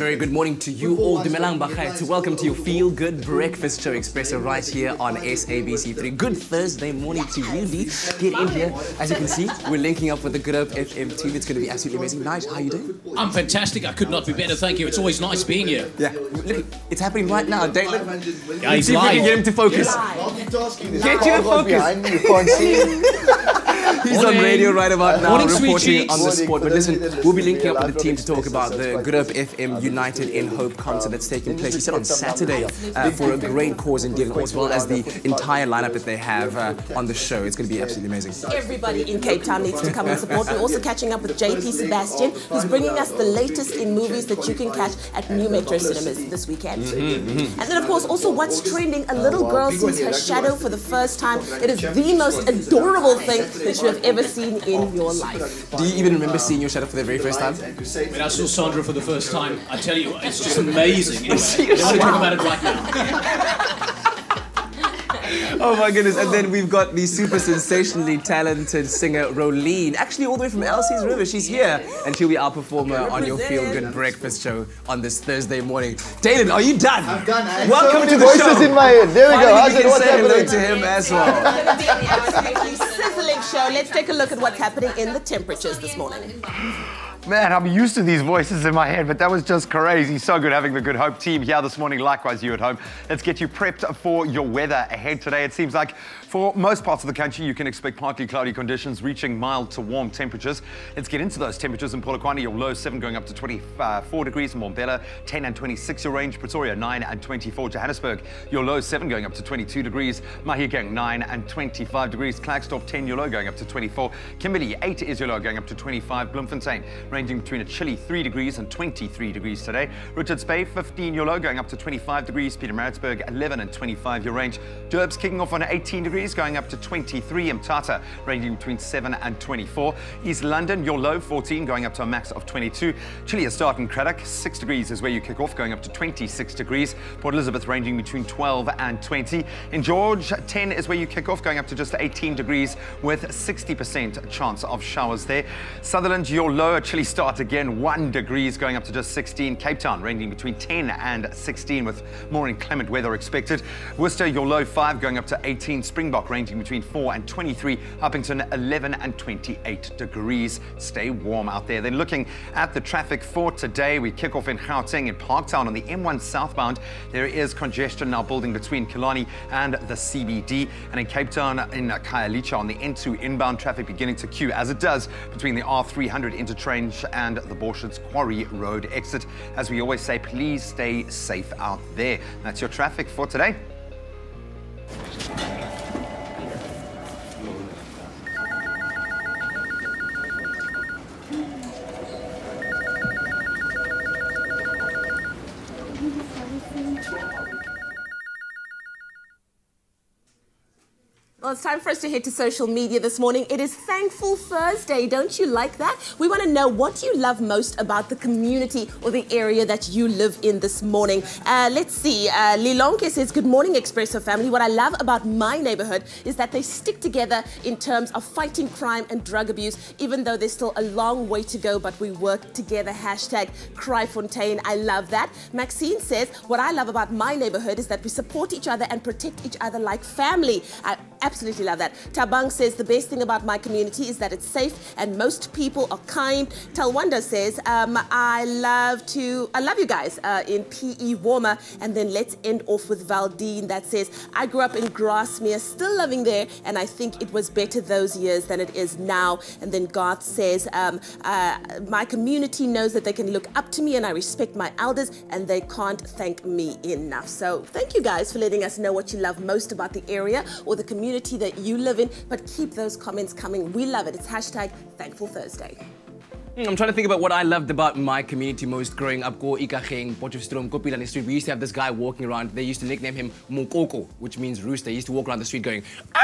very good morning to you all. Dumelang bakhay. To welcome to your Feel Good Breakfast Show, Expresso, right here on SABC3. Good Thursday morning to you, Lee. Get in here. As you can see, we're linking up with the Good Hope FM team. It's going to be absolutely amazing. Nige, how are you doing? I'm fantastic. I could not be better, thank you. It's always nice being here. Yeah, look, it's happening right now. David, he's see if we can get him to focus. Get you to focus. He's on radio right about now, reporting on the sport. But listen, we'll be linking up with the team to talk about the Good Hope FM United in Hope concert that's taking place, he said, on Saturday for a great cause indeed, as well as the entire lineup that they have on the show. It's going to be absolutely amazing. Everybody in Cape Town needs to come and support. We're also catching up with JP Sebastian, who's bringing us the latest in movies that you can catch at New Metro Cinemas this weekend. And then, of course, also what's trending. A little girl sees her shadow for the first time. It is the most adorable thing that you have ever seen in your life. Do you even remember seeing your shadow for the very first time? When I saw Sandra for the first time, I tell you, it's just amazing. I don't want to talk about it right now. Oh my goodness, and then we've got the super sensationally talented singer Rolene, actually all the way from Elsie's River. She's here and she'll be our performer on your Feel Good Breakfast Show on this Thursday morning. Dalen, are you done? I'm done. Welcome so to the voices show. In my head. There we go. Finally, we can say hello to him as well. It's going to be an absolutely sizzling show. Let's take a look at what's happening in the temperatures this morning. Man, I'm used to these voices in my head, but that was just crazy. So good having the Good Hope team here this morning. Likewise, you at home. Let's get you prepped for your weather ahead today. It seems like for most parts of the country, you can expect partly cloudy conditions reaching mild to warm temperatures. Let's get into those temperatures in Polokwane. Your low 7 going up to 24 degrees. In Mbombela, 10 and 26 your range. Pretoria, 9 and 24. Johannesburg, your low 7 going up to 22 degrees. Mahikeng, 9 and 25 degrees. Klerksdorp, 10 your low going up to 24. Kimberley, 8 is your low going up to 25. Bloemfontein, ranging between a chilly 3 degrees and 23 degrees today. Richards Bay, 15 your low going up to 25 degrees. Pietermaritzburg, 11 and 25 your range. Durbs kicking off on 18 degrees going up to 23. Mthatha ranging between 7 and 24. East London, your low 14 going up to a max of 22. Chillier start in Craddock, 6 degrees is where you kick off going up to 26 degrees. Port Elizabeth ranging between 12 and 20. In George, 10 is where you kick off going up to just 18 degrees with 60% chance of showers there. Sutherland, your low, a chilly start again, 1 degrees going up to just 16. Cape Town ranging between 10 and 16 with more inclement weather expected. Worcester, your low 5 going up to 18. Springbok ranging between 4 and 23. Upington, 11 and 28 degrees. Stay warm out there. Then looking at the traffic for today, we kick off in Gauteng in Parktown on the M1 southbound. There is congestion now building between Killarney and the CBD. And in Cape Town in Khayelitsha on the N2 inbound traffic beginning to queue as it does between the R300 interchange and the Borshard's Quarry Road exit. As we always say, please stay safe out there. That's your traffic for today. Well, it's time for us to head to social media this morning. It is Thankful Thursday. Don't you like that? We want to know what you love most about the community or the area that you live in this morning. Let's see. Lilonke says, good morning, Expresso family. What I love about my neighborhood is that they stick together in terms of fighting crime and drug abuse, even though there's still a long way to go, but we work together. Hashtag Cryfontaine. I love that. Maxine says, what I love about my neighborhood is that we support each other and protect each other like family. I absolutely love that. Tabang says the best thing about my community is that it's safe and most people are kind. Talwanda says I love you guys in PE Warmer. And then let's end off with Valdine that says I grew up in Grasmere, still living there, and I think it was better those years than it is now. And then Garth says my community knows that they can look up to me and I respect my elders and they can't thank me enough. So thank you guys for letting us know what you love most about the area or the community that you live in, but keep those comments coming. We love it. It's hashtag Thankful Thursday. I'm trying to think about what I loved about my community most growing up. Go Ikageng, Potchefstroom, Kopilani Street. We used to have this guy walking around. They used to nickname him Mokoko, which means rooster. He used to walk around the street going, "Ah!"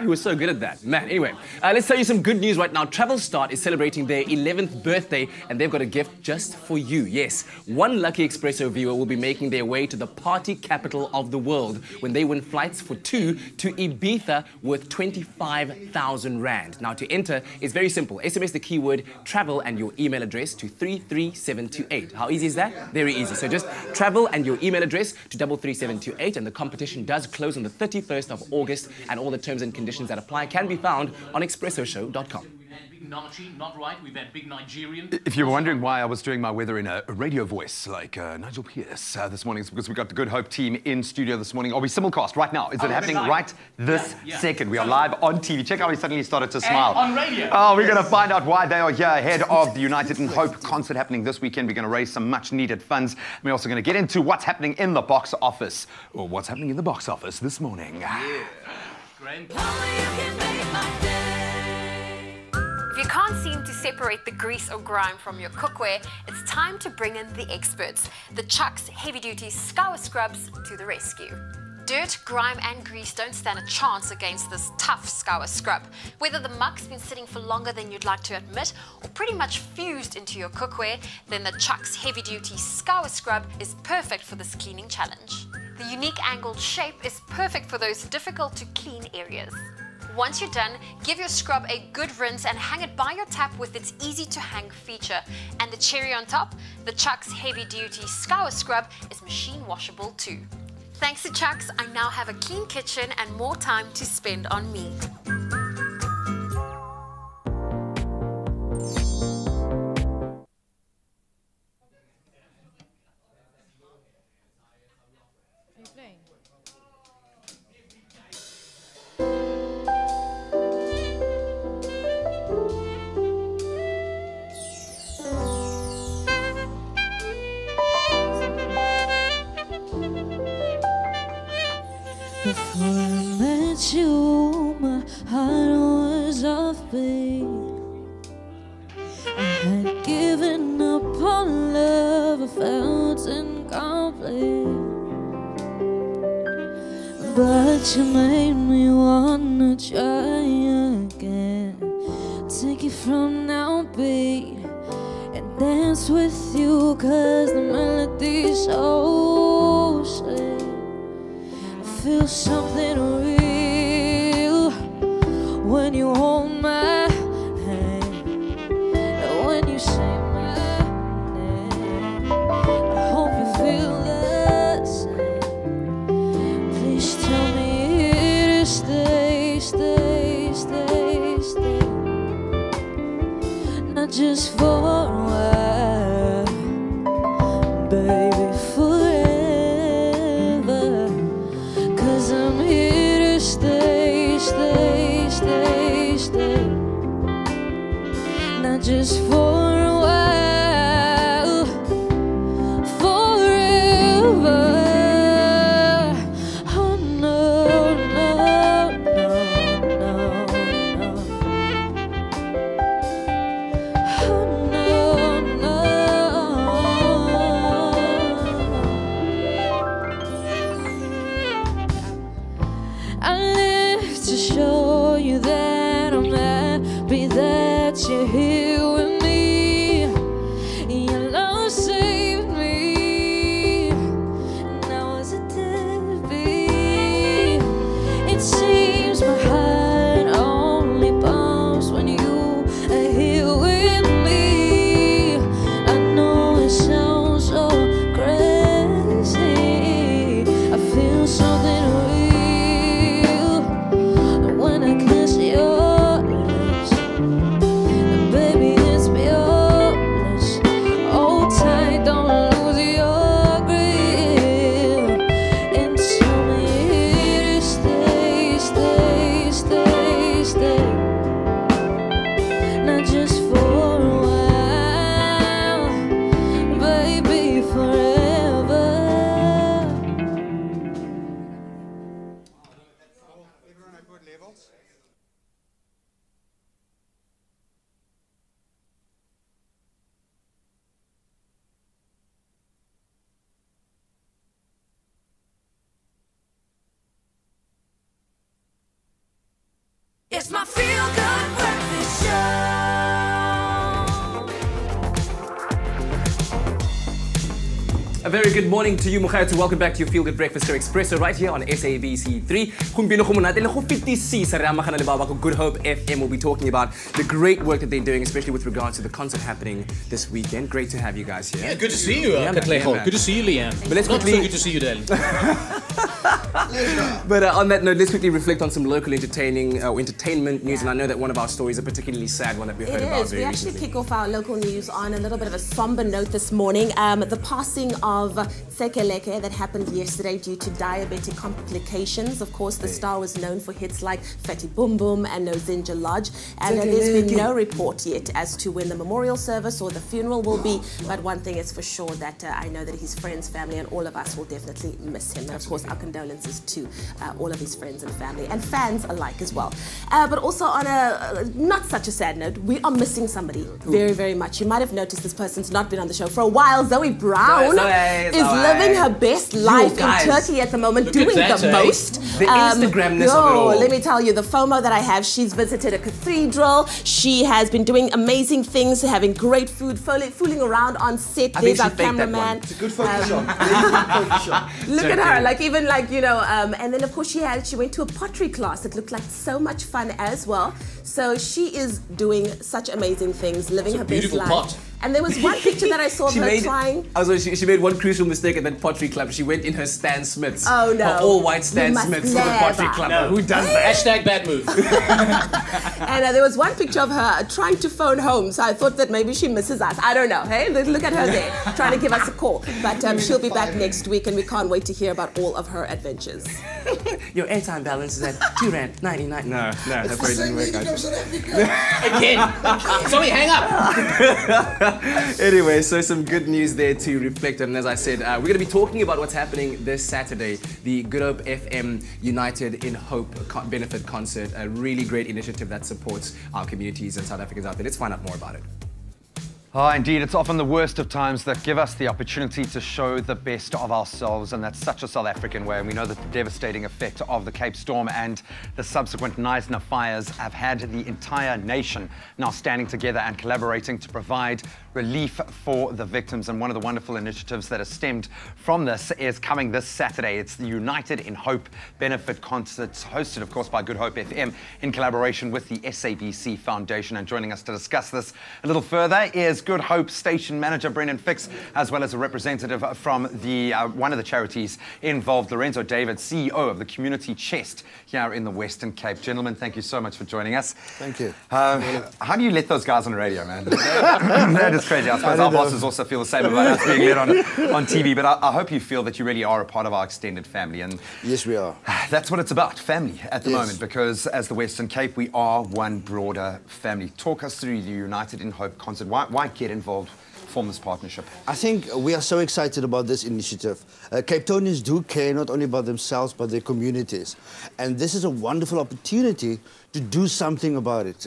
He was so good at that. Man, anyway, let's tell you some good news right now. Travel Start is celebrating their 11th birthday, and they've got a gift just for you. Yes, one lucky Expresso viewer will be making their way to the party capital of the world when they win flights for two to Ibiza worth 25,000 Rand. Now, to enter, it's very simple. SMS the keyword travel and your email address to 33728. How easy is that? Very easy. So just travel and your email address to 33728, and the competition does close on the 31st of August, and all the terms and conditions that apply can be found on expressoshow.com. Big Nachi, not right. We've had big Nigerian. If you were wondering why I was doing my weather in a radio voice like Nigel Pearce this morning, it's because we got the Good Hope team in studio this morning. Are we simulcast right now? Is it happening right this second? We are live on TV. Check how he suddenly started to smile. And on radio. Oh, we're going to find out why they are here ahead of the United in Hope concert happening this weekend. We're going to raise some much needed funds. We're also going to get into what's happening in the box office, or what's happening in the box office this morning. Yeah. If you can't seem to separate the grease or grime from your cookware, it's time to bring in the experts, the Chuck's heavy-duty scour scrubs to the rescue. Dirt, grime and grease don't stand a chance against this tough scour scrub. Whether the muck's been sitting for longer than you'd like to admit or pretty much fused into your cookware, then the Chuck's heavy-duty scour scrub is perfect for this cleaning challenge. The unique angled shape is perfect for those difficult to clean areas. Once you're done, give your scrub a good rinse and hang it by your tap with its easy-to-hang feature. And the cherry on top, the Chuck's heavy-duty scour scrub is machine washable too. Thanks to Chuck's, I now have a clean kitchen and more time to spend on me. Before I met you, my heart was offbeat. I had given up on love, I felt incomplete. But you made me wanna try again. Take it from now, babe, and dance with you, 'cause the melody's so sweet. Feel something real when you hold my hand, and when you say my name. I hope you feel the same. Please tell me to stay, stay, stay, stay. Not just for a while, baby, forever. I'm here to stay, stay, stay, stay. Not just for a while, forever. Oh no, no, no, no, no. Oh no, no. I live to show you that I'm happy that you're here with me. Your love saved me, and I was a deadbeat. It seems my heart only pumps when you are here with me. I know it sounds so crazy. I feel something when I kiss your lips, and baby, It's my feel-good breakfast show. A very good morning to you, Mukhaito. Welcome back to your Feel Good Breakfast Show Expresso right here on SABC 3. Good Hope FM will be talking about the great work that they're doing, especially with regards to the concert happening this weekend. Great to have you guys here. Yeah, good to see you, Katleho. Good to see you, Leanne. But let's quickly... Not so good to see you, Dale. But on that note, let's quickly reflect on some local entertainment news. And I know that one of our stories, a particularly sad one that we heard about very recently. We actually kick off our local news on a little bit of a somber note this morning. The passing of Sekeleke that happened yesterday due to diabetic complications. Of course, the star was known for hits like Fatty Boom Boom and Nozinja Lodge. And there's been no report yet as to when the memorial service or the funeral will be. But one thing is for sure that I know that his friends, family, and all of us will definitely miss him. And of course, our condolences to all of his friends and family and fans alike as well. But also on a not such a sad note, we are missing somebody very, very much. You might have noticed this person's not been on the show for a while. Zoe Brown is living her best life in Turkey at the moment, doing the most. The Instagramness of it all. Let me tell you, the FOMO that I have, she's visited a cathedral. She has been doing amazing things, having great food, fooling around on set. There's our cameraman. It's a good Photoshop. Look at her, and then of course she went to a pottery class. It looked like so much fun as well. So she is doing such amazing things, living her best life. Pot. And there was one picture that I saw of her trying. She made one crucial mistake at that pottery club. She went in her Stan Smiths. Oh no! Her all-white Stan Smiths for the pottery club. No. Who does that? Hashtag bad move. And there was one picture of her trying to phone home. So I thought that maybe she misses us. I don't know. Hey, look at her there, trying to give us a call. But she'll be back next week, and we can't wait to hear about all of her adventures. Your airtime balance is at R2.99. No, that probably didn't work out. Again. Sorry, hang up. Anyway, so some good news there to reflect on. And as I said, we're going to be talking about what's happening this Saturday, the Good Hope FM United in Hope benefit concert, a really great initiative that supports our communities and South Africans out there. Let's find out more about it. Oh, indeed, it's often the worst of times that give us the opportunity to show the best of ourselves, and that's such a South African way. And we know that the devastating effect of the Cape Storm and the subsequent Knysna fires have had the entire nation now standing together and collaborating to provide relief for the victims. And one of the wonderful initiatives that has stemmed from this is coming this Saturday. It's the United in Hope benefit concert, hosted, of course, by Good Hope FM in collaboration with the SABC Foundation. And joining us to discuss this a little further is Good Hope station manager Brendan Fix, as well as a representative from the one of the charities involved, Lorenzo David, CEO of the Community Chest here in the Western Cape. Gentlemen, thank you so much for joining us. Thank you. How do you let those guys on the radio, man? That is crazy. I suppose our bosses also feel the same about us being let on TV, but I hope you feel that you really are a part of our extended family. And yes, we are. That's what it's about, family at the moment, because as the Western Cape, we are one broader family. Talk us through the United in Hope concert. Why get involved, form this partnership? I think we are so excited about this initiative. Cape Townians do care not only about themselves, but their communities. And this is a wonderful opportunity to do something about it.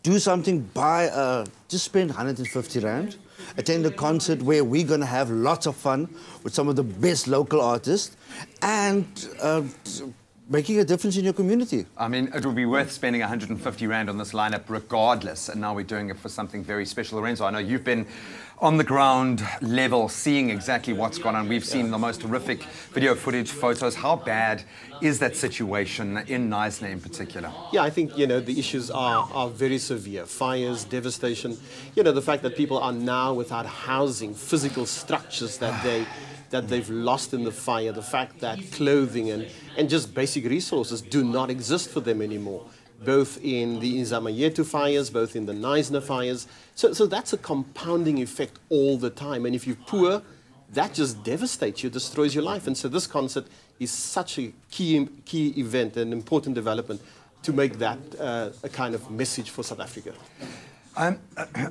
Do something by, just spend 150 Rand, attend a concert where we're going to have lots of fun with some of the best local artists, and making a difference in your community. I mean, it would be worth spending 150 Rand on this lineup regardless, and now we're doing it for something very special. Lorenzo, I know you've been on the ground level, seeing exactly what's gone on. We've seen the most horrific video footage, photos. How bad is that situation in Knysna in particular? Yeah, I think, the issues are very severe. Fires, devastation. The fact that people are now without housing, physical structures that they've lost in the fire, the fact that clothing and just basic resources do not exist for them anymore, both in the Nzamayetu fires, both in the Knysna fires. So that's a compounding effect all the time. And if you're poor, that just devastates you, destroys your life. And so this concert is such a key event, an important development to make that a kind of message for South Africa.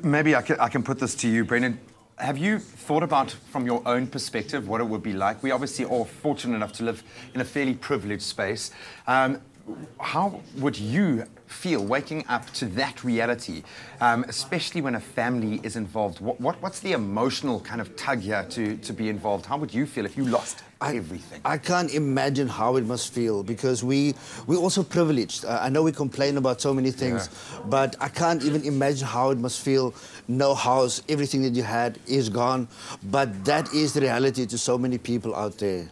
Maybe I can put this to you, Brendan. Have you thought about, from your own perspective, what it would be like? We obviously are fortunate enough to live in a fairly privileged space. How would you feel waking up to that reality, especially when a family is involved? What's the emotional kind of tug here to be involved? How would you feel if you lost everything. I can't imagine how it must feel because we're also privileged. I know we complain about so many things, but I can't even imagine how it must feel. No house, everything that you had is gone. But that is the reality to so many people out there.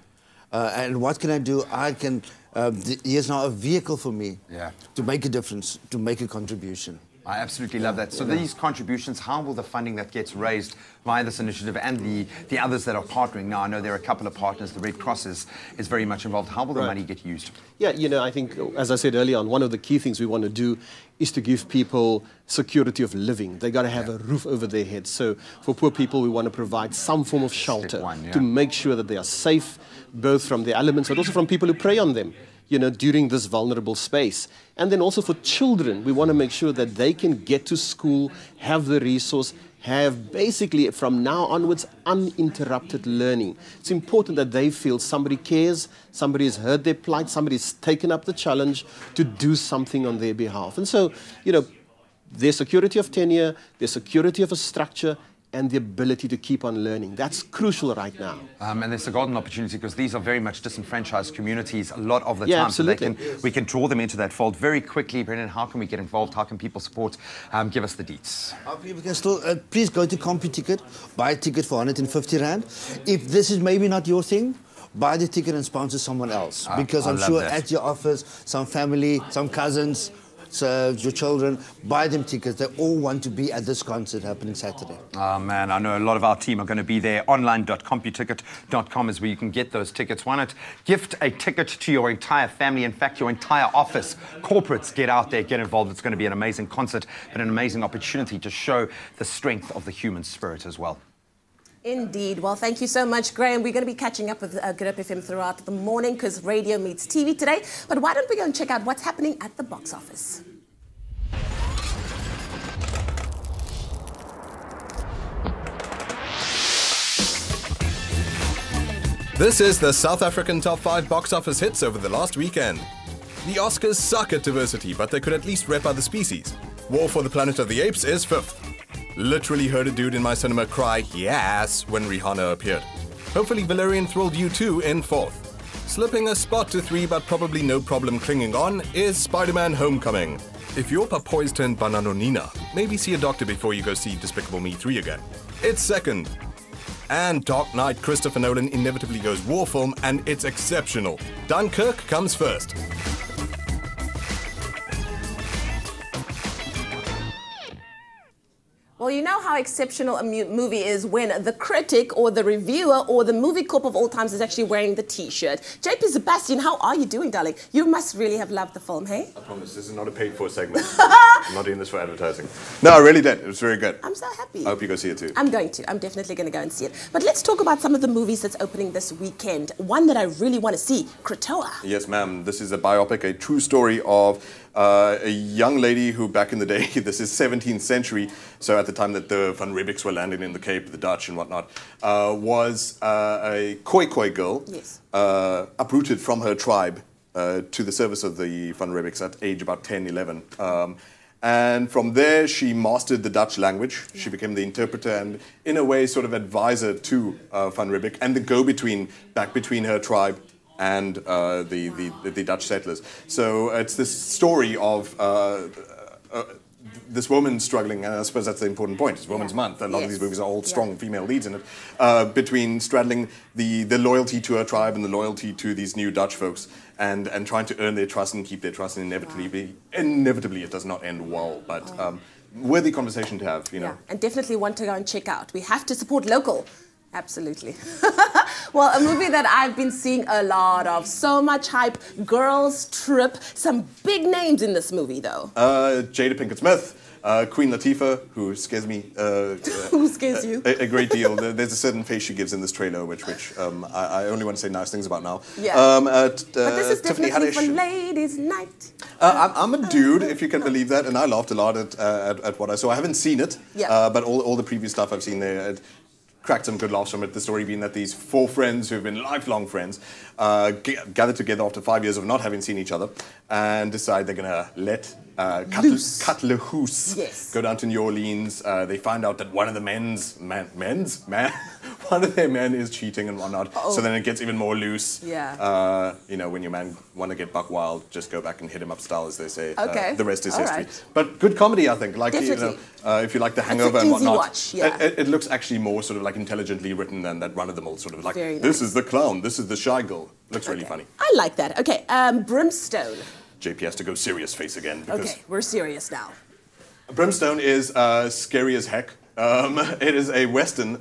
And what can I do? I can. Here's now a vehicle for me to make a difference, to make a contribution. I absolutely love that. So these contributions, how will the funding that gets raised via this initiative and the others that are partnering now, I know there are a couple of partners, the Red Cross is very much involved. How will the money get used? Yeah, I think, as I said earlier on, one of the key things we want to do is to give people security of living. They got to have a roof over their heads. So for poor people, we want to provide some form of shelter to make sure that they are safe, both from the elements, but also from people who prey on them, during this vulnerable space. And then also for children, we want to make sure that they can get to school, have the resource, have basically from now onwards uninterrupted learning. It's important that they feel somebody cares, somebody has heard their plight, somebody's taken up the challenge to do something on their behalf. And so, their security of tenure, their security of a structure, and the ability to keep on learning. That's crucial right now. And there's a golden opportunity because these are very much disenfranchised communities a lot of the time. Absolutely. So we can draw them into that fold. Very quickly, Brendan, how can we get involved? How can people support? Give us the deets. People can still, please go to CompuTicket, buy a ticket for 150 Rand. If this is maybe not your thing, buy the ticket and sponsor someone else. Because I'm sure at your office, some family, some cousins, so your children, buy them tickets. They all want to be at this concert happening Saturday. Oh, man, I know a lot of our team are going to be there. Online.computicket.com is where you can get those tickets. Why not gift a ticket to your entire family, in fact, your entire office. Corporates, get out there, get involved. It's going to be an amazing concert and an amazing opportunity to show the strength of the human spirit as well. Indeed. Well, thank you so much, Graham. We're going to be catching up with Good Up FM throughout the morning because radio meets TV today. But why don't we go and check out what's happening at the box office? This is the South African top 5 box office hits over the last weekend. The Oscars suck at diversity, but they could at least rep other species. War for the Planet of the Apes is 5th. Literally heard a dude in my cinema cry yes when Rihanna appeared. Hopefully Valerian thrilled you too in 4th. Slipping a spot to 3 but probably no problem clinging on is Spider-Man Homecoming. If your papoy's turned bananonina, maybe see a doctor before you go see Despicable Me 3 again. It's 2nd. And Dark Knight Christopher Nolan inevitably goes war film and it's exceptional. Dunkirk comes 1st. Well, you know how exceptional a movie is when the critic or the reviewer or the movie corp of all times is actually wearing the T-shirt. JP Sebastian, how are you doing, darling? You must really have loved the film, hey? I promise, this is not a paid-for segment. I'm not doing this for advertising. No, I really did. It was very good. I'm so happy. I hope you go see it too. I'm going to. I'm definitely going to go and see it. But let's talk about some of the movies that's opening this weekend. One that I really want to see, Kratoa. Yes, ma'am. This is a biopic, a true story of a young lady who back in the day, this is 17th century, so at the time that the Van Riebeeks were landing in the Cape, the Dutch and whatnot, was a Khoi girl, uprooted from her tribe to the service of the Van Riebeeks at age about 10, 11. And from there, she mastered the Dutch language. She became the interpreter and, in a way, sort of advisor to Van Riebeek and the go-between back between her tribe and the Dutch settlers. So it's this story of this woman struggling, and I suppose that's the important point. It's Women's Month. A lot of these movies are all strong female leads in it, between straddling the loyalty to her tribe and the loyalty to these new Dutch folks, and trying to earn their trust and keep their trust, and inevitably it does not end well, but worthy conversation to have, you know. Yeah, and definitely want to go and check out. We have to support local. Absolutely. Well, a movie that I've been seeing a lot of, so much hype, Girls Trip. Some big names in this movie, though. Jada Pinkett Smith, Queen Latifah, who scares me. Who scares you? A great deal. There's a certain face she gives in this trailer, which I only want to say nice things about now. Yeah. But this is Tiffany definitely Haddish. for ladies' night. I'm a dude, if you can believe that, and I laughed a lot at what I saw. I haven't seen it, but all the previous stuff I've seen there, cracked some good laughs from it. The story being that these 4 friends who have been lifelong friends gather together after 5 years of not having seen each other and decide they're going to let cut loose. Yes. Go down to New Orleans. They find out that one of the one of their men is cheating and whatnot. So then it gets even more loose. Yeah. You know, when your man want to get buck wild, just go back and hit him up style, as they say. Okay. The rest is All history. right. But good comedy, I think. Like, Definitely. you know, if you like The Hangover an and easy whatnot, watch, yeah. it looks actually more sort of like intelligently written than that run-of-the-mill sort of like, Very this nice. is the clown, this is the shy girl. Looks really funny. I like that. Okay, Brimstone. JP has to go serious face again. Because Okay, we're serious now. Brimstone is scary as heck. It is a Western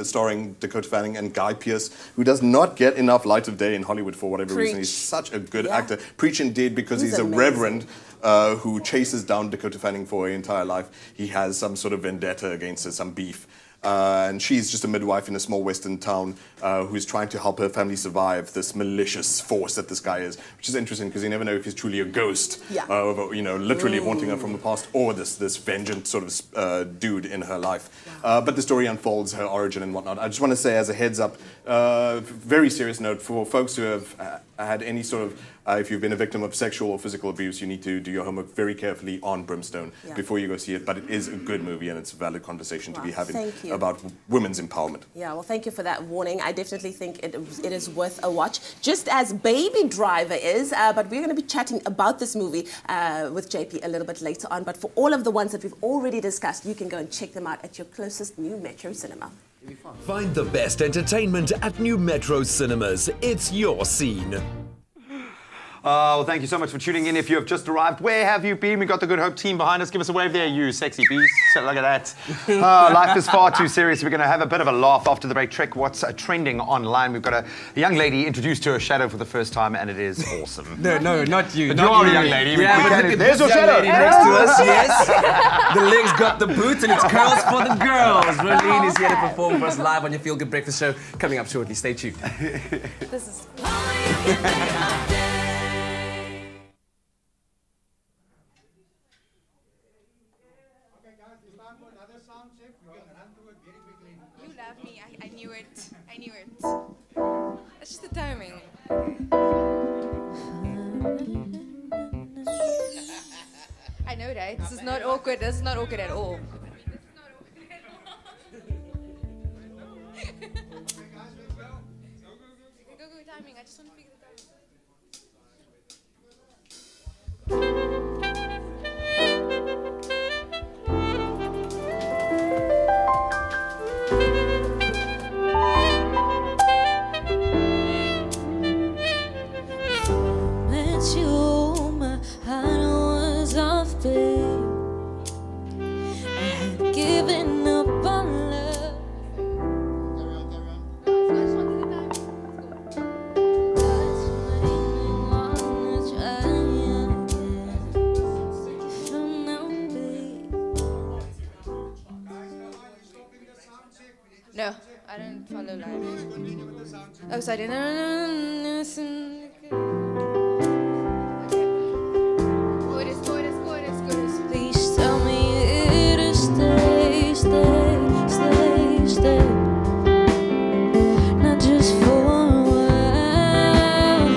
starring Dakota Fanning and Guy Pearce, who does not get enough light of day in Hollywood for whatever reason. He's such a good actor. Preach indeed, because he's a amazing. reverend who chases down Dakota Fanning for her entire life. He has some sort of vendetta against her, some beef. And she's just a midwife in a small western town who's trying to help her family survive this malicious force that this guy is, which is interesting because you never know if he's truly a ghost, you know, literally haunting her from the past, or this vengeant sort of dude in her life. But the story unfolds, her origin and whatnot. I just want to say, as a heads up, very serious note for folks who have had any sort of, if you've been a victim of sexual or physical abuse, you need to do your homework very carefully on Brimstone before you go see it. But it is a good movie, and it's a valid conversation to be having about women's empowerment. Yeah, well, thank you for that warning. I definitely think it is worth a watch, just as Baby Driver is. But we're going to be chatting about this movie with JP a little bit later on. But for all of the ones that we've already discussed, you can go and check them out at your closest new Metro cinema. Find the best entertainment at new Metro cinemas. It's your scene. Well, thank you so much for tuning in. If you have just arrived, where have you been? We got the Good Hope team behind us. Give us a wave there, you sexy beast. Look at that. Life is far too serious. We're going to have a bit of a laugh after the break. Trek what's trending online. We've got a young lady introduced to her shadow for the first time, and it is awesome. No, not you. But not you are you. a young lady. Yeah, There's your shadow. Lady next to us, yes. The legs got the boots, and it's curls for the girls. Rolene is here to perform for us live on your Feel Good Breakfast show. Coming up shortly. Stay tuned. This is... You love me. I knew it. I knew it. It's just the timing. I know, right? This is not awkward. This is not awkward at all. Go, timing. I just want to figure the timing. Met you, my heart was off, babe. I had given up on love. No, I don't follow live. Oh, sorry. No. Please tell me to stay, stay. Not just for a while,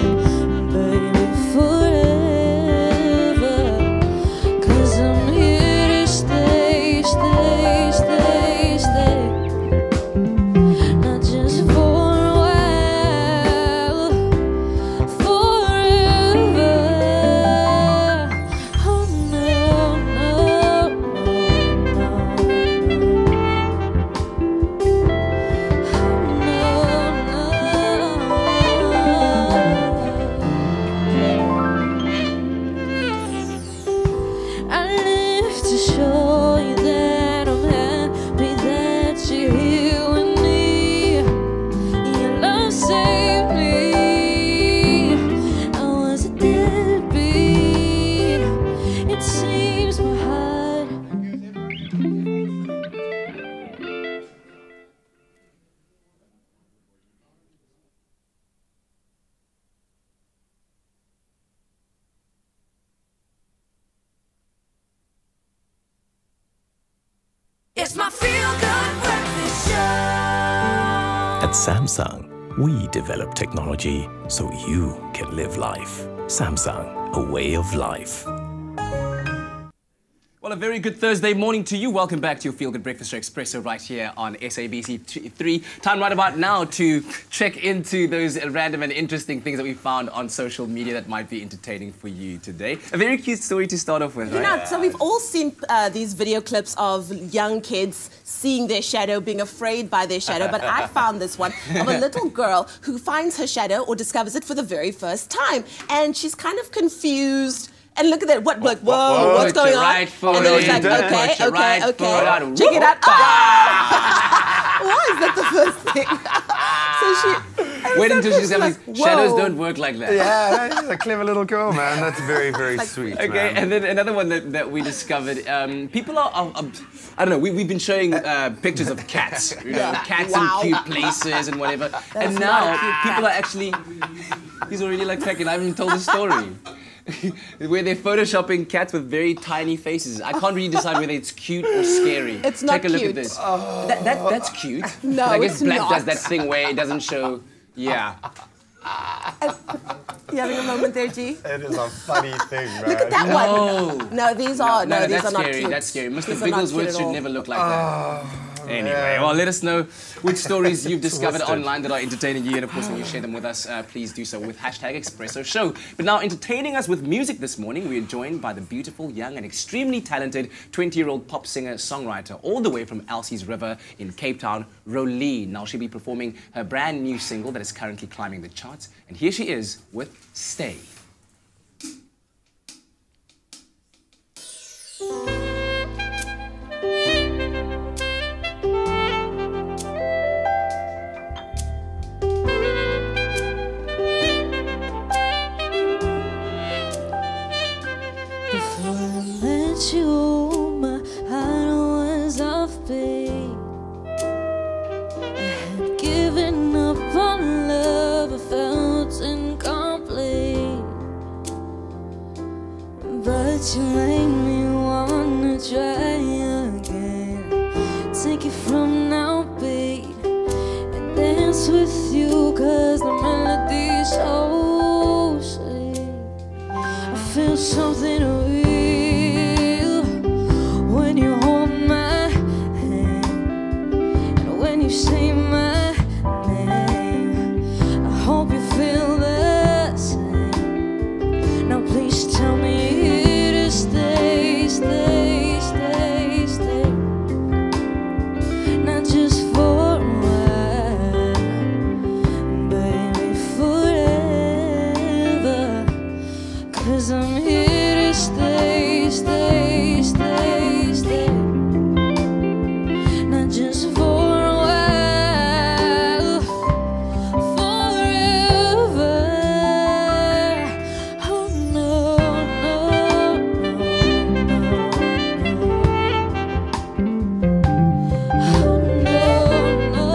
baby, forever. 'Cause I'm here to stay. Not just for a while, forever. Oh I live to show you that I'm happy that you're here with me. Your love saved me. I was a deadbeat. It seems my heart. It's my feel-good breakfast show. At Samsung, we develop technology so you can live life. Samsung, a way of life. Well, a very good Thursday morning to you. Welcome back to your Feel Good Breakfast Show Expresso right here on SABC 3. Time right about now to check into those random and interesting things that we found on social media that might be entertaining for you today. A very cute story to start off with, right? You know, so we've all seen these video clips of young kids seeing their shadow, being afraid by their shadow, but I found this one of a little girl who finds her shadow or discovers it for the very first time, and she's kind of confused. And look at that, whoa, what's going on? Right foot and then it's like, in, okay, check it out. Why is that the first thing? Wait until she discovers shadows don't work like that. Yeah, that's a clever little girl, man. That's very, very sweet. Okay, man. and then another one that we discovered. People are I don't know. We've been showing pictures of cats, cats in cute places and whatever. And now people are actually. He's already like cracking. I haven't even told the story. Where they're photoshopping cats with very tiny faces. I can't really decide whether it's cute or scary. It's not cute. Take a look cute. at this. That's cute. No, I guess it's Black not. does that thing where it doesn't show. Yeah. You having a moment there, G? It is a funny thing, man. Look at that one. No, these are that's not scary. cute. That's scary. Mr. These are not cute Bigglesworth at should all. never look like that. Anyway, well, let us know which stories you've discovered Twisted. online that are entertaining you, and of course, when you share them with us, please do so with #Expresso Show. But now, entertaining us with music this morning, we are joined by the beautiful, young, and extremely talented 20-year-old pop singer-songwriter, all the way from Elsie's River in Cape Town, Rolene. Now, she'll be performing her brand new single that is currently climbing the charts, and here she is with Stay. Before I met you, my heart was off beat. I had given up on love, I felt incomplete. But you made me wanna try again. Take it from now, babe, and dance with you, 'cause the melody's so sweet. I feel something real when you hold my hand, and when you say my name. I hope you feel the same. Now please tell me to stay, stay, stay, stay. Not just for a while, baby, forever. 'Cause I'm here to stay, stay, stay, stay. Not just for a while, forever. Oh no, no, no, no, oh no, no.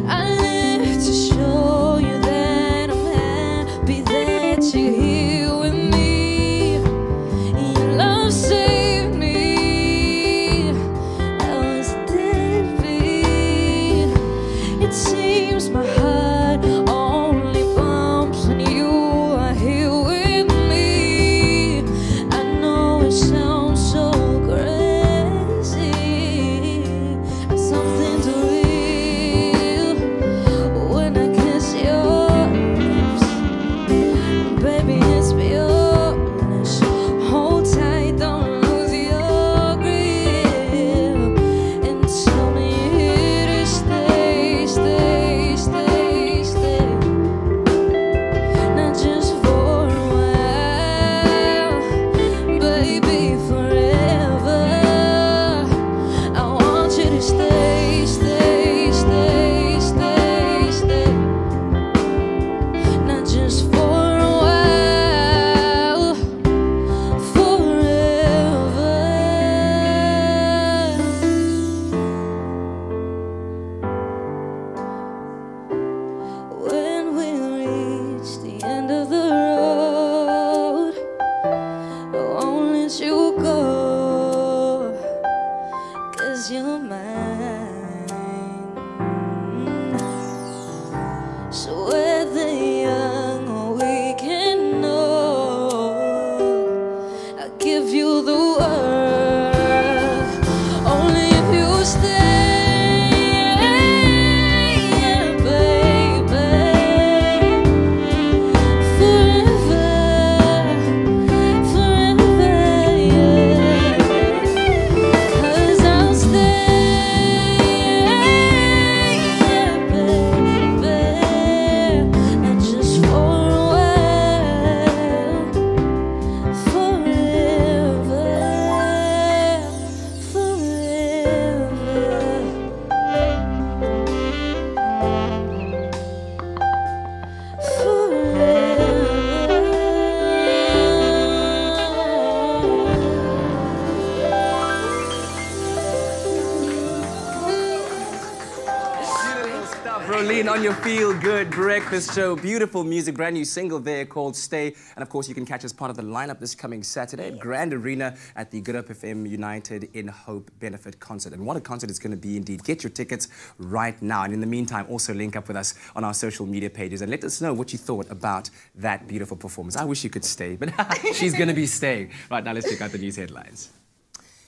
I live to show you that I'm happy that you're here with me. Your love saved me. I was a deadbeat. It seems my heart only pumps when you are here with me. I know it sounds so crazy, but something's real when I kiss your lips. Baby, it's purest. Hold tight, don't lose your grip, and tell me to stay, stay, stay, stay. Not just for a while, baby, forever. I want you to stay, stay, stay, stay, stay. Not just for a while, forever. When we reach the end of the road, I won't let you go, 'cause you're mine. So whether you're Rolene on your Feel Good Breakfast Show. Beautiful music, brand new single there called Stay. And of course, you can catch us part of the lineup this coming Saturday at Grand Arena at the Good Hope FM United in Hope benefit concert. And what a concert it's going to be indeed. Get your tickets right now. And in the meantime, also link up with us on our social media pages and let us know what you thought about that beautiful performance. I wish you could stay, but she's going to be staying. Right now, let's check out the news headlines.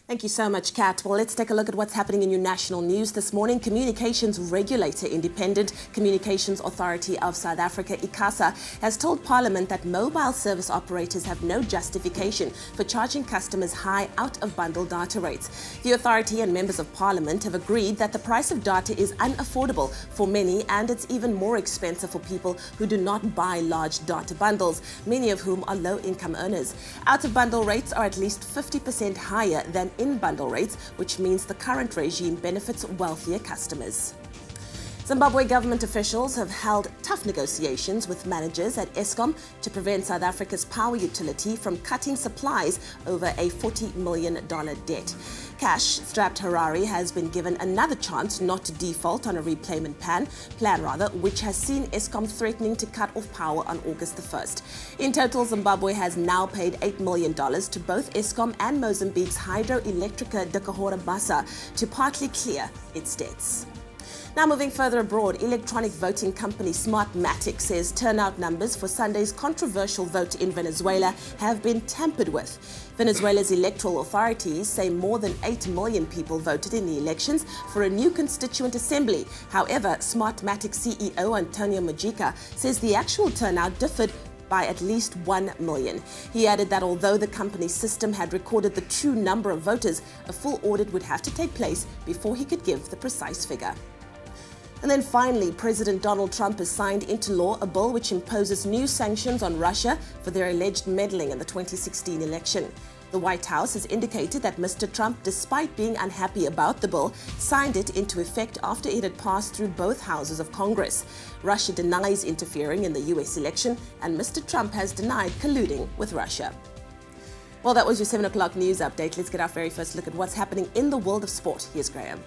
Thank you so much, Kat. Well, let's take a look at what's happening in your national news this morning. Communications regulator, Independent Communications Authority of South Africa, ICASA, has told Parliament that mobile service operators have no justification for charging customers high out-of-bundle data rates. The authority and members of Parliament have agreed that the price of data is unaffordable for many, and it's even more expensive for people who do not buy large data bundles, many of whom are low-income earners. Out-of-bundle rates are at least 50% higher than in-bundle rates, which means the current regime benefits wealthier customers. Zimbabwe government officials have held tough negotiations with managers at Eskom to prevent South Africa's power utility from cutting supplies over a $40 million debt. Cash-strapped Harare has been given another chance not to default on a repayment plan, which has seen Eskom threatening to cut off power on August the 1st. In total, Zimbabwe has now paid $8 million to both Eskom and Mozambique's Hydroelectrica de Cahora Bassa to partly clear its debts. Now moving further abroad, electronic voting company Smartmatic says turnout numbers for Sunday's controversial vote in Venezuela have been tampered with. Venezuela's electoral authorities say more than 8 million people voted in the elections for a new constituent assembly. However, Smartmatic CEO Antonio Mujica says the actual turnout differed by at least 1 million. He added that although the company's system had recorded the true number of voters, a full audit would have to take place before he could give the precise figure. And then finally, President Donald Trump has signed into law a bill which imposes new sanctions on Russia for their alleged meddling in the 2016 election. The White House has indicated that Mr. Trump, despite being unhappy about the bill, signed it into effect after it had passed through both houses of Congress. Russia denies interfering in the US election, and Mr. Trump has denied colluding with Russia. Well, that was your 7 o'clock news update. Let's get our very first look at what's happening in the world of sport. Here's Graham.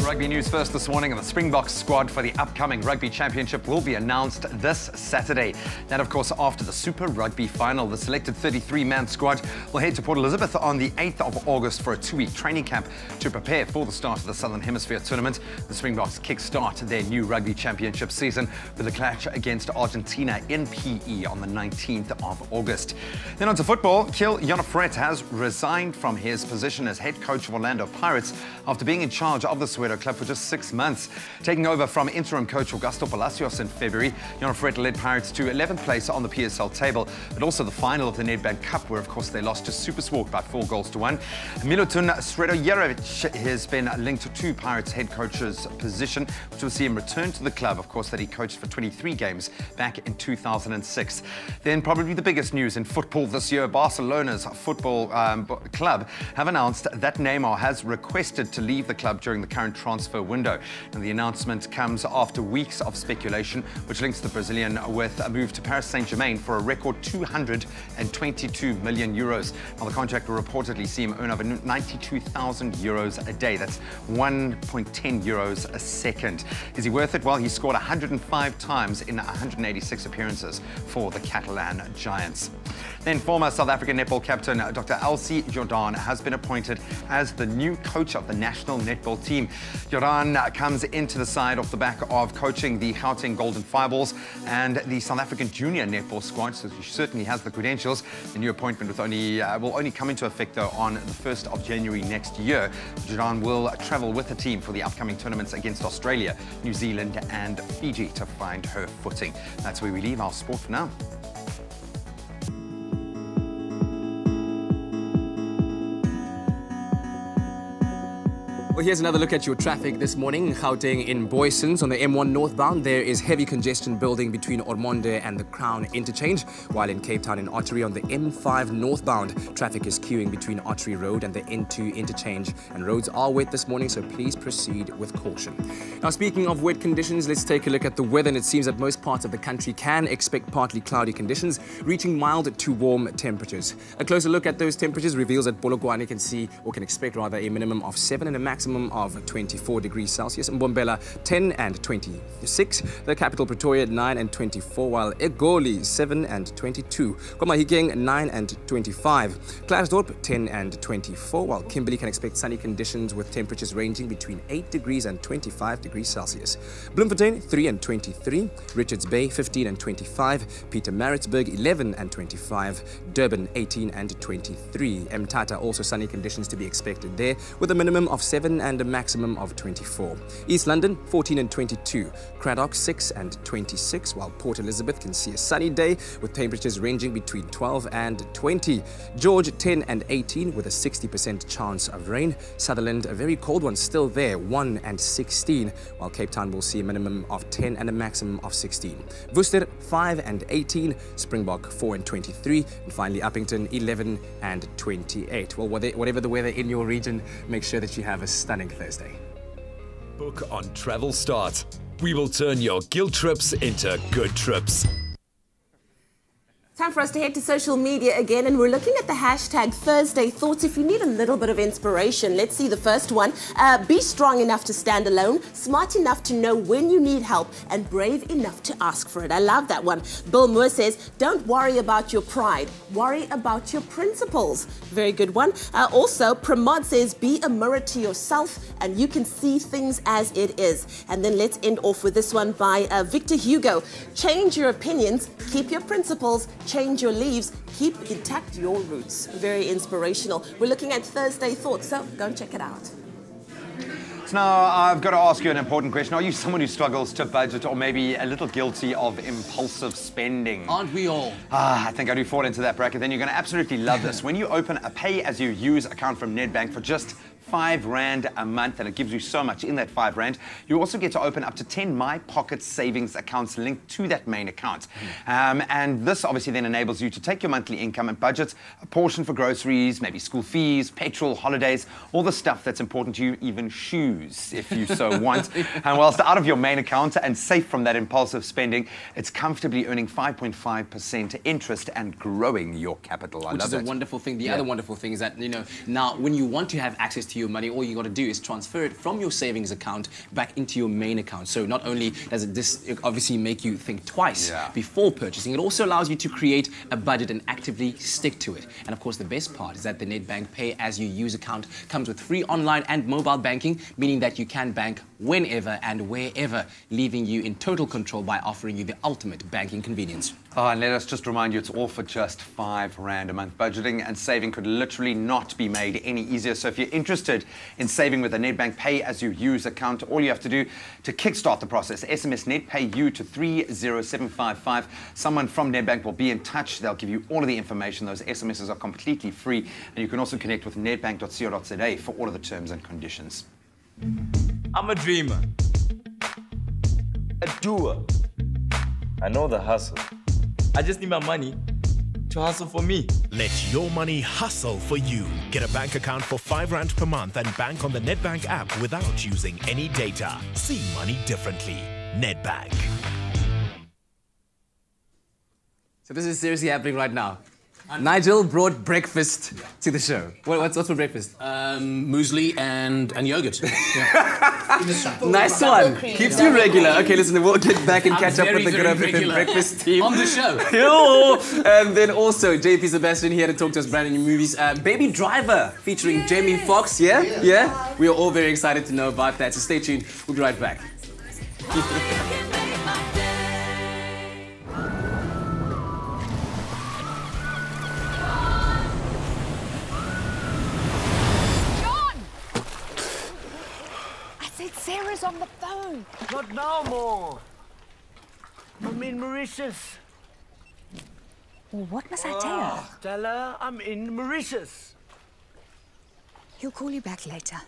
Rugby news first this morning, and the Springboks squad for the upcoming Rugby Championship will be announced this Saturday. That, of course, after the Super Rugby final. The selected 33-man squad will head to Port Elizabeth on the 8th of August for a 2-week training camp to prepare for the start of the Southern Hemisphere tournament. The Springboks kick-start their new Rugby Championship season with a clash against Argentina in PE on the 19th of August. Then on to football. Kjell Jonefret has resigned from his position as head coach of Orlando Pirates after being in charge of the Soweto club for just 6 months. Taking over from interim coach Augusto Palacios in February, Jonefret led Pirates to 11th place on the PSL table, but also the final of the Nedbank Cup, where of course they lost to SuperSport by 4-1. Milutun Sredojevic has been linked to Pirates head coach's position, which will see him return to the club, of course, that he coached for 23 games back in 2006. Then probably the biggest news in football this year, Barcelona's football club have announced that Neymar has requested to leave the club during the current transfer window. And the announcement comes after weeks of speculation, which links the Brazilian with a move to Paris Saint-Germain for a record 222 million euros. Now, the contract will reportedly see him earn over 92,000 euros a day. That's 1.10 euros a second. Is he worth it? Well, he scored 105 times in 186 appearances for the Catalan Giants. Then former South African netball captain Dr. Elsie Jordan has been appointed as the new coach of the national netball team. Jordan comes into the side off the back of coaching the Gauteng Golden Fireballs and the South African junior netball squad, so she certainly has the credentials. The new appointment will only come into effect, though, on the 1st of January next year. Jordan will travel with the team for the upcoming tournaments against Australia, New Zealand and Fiji to find her footing. That's where we leave our sport for now. Well, here's another look at your traffic this morning. In Gauteng in Boysens on the M1 northbound, there is heavy congestion building between Ormonde and the Crown interchange, while in Cape Town in Ottery on the M5 northbound, traffic is queuing between Ottery Road and the N2 interchange, and roads are wet this morning, so please proceed with caution. Now, speaking of wet conditions, let's take a look at the weather, and it seems that most parts of the country can expect partly cloudy conditions, reaching mild to warm temperatures. A closer look at those temperatures reveals that Polokwane can expect a minimum of 7 and a maximum of 24 degrees Celsius. Mbombela 10 and 26. The capital Pretoria 9 and 24, while Egoli 7 and 22. KwaMahikeng 9 and 25. Klerksdorp 10 and 24, while Kimberley can expect sunny conditions with temperatures ranging between 8 degrees and 25 degrees Celsius. Bloemfontein 3 and 23. Richards Bay 15 and 25. Pietermaritzburg 11 and 25. Durban 18 and 23. Mthatha also sunny conditions to be expected there, with a minimum of 7 and a maximum of 24. East London 14 and 22. Cradock 6 and 26, while Port Elizabeth can see a sunny day with temperatures ranging between 12 and 20. George 10 and 18 with a 60% chance of rain. Sutherland, a very cold one still there, 1 and 16, while Cape Town will see a minimum of 10 and a maximum of 16. Worcester 5 and 18, Springbok 4 and 23, and finally Uppington 11 and 28. Well, whatever the weather in your region, make sure that you have a stunning Thursday. Book on Travel Start. We will turn your guilt trips into good trips. Time for us to head to social media again, and we're looking at the hashtag Thursday Thoughts. If you need a little bit of inspiration, let's see the first one. Be strong enough to stand alone, smart enough to know when you need help, and brave enough to ask for it. I love that one. Bill Moore says, don't worry about your pride, worry about your principles. Very good one. Also, Pramod says, be a mirror to yourself and you can see things as it is. And then let's end off with this one by Victor Hugo. Change your opinions, keep your principles, change your leaves, keep intact your roots. Very inspirational. We're looking at Thursday Thoughts, so go and check it out. So now I've got to ask you an important question. Are you someone who struggles to budget, or maybe a little guilty of impulsive spending? Aren't we all? I think I do fall into that bracket. Then you're going to absolutely love this. When you open a pay-as-you-use account from Nedbank for just R5 a month, and it gives you so much in that R5, you also get to open up to 10 My Pocket savings accounts linked to that main account. And this obviously then enables you to take your monthly income and budget a portion for groceries, maybe school fees, petrol, holidays, all the stuff that's important to you, even shoes, if you so want. And whilst out of your main account and safe from that impulsive spending, it's comfortably earning 5.5% interest and growing your capital. Which is a wonderful thing. The other wonderful thing is that, now when you want to have access to your money, all you got to do is transfer it from your savings account back into your main account. So not only does this obviously make you think twice before purchasing, it also allows you to create a budget and actively stick to it. And of course, the best part is that the Nedbank Pay As You Use account comes with free online and mobile banking, meaning that you can bank whenever and wherever, leaving you in total control by offering you the ultimate banking convenience. Oh, and let us just remind you, it's all for just R5 a month. Budgeting and saving could literally not be made any easier. So if you're interested in saving with a Nedbank Pay As You Use account, all you have to do to kickstart the process, SMS NetPayU to 30755. Someone from Nedbank will be in touch. They'll give you all of the information. Those SMSs are completely free. And you can also connect with nedbank.co.za for all of the terms and conditions. I'm a dreamer, a doer. I know the hustle. I just need my money to hustle for me. Let your money hustle for you. Get a bank account for R5 per month and bank on the Nedbank app without using any data. See money differently. Nedbank. So this is seriously happening right now. Nigel brought breakfast to the show. What's for breakfast? Muesli and yogurt. Yeah. Nice one. Keeps you regular. Okay, listen, we'll get back and catch up with the Grapefruit breakfast team. On the show. And then also, JP Sebastian here to talk to us brand new movies. Baby Driver, featuring Jamie Foxx, yeah? We are all very excited to know about that, so stay tuned. We'll be right back. Sarah's on the phone. Not now, more. I'm in Mauritius. Well, what must I tell her? Tell her I'm in Mauritius. He'll call you back later.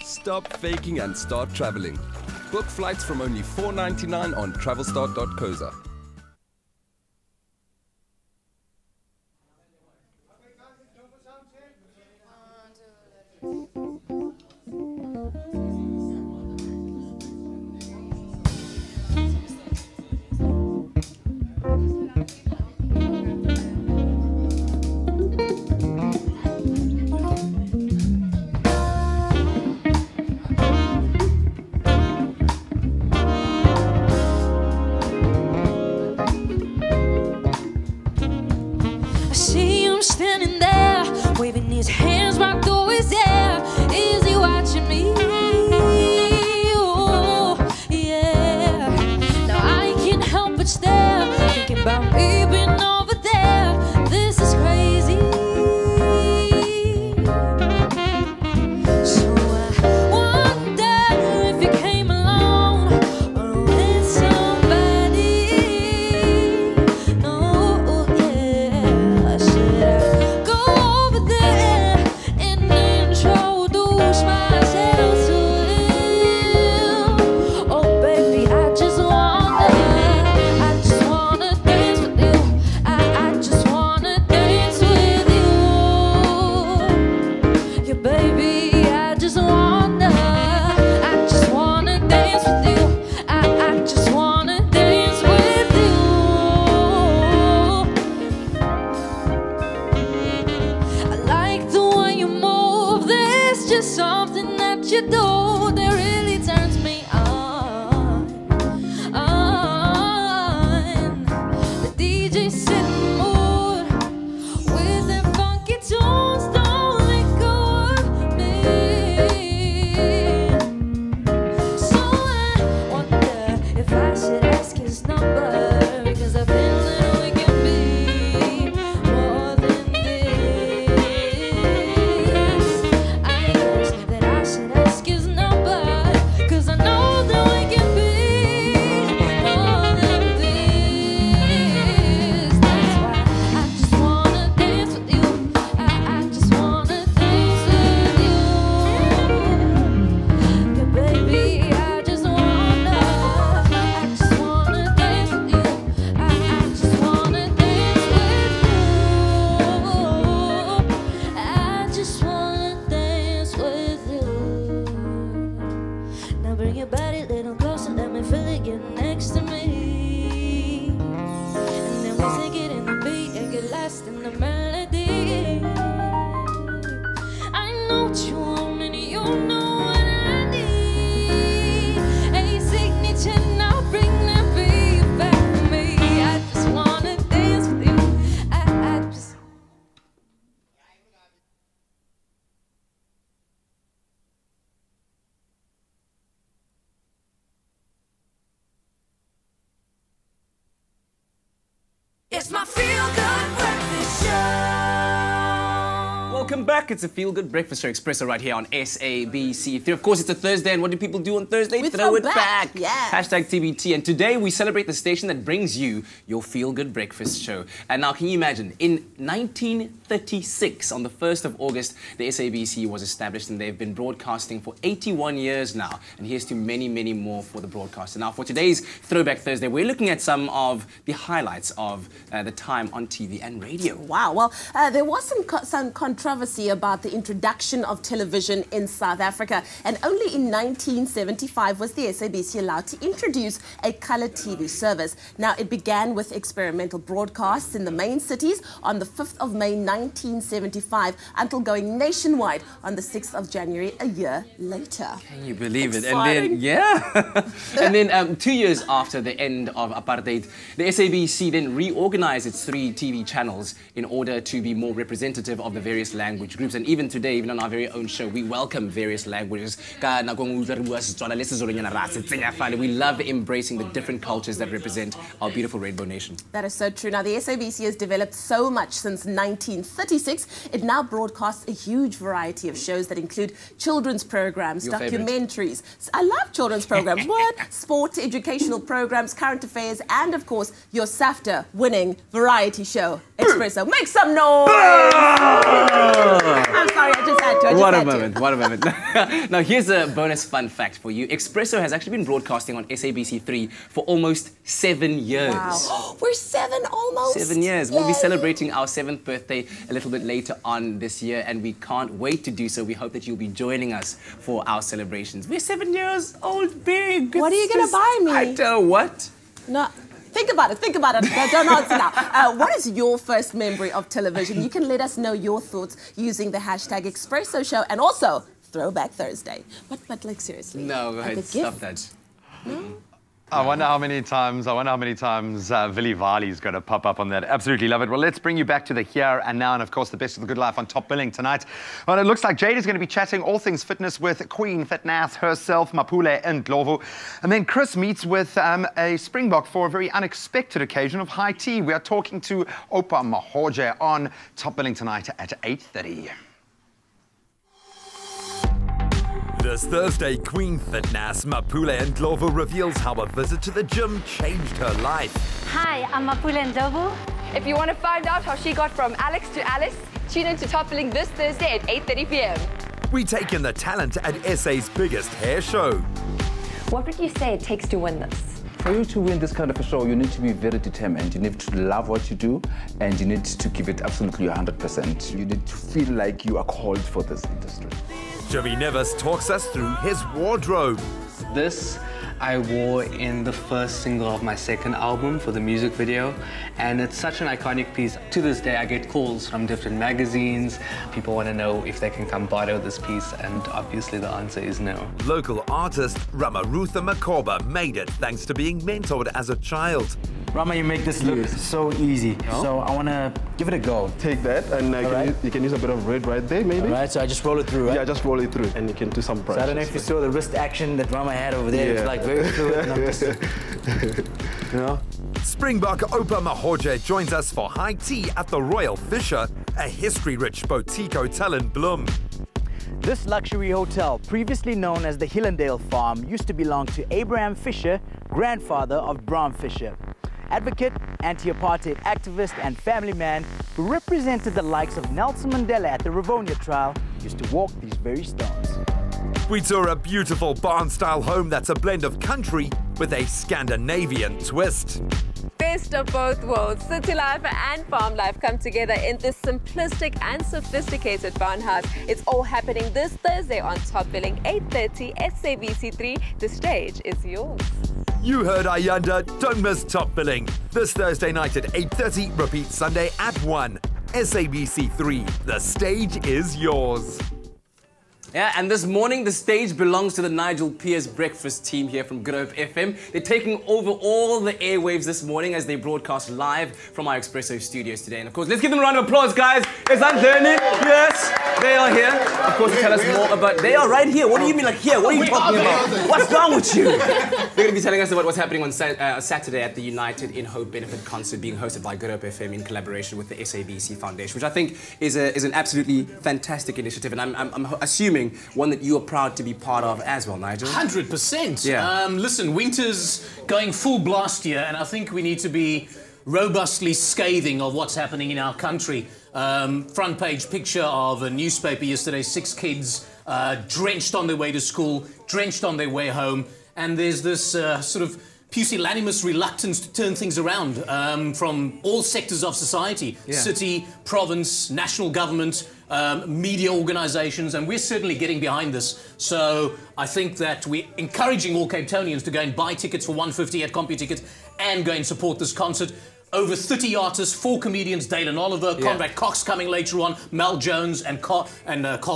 Stop faking and start traveling. Book flights from only $4.99 on travelstart.coza. I see him standing there, waving his hands while door is there. Is he watching me? Oh, yeah. Now I can't help but stare, thinking about me being over there. This is crazy. So I wonder if you came along or with somebody. No, yeah. Should I go over there and introduce myself to him? Oh, baby, I just wanna dance with you. I just wanna dance with you. Yeah, baby, I just wanna dance with you. I just wanna dance with you. I like the way you move. There's just something that you do that really turns me on. The DJ set the mood with them funky tunes. Don't let go of me. So I wonder if I should ask his number, because I feel that we can be more than this. I guess that I should ask his number, because I know that we can be more than this. That's why I just wanna dance with you. I just wanna dance with you. Yeah, baby, I just wanna dance with you. I just wanna dance with you. I just wanna dance with you. Now bring your body a little closer, let me feel it get next to me. And then we sing it in the beat and get lost in the melody. I know what you want and you know what I need. A signature, now bring that beat back for me. I just wanna dance with you. I just. It's my feel-good breakfast show. Welcome back. It's a feel-good breakfast show, Expresso, right here on SABC. Of course, it's a Thursday, and what do people do on Thursday? We throw it back. Yes. Hashtag TBT. And today we celebrate the station that brings you your feel-good breakfast show. And now, can you imagine? In 1936, on the 1st of August, the SABC was established, and they've been broadcasting for 81 years now. And here's to many, many more for the broadcast. And now, for today's Throwback Thursday, we're looking at some of the highlights of the time on TV and radio. Wow. Well, there was some controversy about the introduction of television in South Africa, and only in 1975 was the SABC allowed to introduce a colour TV service. Now, it began with experimental broadcasts in the main cities on the 5th of May 1975 until going nationwide on the 6th of January a year later. Can you believe it? Exciting. And then, yeah. And then 2 years after the end of apartheid, the SABC then reorganized its 3 TV channels in order to be more representative of the various language groups. And even today, even on our very own show, we welcome various languages. We love embracing the different cultures that represent our beautiful rainbow nation. That is so true. Now, the SABC has developed so much since 1936. It now broadcasts a huge variety of shows that include children's programs, Your documentaries. I love children's programs. What? Sport, educational programs, current affairs, and of course, your SAFTA winning variety show, Expresso. Make some noise! I'm sorry, I just had to. What a moment. Now, here's a bonus fun fact for you. Expresso has actually been broadcasting on SABC 3 for almost 7 years. Wow. We're 7 almost. 7 years. Yay. We'll be celebrating our 7th birthday a little bit later on this year, and we can't wait to do so. We hope that you'll be joining us for our celebrations. We're 7 years old, big. What are you going to buy me? I don't know what. No. Think about it. Don't answer now. What is your first memory of television? You can let us know your thoughts using the hashtag Expresso Show and also Throwback Thursday. But like seriously. No, go ahead. Stop that. No? I wonder how many times Vili Vali's going to pop up on that. Absolutely love it. Well, let's bring you back to the here and now, and of course, the best of the good life on Top Billing tonight. Well, it looks like Jade is going to be chatting all things fitness with Queen Fitness herself, Mapule Ndlovu. And then Chris meets with a Springbok for a very unexpected occasion of high tea. We are talking to Opa Mahoje on Top Billing tonight at 8:30. This Thursday, Queen Fitness Mapule Ndlovu reveals how a visit to the gym changed her life. Hi, I'm Mapule Ndlovu. If you want to find out how she got from Alex to Alice, tune in to Top Billing this Thursday at 8:30 p.m. We take in the talent at SA's biggest hair show. What would you say it takes to win this? For you to win this kind of a show, you need to be very determined. You need to love what you do, and you need to give it absolutely 100%. You need to feel like you are called for this industry. Jimmy Nevis talks us through his wardrobe. This I wore in the first single of my second album for the music video, and it's such an iconic piece. To this day, I get calls from different magazines. People want to know if they can come borrow this piece, and obviously the answer is no. Local artist Ramarutha Makoba made it thanks to being mentored as a child. Rama, you make this look so easy. Oh. So I want to give it a go. Take that, and you can use a bit of red right there, maybe. All right, so I just roll it through, right? Yeah, just roll it through, and you can do some So practice. I don't know if you saw the wrist action that Rama had over there. It's like very fluid, and I'm just, you know. Springbok Opa Mahoje joins us for high tea at the Royal Fisher, a history-rich boutique hotel in Bloem. This luxury hotel, previously known as the Hillendale Farm, used to belong to Abraham Fisher, grandfather of Bram Fisher. Advocate, anti-apartheid activist and family man who represented the likes of Nelson Mandela at the Rivonia trial, used to walk these very stones. We tour a beautiful barn-style home that's a blend of country with a Scandinavian twist. Best of both worlds. City life and farm life come together in this simplistic and sophisticated farmhouse. It's all happening this Thursday on Top Billing, 8:30 SABC 3. The stage is yours. You heard Ayanda. Don't miss Top Billing. This Thursday night at 8:30. Repeat Sunday at 1. SABC 3. The stage is yours. Yeah, and this morning, the stage belongs to the Nigel Pierce breakfast team here from Good Hope FM. They're taking over all the airwaves this morning as they broadcast live from our Expresso studios today. And of course, let's give them a round of applause, guys. It's Anthony. Yes, they are here. Of course, to tell us more about... They are right here. What do you mean, like here? What are you talking about? What's wrong with you? They're going to be telling us about what's happening on Saturday at the United in Hope benefit concert being hosted by Good Hope FM in collaboration with the SABC Foundation, which I think is an absolutely fantastic initiative. And I'm assuming one that you are proud to be part of as well, Nigel. 100%. Yeah. Listen, winter's going full blast here, and I think we need to be robustly scathing of what's happening in our country. Front page picture of a newspaper yesterday, 6 kids drenched on their way to school, drenched on their way home, and there's this sort of pusillanimous reluctance to turn things around from all sectors of society, city, province, national government, media organisations, and we're certainly getting behind this. So I think that we're encouraging all Cape Townians to go and buy tickets for $150 at CompuTicket and go and support this concert. Over 30 artists, 4 comedians, Dalen Oliver, Conrad Cox coming later on, Mel Jones and Carl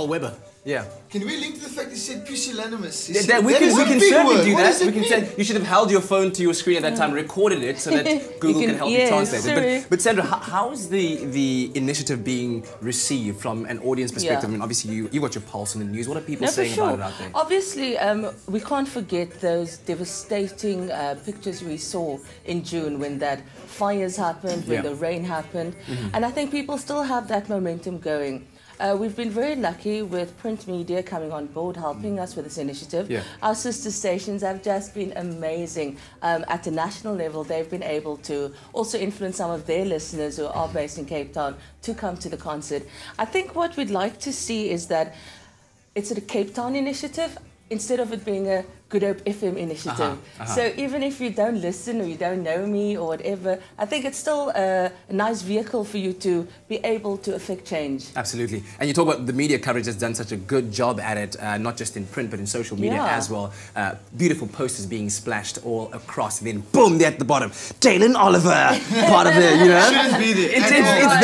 Weber. Yeah. Can we link to the fact he said pusillanimous? We can certainly do that. We can say you should have held your phone to your screen at that time, recorded it so that Google can help you translate it. But Sandra, how is the initiative being received from an audience perspective? I mean, obviously you got your pulse in the news. What are people saying about it out there? Obviously, we can't forget those devastating pictures we saw in June when that fires happened, when the rain happened, and I think people still have that momentum going. we've been very lucky with print media coming on board, helping us with this initiative. Yeah. Our sister stations have just been amazing. At the national level, they've been able to also influence some of their listeners who are based in Cape Town to come to the concert. I think what we'd like to see is that it's a Cape Town initiative instead of it being a Good Hope FM initiative. So even if you don't listen or you don't know me or whatever, I think it's still a nice vehicle for you to be able to affect change. Absolutely. And you talk about the media coverage has done such a good job at it, not just in print but in social media as well. Beautiful posters being splashed all across. And then boom, there at the bottom, Jalen Oliver, part of it, you know? Shouldn't be there. It's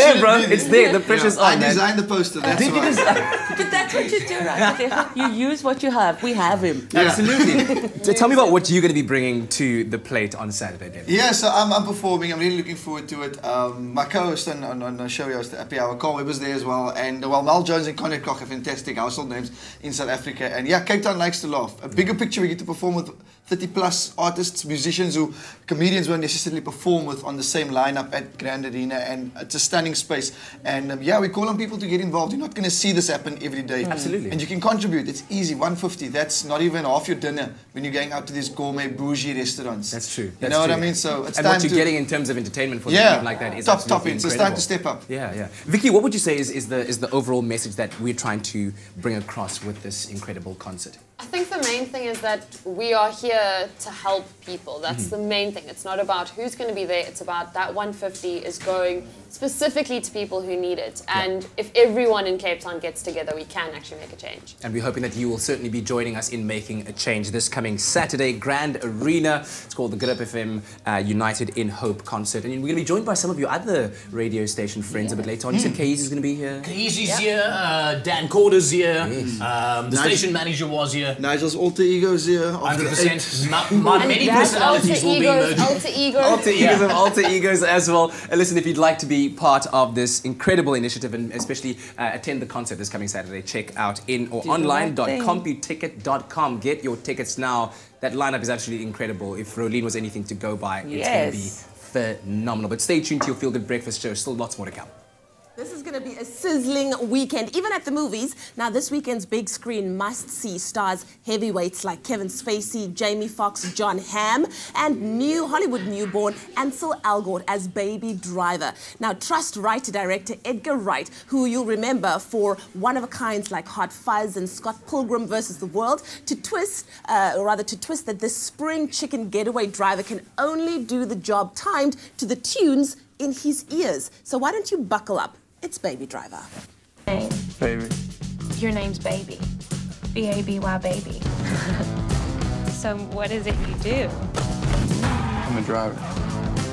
there, bro. It's there. The pressure's on, I designed the poster, that's Did you why. But that's what you do, right? You use what you have. We have him. Absolutely. So tell me about what you're going to be bringing to the plate on Saturday, then. Yeah, so I'm performing. I'm really looking forward to it. My co-host on the show host, the Happy Hour, Carl Webber's there as well. And Mel Jones and Conrad Koch are fantastic household names in South Africa. And yeah, Cape Town likes to laugh. A bigger picture, we get to perform with 30 plus artists, musicians who comedians won't necessarily perform with on the same lineup at Grand Arena, and it's a stunning space. And yeah, we call on people to get involved. You're not going to see this happen every day. Absolutely. And you can contribute. It's easy, $150. That's not even half your dinner when you're going out to these gourmet bougie restaurants. That's true. You know what I mean? So it's and time what you're to getting in terms of entertainment for something like that is top absolutely topics. It's incredible. time to step up. Yeah. Vicky, what would you say is the overall message that we're trying to bring across with this incredible concert? I think the main thing is that we are here to help people. That's the main thing. It's not about who's going to be there. It's about that 150 is going specifically to people who need it. And if everyone in Cape Town gets together, we can actually make a change. And we're hoping that you will certainly be joining us in making a change this coming Saturday, Grand Arena. It's called the Good Hope FM United in Hope concert. And we're going to be joined by some of your other radio station friends a bit later on. You said Kai's going to be here. Kai's here, Dan Corder's here, the station manager was here. Nigel's alter ego's here. 100%. Many personalities will be emerging. Alter egos of alter egos as well. And listen, if you'd like to be part of this incredible initiative and especially attend the concert this coming Saturday, check out online.computicket.com. Get your tickets now. That lineup is absolutely incredible. If Rolene was anything to go by, it's going to be phenomenal. But stay tuned to your Feel Good Breakfast show. Still lots more to come. This is going to be a sizzling weekend, even at the movies. Now, this weekend's big screen must-see stars heavyweights like Kevin Spacey, Jamie Foxx, John Hamm, and new Hollywood newborn Ansel Elgort as Baby Driver. Now, trust writer-director Edgar Wright, who you'll remember for one-of-a-kinds like Hot Fuzz and Scott Pilgrim vs. the World, to twist that this spring chicken getaway driver can only do the job timed to the tunes in his ears. So why don't you buckle up? It's Baby Driver. Baby. Your name's Baby. B-A-B-Y, baby. So what is it you do? I'm a driver.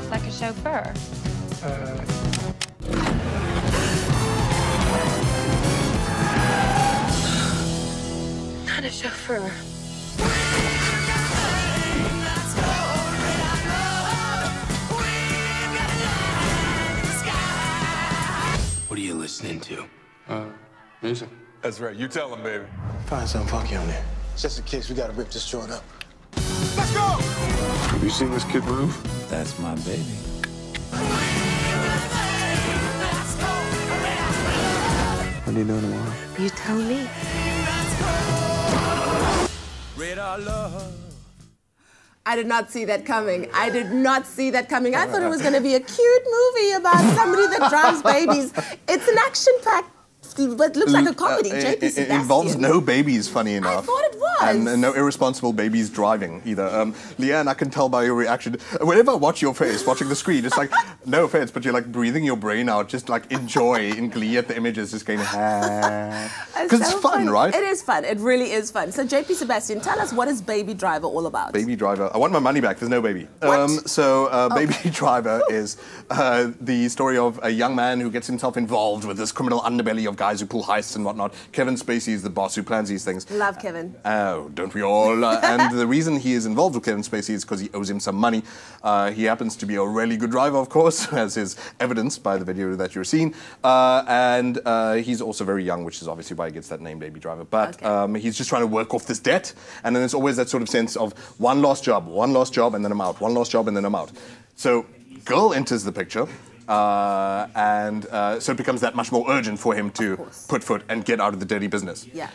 Like a chauffeur? Not a chauffeur. What are you listening to? Music. That's right. You tell him, baby. Find something funky on there. Just in case we gotta rip this joint up. Let's go! Have you seen this kid move? That's my baby. What are you doing tomorrow? You tell me. I did not see that coming. I did not see that coming. I thought it was going to be a cute movie about somebody that drives babies. It's an action-packed, but looks like a comedy. JP It involves no babies, funny enough. I thought it was. And no irresponsible babies driving either. Leanne, I can tell by your reaction. Whenever I watch your face, watching the screen, it's like, no offense, but you're like breathing your brain out, just like enjoy in glee at the images, just going, because it's fun, right? It is fun. It really is fun. So, JP Sebastian, tell us, what is Baby Driver all about? Baby Driver. I want my money back. There's no baby. Baby Driver is the story of a young man who gets himself involved with this criminal underbelly of guys who pull heists and whatnot. Kevin Spacey is the boss who plans these things. Love Kevin. Oh, don't we all? And the reason he is involved with Kevin Spacey is because he owes him some money. He happens to be a really good driver, of course, as is evidenced by the video that you're seeing. And he's also very young, which is obviously why he gets that name, Baby Driver. But he's just trying to work off this debt. And then there's always that sort of sense of one lost job, and then I'm out. One lost job, and then I'm out. So girl enters the picture. So it becomes that much more urgent for him to put foot and get out of the dirty business. Yeah.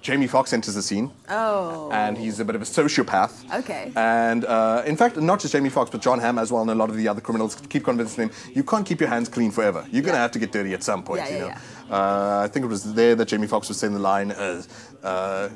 Jamie Foxx enters the scene. Oh. And he's a bit of a sociopath. Okay. And in fact, not just Jamie Foxx, but John Hamm as well, and a lot of the other criminals keep convincing him, you can't keep your hands clean forever. You're going to have to get dirty at some point, you know. I think it was there that Jamie Foxx was saying the line,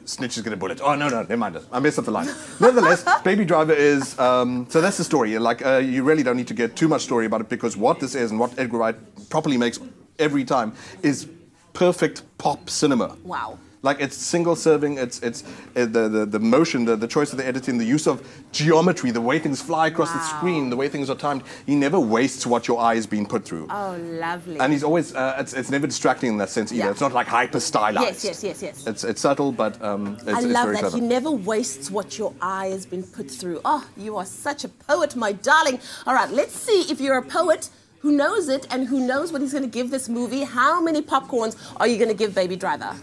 snitch is going to bullet. Oh, no, never mind. I messed up the line. Nevertheless, Baby Driver is, so that's the story. Like, you really don't need to get too much story about it, because what this is and what Edgar Wright properly makes every time is perfect pop cinema. Wow. Like, it's single serving, it's the motion, the choice of the editing, the use of geometry, the way things fly across the screen, the way things are timed. He never wastes what your eye is being put through. Oh, lovely. And he's always, it's never distracting in that sense either. Yeah. It's not like hyper stylized. Yes. It's subtle, but it's I love very that. clever. He never wastes what your eye has been put through. Oh, you are such a poet, my darling. All right, let's see if you're a poet who knows it and who knows what he's going to give this movie. How many popcorns are you going to give Baby Driver?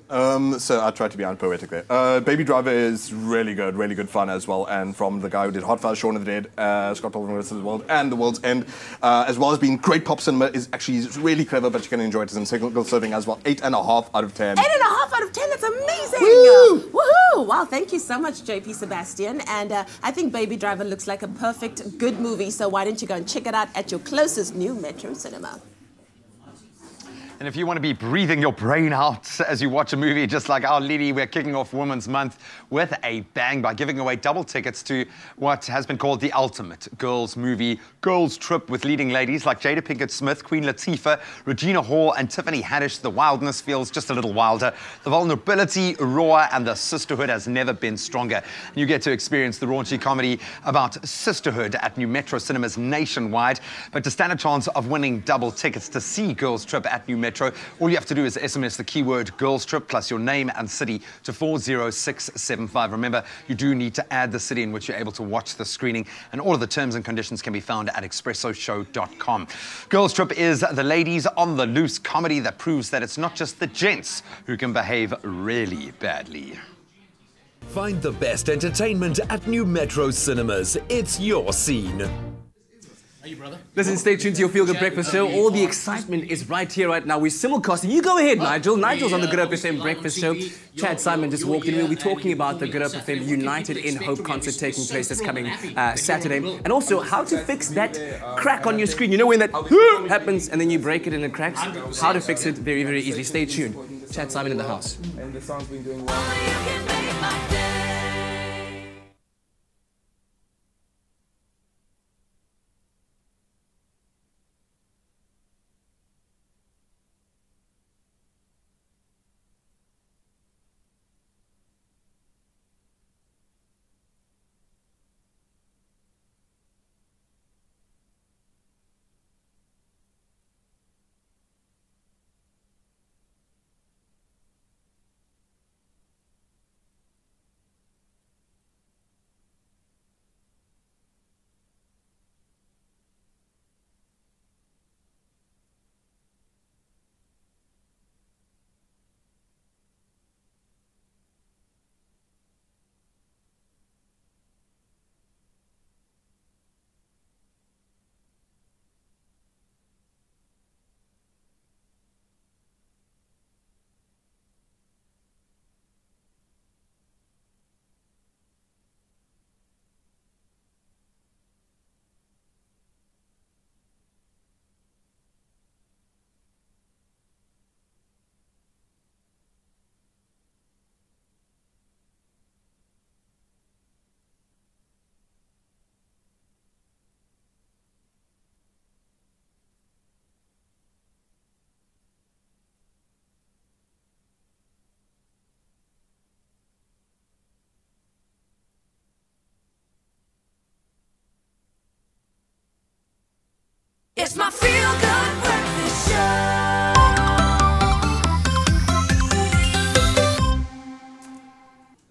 So I tried to be unpoetic there. Baby Driver is really good fun as well, and from the guy who did Hot Fuzz, Shaun of the Dead, Scott Pilgrim vs. the World, and The World's End, as well as being great pop cinema, is actually really clever, but you can enjoy it as in single serving as well. 8.5 out of 10. 8.5 out of 10, that's amazing! Woo! Woohoo! Wow, thank you so much, JP Sebastian. And I think Baby Driver looks like a perfect, good movie, so why don't you go and check it out at your closest new Metro cinema. And if you want to be breathing your brain out as you watch a movie just like Our Lady, we're kicking off Women's Month with a bang by giving away double tickets to what has been called the ultimate girls movie, Girls Trip, with leading ladies like Jada Pinkett Smith, Queen Latifah, Regina Hall, and Tiffany Haddish. The wildness feels just a little wilder. The vulnerability, raw, and the sisterhood has never been stronger. You get to experience the raunchy comedy about sisterhood at new Metro cinemas nationwide. But to stand a chance of winning double tickets to see Girls Trip at new Metro, all you have to do is SMS the keyword Girls Trip plus your name and city to 40675. Remember, you do need to add the city in which you're able to watch the screening, and all of the terms and conditions can be found at expressoshow.com. Girls Trip is the ladies on the loose comedy that proves that it's not just the gents who can behave really badly. Find the best entertainment at new Metro cinemas. It's your scene. Are you, brother? Listen, stay tuned to your Feel Good Breakfast Show. All the excitement is right here, right now. We're simulcasting. You go ahead, Nigel. Nigel's on the Good Hope FM Breakfast Show. Chad Simon just walked in. We'll be talking about the Good Hope FM United in Hope concert taking place this coming Saturday. And also, how to fix that crack on your screen. You know when that happens and then you break it and it cracks? How to fix it very, very easily. Stay tuned. Chad Simon in the house. And the song's been doing well.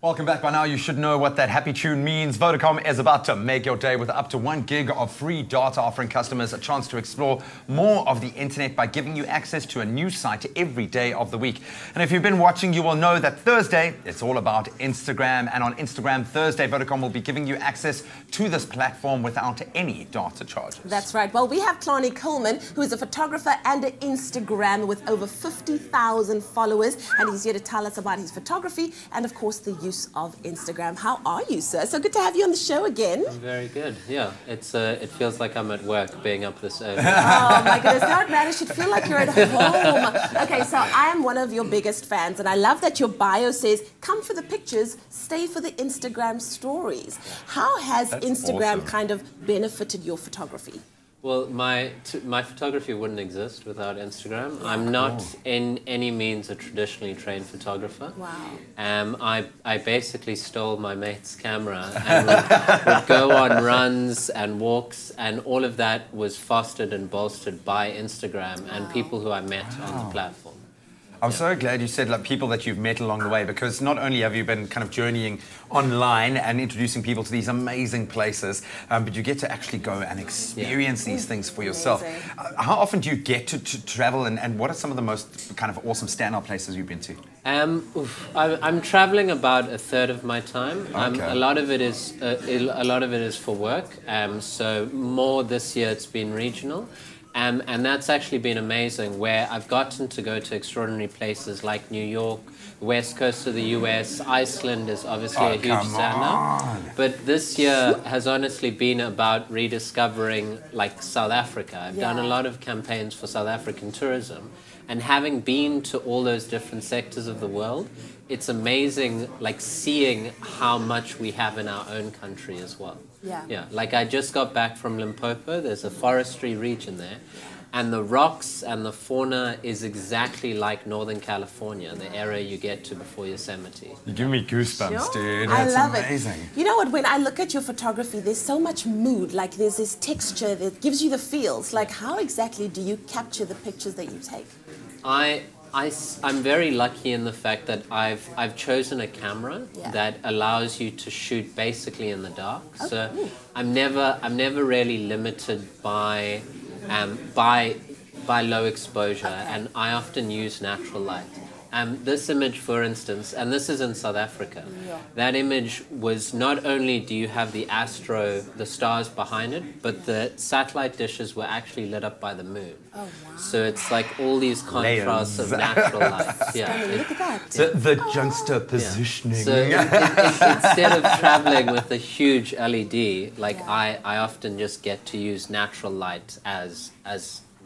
Welcome back. By now, you should know what that happy tune means. Vodacom is about to make your day with up to 1 gig of free data, offering customers a chance to explore more of the internet by giving you access to a new site every day of the week. And if you've been watching, you will know that Thursday, it's all about Instagram. And on Instagram Thursday, Vodacom will be giving you access to this platform without any data charges. That's right. Well, we have Clonnie Coleman, who is a photographer and an Instagram with over 50,000 followers. And he's here to tell us about his photography and, of course, the use of Instagram. How are you, sir? So good to have you on the show again. I'm very good. Yeah, it feels like I'm at work being up this early. Oh my goodness, not bad. It should feel like you're at home. Okay, so I am one of your biggest fans, and I love that your bio says, "Come for the pictures, stay for the Instagram stories." How has Instagram kind of benefited your photography? Well, my photography wouldn't exist without Instagram. I'm not in any means a traditionally trained photographer. Wow. I basically stole my mate's camera and would go on runs and walks, and all of that was fostered and bolstered by Instagram and people who I met on the platform. I'm so glad you said like people that you've met along the way, because not only have you been kind of journeying online and introducing people to these amazing places, but you get to actually go and experience these things for yourself. How often do you get to travel, and what are some of the most kind of awesome standout places you've been to? I'm traveling about a third of my time. A lot of it is for work. So more this year it's been regional. And that's actually been amazing, where I've gotten to go to extraordinary places like New York, west coast of the US. Iceland is obviously a huge standout. But this year has honestly been about rediscovering like South Africa. I've done a lot of campaigns for South African tourism. And having been to all those different sectors of the world, it's amazing like seeing how much we have in our own country as well. Yeah, like I just got back from Limpopo. There's a forestry region there, and the rocks and the fauna is exactly like Northern California, the area you get to before Yosemite. You give me goosebumps, dude. I That's love amazing. it. You know what, when I look at your photography, there's so much mood, like there's this texture that gives you the feels. Like how exactly do you capture the pictures that you take? I'm very lucky in the fact that I've chosen a camera that allows you to shoot basically in the dark. So I'm never really limited by low exposure, and I often use natural light. This image, for instance, and this is in South Africa, that image was not only do you have the stars behind it, but the satellite dishes were actually lit up by the moon. Oh, wow. So it's like all these contrasts of natural light. Look at that. The juxtapositioning. So instead of traveling with a huge LED, like I often just get to use natural light as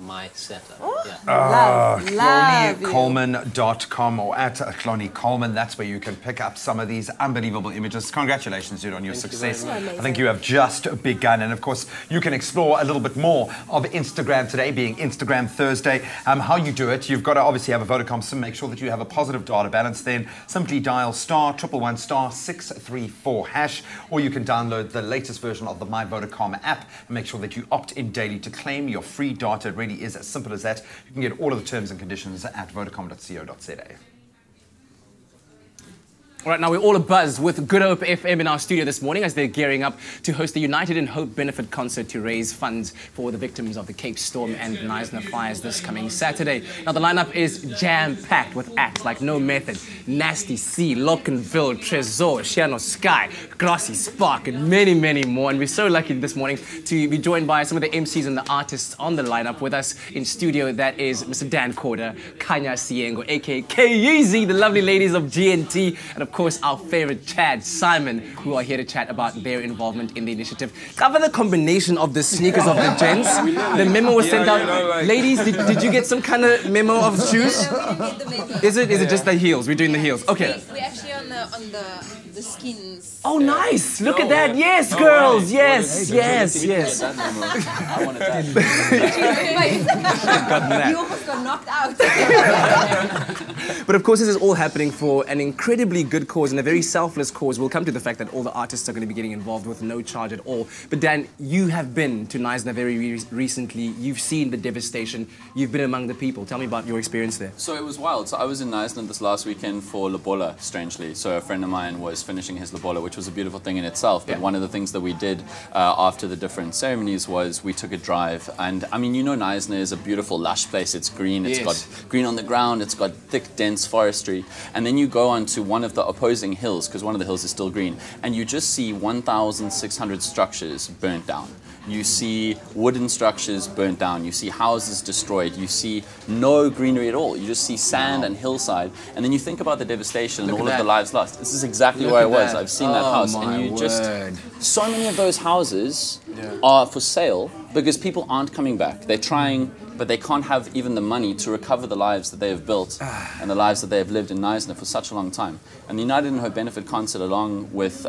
my setup. ClonnieColeman.com or at Clonnie Coleman. That's where you can pick up some of these unbelievable images. Congratulations, dude, on your success. I think you have just begun. And of course, you can explore a little bit more of Instagram today, being Instagram Thursday. How you do it, you've got to obviously have a Vodacom SIM. Make sure that you have a positive data balance. Then simply dial *111*634#, or you can download the latest version of the My Vodacom app and make sure that you opt in daily to claim your free data. It really is as simple as that. You can get all of the terms and conditions at vodacom.co.za. All right, now we're all abuzz with Good Hope FM in our studio this morning as they're gearing up to host the United in Hope benefit concert to raise funds for the victims of the Cape Storm and Knysna fires this coming Saturday. Now, the lineup is jam-packed with acts like No Method, Nasty C, Lockenville, Trezor, Shiano Sky, Grassy Spark, and many, many more. And we're so lucky this morning to be joined by some of the MCs and the artists on the lineup. With us in studio, that is Mr. Dan Corder, Kanya Siengo, aka K-Yeezy, the lovely ladies of GNT, and of course, our favorite Chad, Simon, who are here to chat about their involvement in the initiative. Cover the combination of the sneakers of the gents. The memo was sent out. Ladies, did you get some kind of memo of shoes? Is it just the heels? We're doing the heels. Okay. We're actually on the skins. Oh, nice! Look at that! Yes, girls! Yes, yes, yes. I wanted that. You almost got knocked out. But of course, this is all happening for an incredibly good cause and a very selfless cause. We'll come to the fact that all the artists are going to be getting involved with no charge at all. But Dan, you have been to Knysna very recently. You've seen the devastation. You've been among the people. Tell me about your experience there. So it was wild. So I was in Knysna this last weekend for Lobola, strangely. So a friend of mine was finishing his lobola, which was a beautiful thing in itself. But one of the things that we did after the different ceremonies was we took a drive. And I mean, you know, Knysna is a beautiful, lush place. It's green. It's got green on the ground. It's got thick, dense forestry. And then you go onto one of the opposing hills, because one of the hills is still green, and you just see 1,600 structures burnt down. You see wooden structures burnt down. You see houses destroyed. You see no greenery at all. You just see sand and hillside. And then you think about the devastation and all of the lives lost. This is exactly where I was. I've seen that house. And you just... So many of those houses are for sale because people aren't coming back. They're trying, but they can't have even the money to recover the lives that they have built and the lives that they have lived in Knysna for such a long time. And the United in Hope Benefit Concert, along with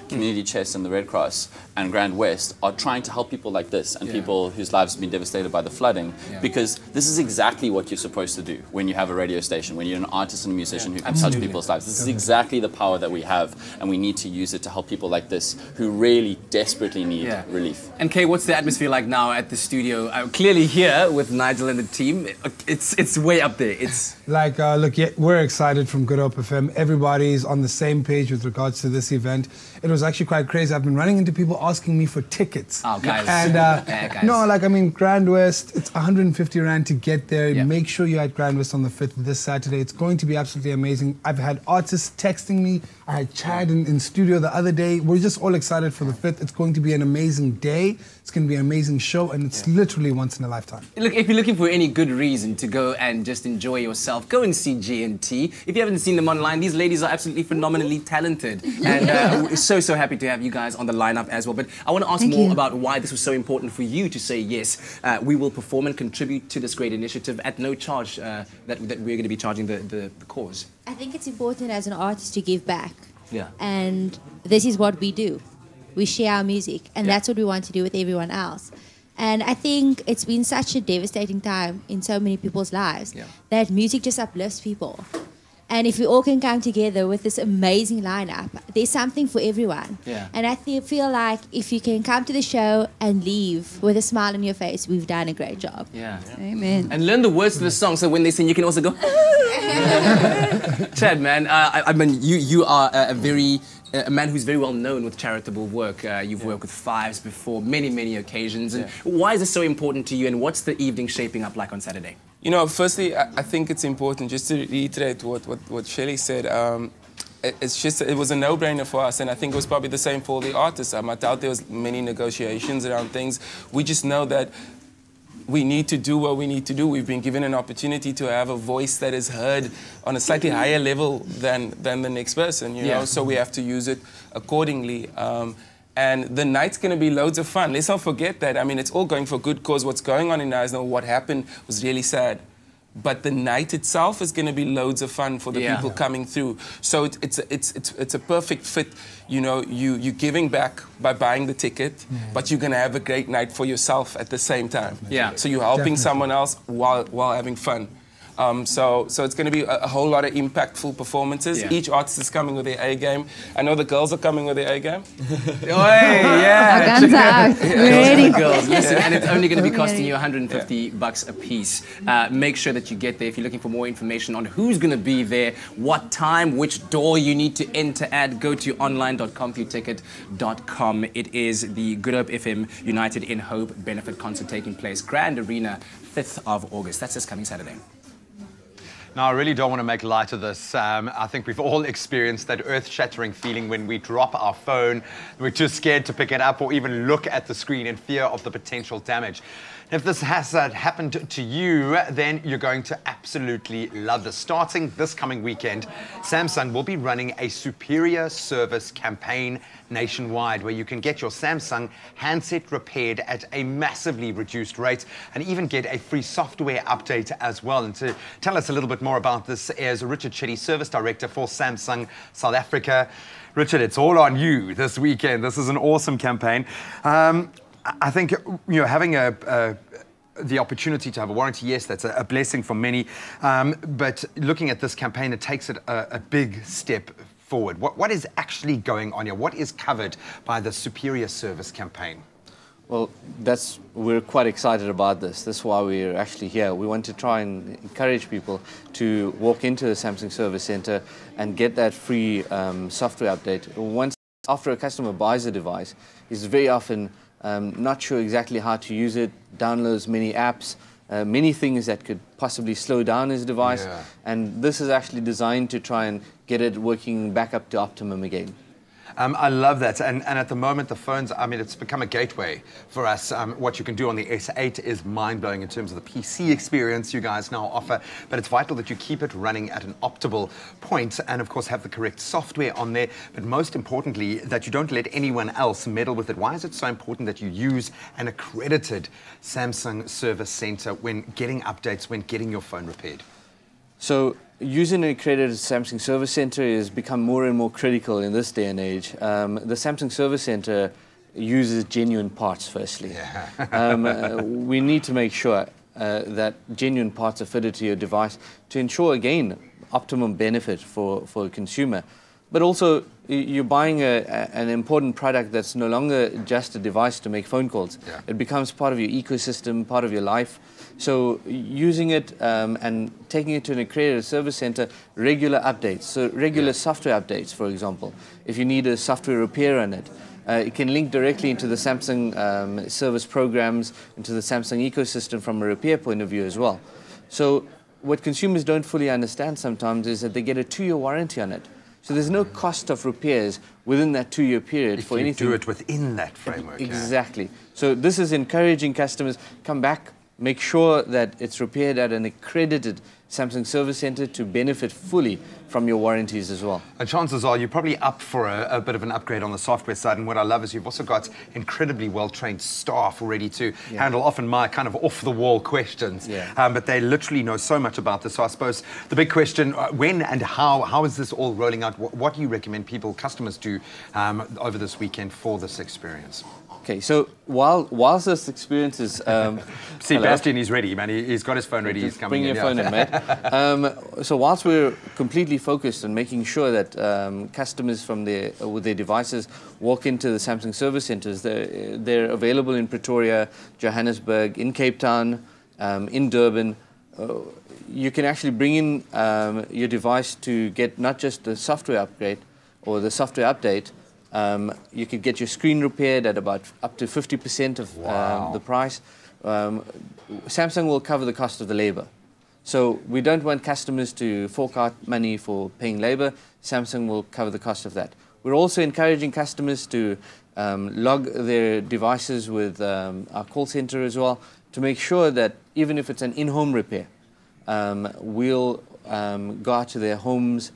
Community Chest and the Red Cross and Grand West, are trying to help people like this and people whose lives have been devastated by the flooding, because this is exactly what you're supposed to do when you have a radio station, when you're an artist and a musician who can touch people's lives. This is exactly the power that we have, and we need to use it to help people like this who really desperately need relief. And Kay, what's the atmosphere like now at the studio? Clearly here with Nigel and the team, it's way up there. It's like, look, we're excited from Good Hope FM. Everybody's on the same page with regards to this event. It was actually quite crazy. I've been running into people asking me for tickets. Oh, guys. And guys. no, like, I mean, Grand West, it's 150 Rand to get there. Make sure you're at Grand West on the 5th this Saturday. It's going to be absolutely amazing. I've had artists texting me. I had Chad in studio the other day. We're just all excited for the 5th. It's going to be an amazing day. It's going to be an amazing show, and it's literally once in a lifetime. Look, if you're looking for any good reason to go and just enjoy yourself, go and see G&T. If you haven't seen them online, these ladies are absolutely phenomenally talented. And we're so happy to have you guys on the lineup as well. But I want to ask more about why this was so important for you to say yes. We will perform and contribute to this great initiative at no charge that we're going to be charging the cause. I think it's important as an artist to give back. Yeah. And this is what we do. We share our music, and that's what we want to do with everyone else. And I think it's been such a devastating time in so many people's lives that music just uplifts people. And if we all can come together with this amazing lineup, there's something for everyone. Yeah. And I feel like if you can come to the show and leave with a smile on your face, we've done a great job. Yeah. Amen. And learn the words to the song, so when they sing, you can also go. Chad, man, I mean, you are a man who's very well known with charitable work. You've worked with Fives before, many occasions. And why is this so important to you, and what's the evening shaping up like on Saturday? You know, firstly, I think it's important, just to reiterate what Shelley said, it was a no-brainer for us, and I think it was probably the same for all the artists. I doubt there was many negotiations around things. We just know that we need to do what we need to do. We've been given an opportunity to have a voice that is heard on a slightly higher level than the next person, you know, so we have to use it accordingly. And the night's going to be loads of fun. Let's not forget that. I mean, it's all going for a good cause. What's going on in Knysna, what happened was really sad. But the night itself is going to be loads of fun for the people coming through. So it's a perfect fit. You know, you're giving back by buying the ticket, but you're going to have a great night for yourself at the same time. Yeah. So you're helping someone else while having fun. So it's going to be a whole lot of impactful performances. Yeah. Each artist is coming with their A game. I know the girls are coming with their A game. Yeah. Our guns are out. We're ready. Girls, listen, and it's only going to be costing you $150 a piece. Make sure that you get there. If you're looking for more information on who's going to be there, what time, which door you need to enter at, go to online.computicket.com. It is the Good Hope FM United in Hope benefit concert taking place, Grand Arena, 5th of August. That's this coming Saturday. Now, I really don't want to make light of this. I think we've all experienced that earth-shattering feeling when we drop our phone. We're too scared to pick it up or even look at the screen in fear of the potential damage. If this has happened to you, then you're going to absolutely love this. Starting this coming weekend, Samsung will be running a superior service campaign nationwide where you can get your Samsung handset repaired at a massively reduced rate and even get a free software update as well. And to tell us a little bit more about this is Richard Chitty, Service Director for Samsung South Africa. Richard, it's all on you this weekend. This is an awesome campaign. I think, you know, having the opportunity to have a warranty, yes, that's a blessing for many. But looking at this campaign, it takes it a big step forward. What is actually going on here? What is covered by the Superior Service campaign? Well, we're quite excited about this. That's why we're actually here. We want to try and encourage people to walk into the Samsung Service Center and get that free software update. After a customer buys a device, he's very often not sure exactly how to use it, downloads many apps, many things that could possibly slow down his device. Yeah. And this is actually designed to try and get it working back up to optimum again. I love that. And at the moment, the phones, I mean, it's become a gateway for us. What you can do on the S8 is mind-blowing in terms of the PC experience you guys now offer. But it's vital that you keep it running at an optimal point and, of course, have the correct software on there. But most importantly, that you don't let anyone else meddle with it. Why is it so important that you use an accredited Samsung Service Center when getting updates, when getting your phone repaired? So using an accredited Samsung Service Center has become more and more critical in this day and age. The Samsung Service Center uses genuine parts, firstly. Yeah. We need to make sure that genuine parts are fitted to your device to ensure, again, optimum benefit for a consumer. But also, you're buying an important product that's no longer just a device to make phone calls. Yeah. It becomes part of your ecosystem, part of your life. So using it and taking it to an accredited service center, regular updates, so regular software updates, for example. If you need a software repair on it, it can link directly into the Samsung service programs, into the Samsung ecosystem from a repair point of view as well. So what consumers don't fully understand sometimes is that they get a 2-year warranty on it. So there's no cost of repairs within that 2-year period for anything. If you do it within that framework. Exactly. So this is encouraging customers, come back, make sure that it's repaired at an accredited Samsung Service Center to benefit fully from your warranties as well. And chances are you're probably up for a bit of an upgrade on the software side. And what I love is you've also got incredibly well-trained staff ready to handle often my kind of off-the-wall questions. Yeah. But they literally know so much about this. So I suppose the big question, when and how is this all rolling out? What do you recommend customers do over this weekend for this experience? Okay, so whilst this experience is... Sebastian is ready, man. He's got his phone ready. He's coming in. Bring your phone in, mate. So whilst we're completely focused on making sure that customers with their devices walk into the Samsung service centers, they're available in Pretoria, Johannesburg, in Cape Town, in Durban. You can actually bring in your device to get not just the software upgrade or the software update. You could get your screen repaired at about up to 50% of the price. Samsung will cover the cost of the labor. So we don't want customers to fork out money for paying labor. Samsung will cover the cost of that. We're also encouraging customers to log their devices with our call center as well to make sure that even if it's an in-home repair, we'll go out to their homes.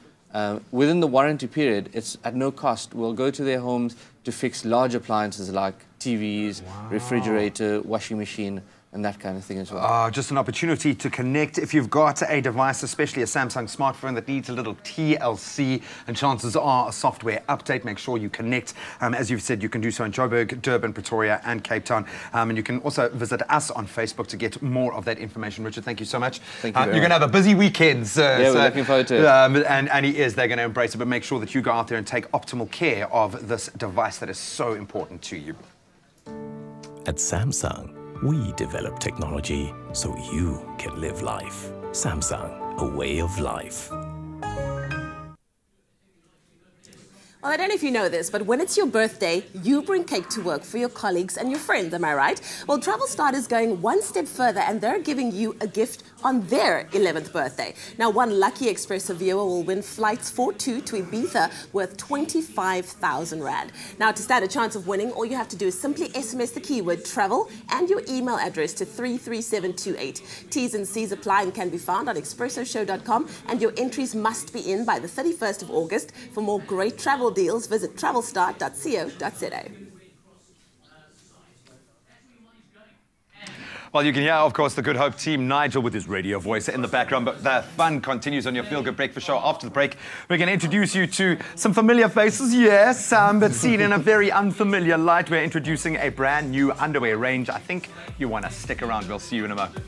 Within the warranty period, it's at no cost. We'll go to their homes to fix large appliances like TVs, refrigerator, washing machine, and that kind of thing as well. Just an opportunity to connect. If you've got a device, especially a Samsung smartphone that needs a little TLC, and chances are a software update, make sure you connect. As you've said, you can do so in Joburg, Durban, Pretoria, and Cape Town. And you can also visit us on Facebook to get more of that information. Richard, thank you so much. Thank you very You're going to have a busy weekend, sir. Yeah, we're looking forward to it. And he is. They're going to embrace it, but make sure that you go out there and take optimal care of this device that is so important to you. At Samsung, we develop technology so you can live life. Samsung, a way of life. Well, I don't know if you know this, but when it's your birthday, you bring cake to work for your colleagues and your friends, am I right? Well, Travel Start is going one step further and they're giving you a gift on their 11th birthday. Now, one lucky Expresso viewer will win flights for two to Ibiza worth 25,000 Rand. Now, to stand a chance of winning, all you have to do is simply SMS the keyword travel and your email address to 33728. T's and C's apply and can be found on expressoshow.com, and your entries must be in by the 31st of August. For more great travel deals, visit travelstart.co.za. Well, you can hear, of course, the Good Hope team, Nigel with his radio voice in the background, but the fun continues on your Feel Good Breakfast show. After the break, we're going to introduce you to some familiar faces, yes, but seen in a very unfamiliar light. We're introducing a brand new underwear range. I think you want to stick around. We'll see you in a moment.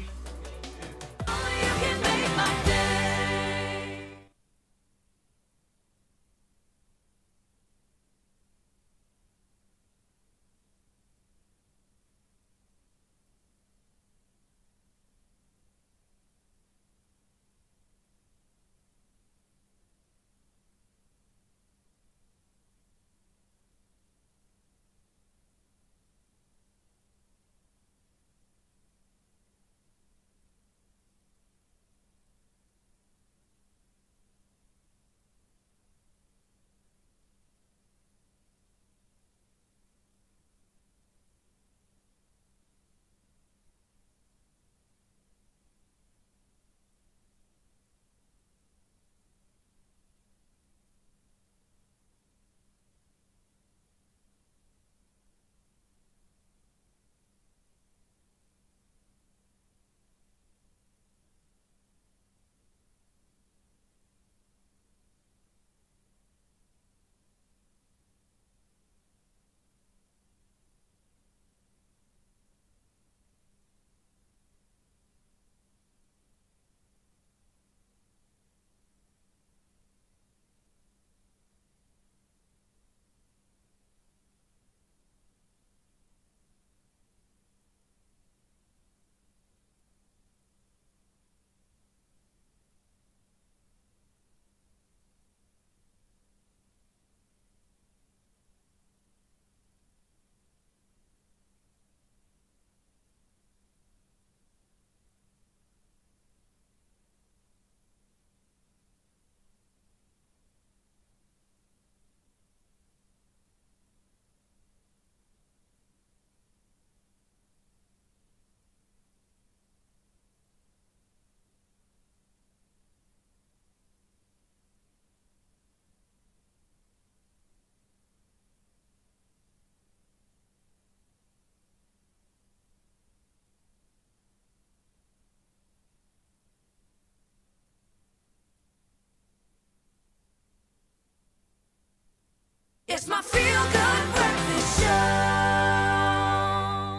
It's my feel-good breakfast show.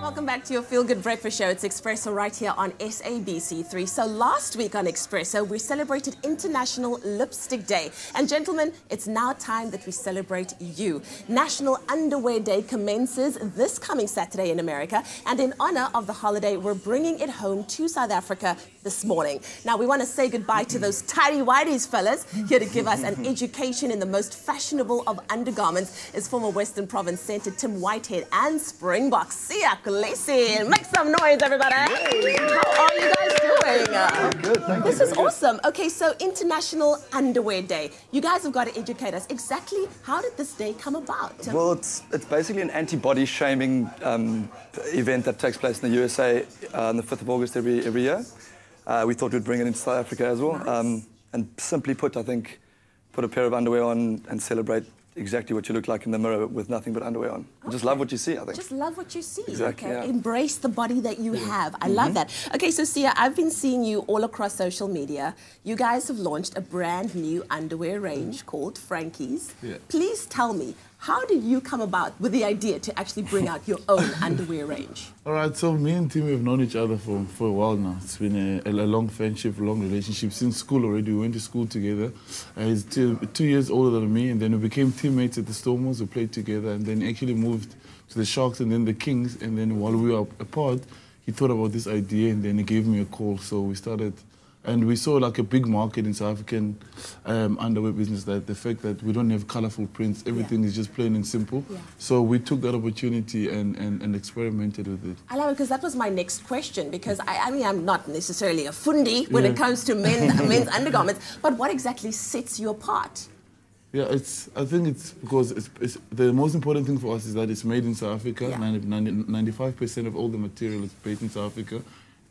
Welcome back to your feel-good breakfast show. It's Expresso right here on SABC3. So last week on Expresso, we celebrated International Lipstick Day. And gentlemen, it's now time that we celebrate you. National Underwear Day commences this coming Saturday in America. And in honor of the holiday, we're bringing it home to South Africa this morning. Now, we want to say goodbye to those tidy-whities fellas. Here to give us an education in the most fashionable of undergarments is former Western Province Centre Tim Whitehead and Springbok Sia Kolesi. Make some noise, everybody. Yay. How are you guys doing? Good, thank this you. is awesome. Okay, so International Underwear Day. You guys have got to educate us. Exactly how did this day come about? Well, it's basically an anti-body shaming event that takes place in the USA on the 5th of August every year. We thought we'd bring it into South Africa as well. Nice. And simply put, I think, put a pair of underwear on and celebrate exactly what you look like in the mirror with nothing but underwear on. Okay. Just love what you see, I think. Just love what you see. Exactly, Okay. yeah. Embrace the body that you have. I love that. Okay, so Sia, I've been seeing you all across social media. You guys have launched a brand new underwear range called Frankie's. Yeah. Please tell me, how did you come about with the idea to actually bring out your own underwear range? All right, so me and Tim have known each other for a while now. It's been a long friendship, a long relationship. Since school already, we went to school together. He's 2 years older than me, and then we became teammates at the Stormers. We played together, and then actually moved to the Sharks and then the Kings. And then while we were apart, he thought about this idea, and then he gave me a call. So we started, and we saw like a big market in South African underwear business, that the fact that we don't have colorful prints, everything is just plain and simple. Yeah. So we took that opportunity and experimented with it. I love it because that was my next question, because I mean, I'm not necessarily a fundi when it comes to men's undergarments, but what exactly sets you apart? Yeah, I think it's because it's the most important thing for us is that it's made in South Africa. Yeah. 95% of all the material is made in South Africa.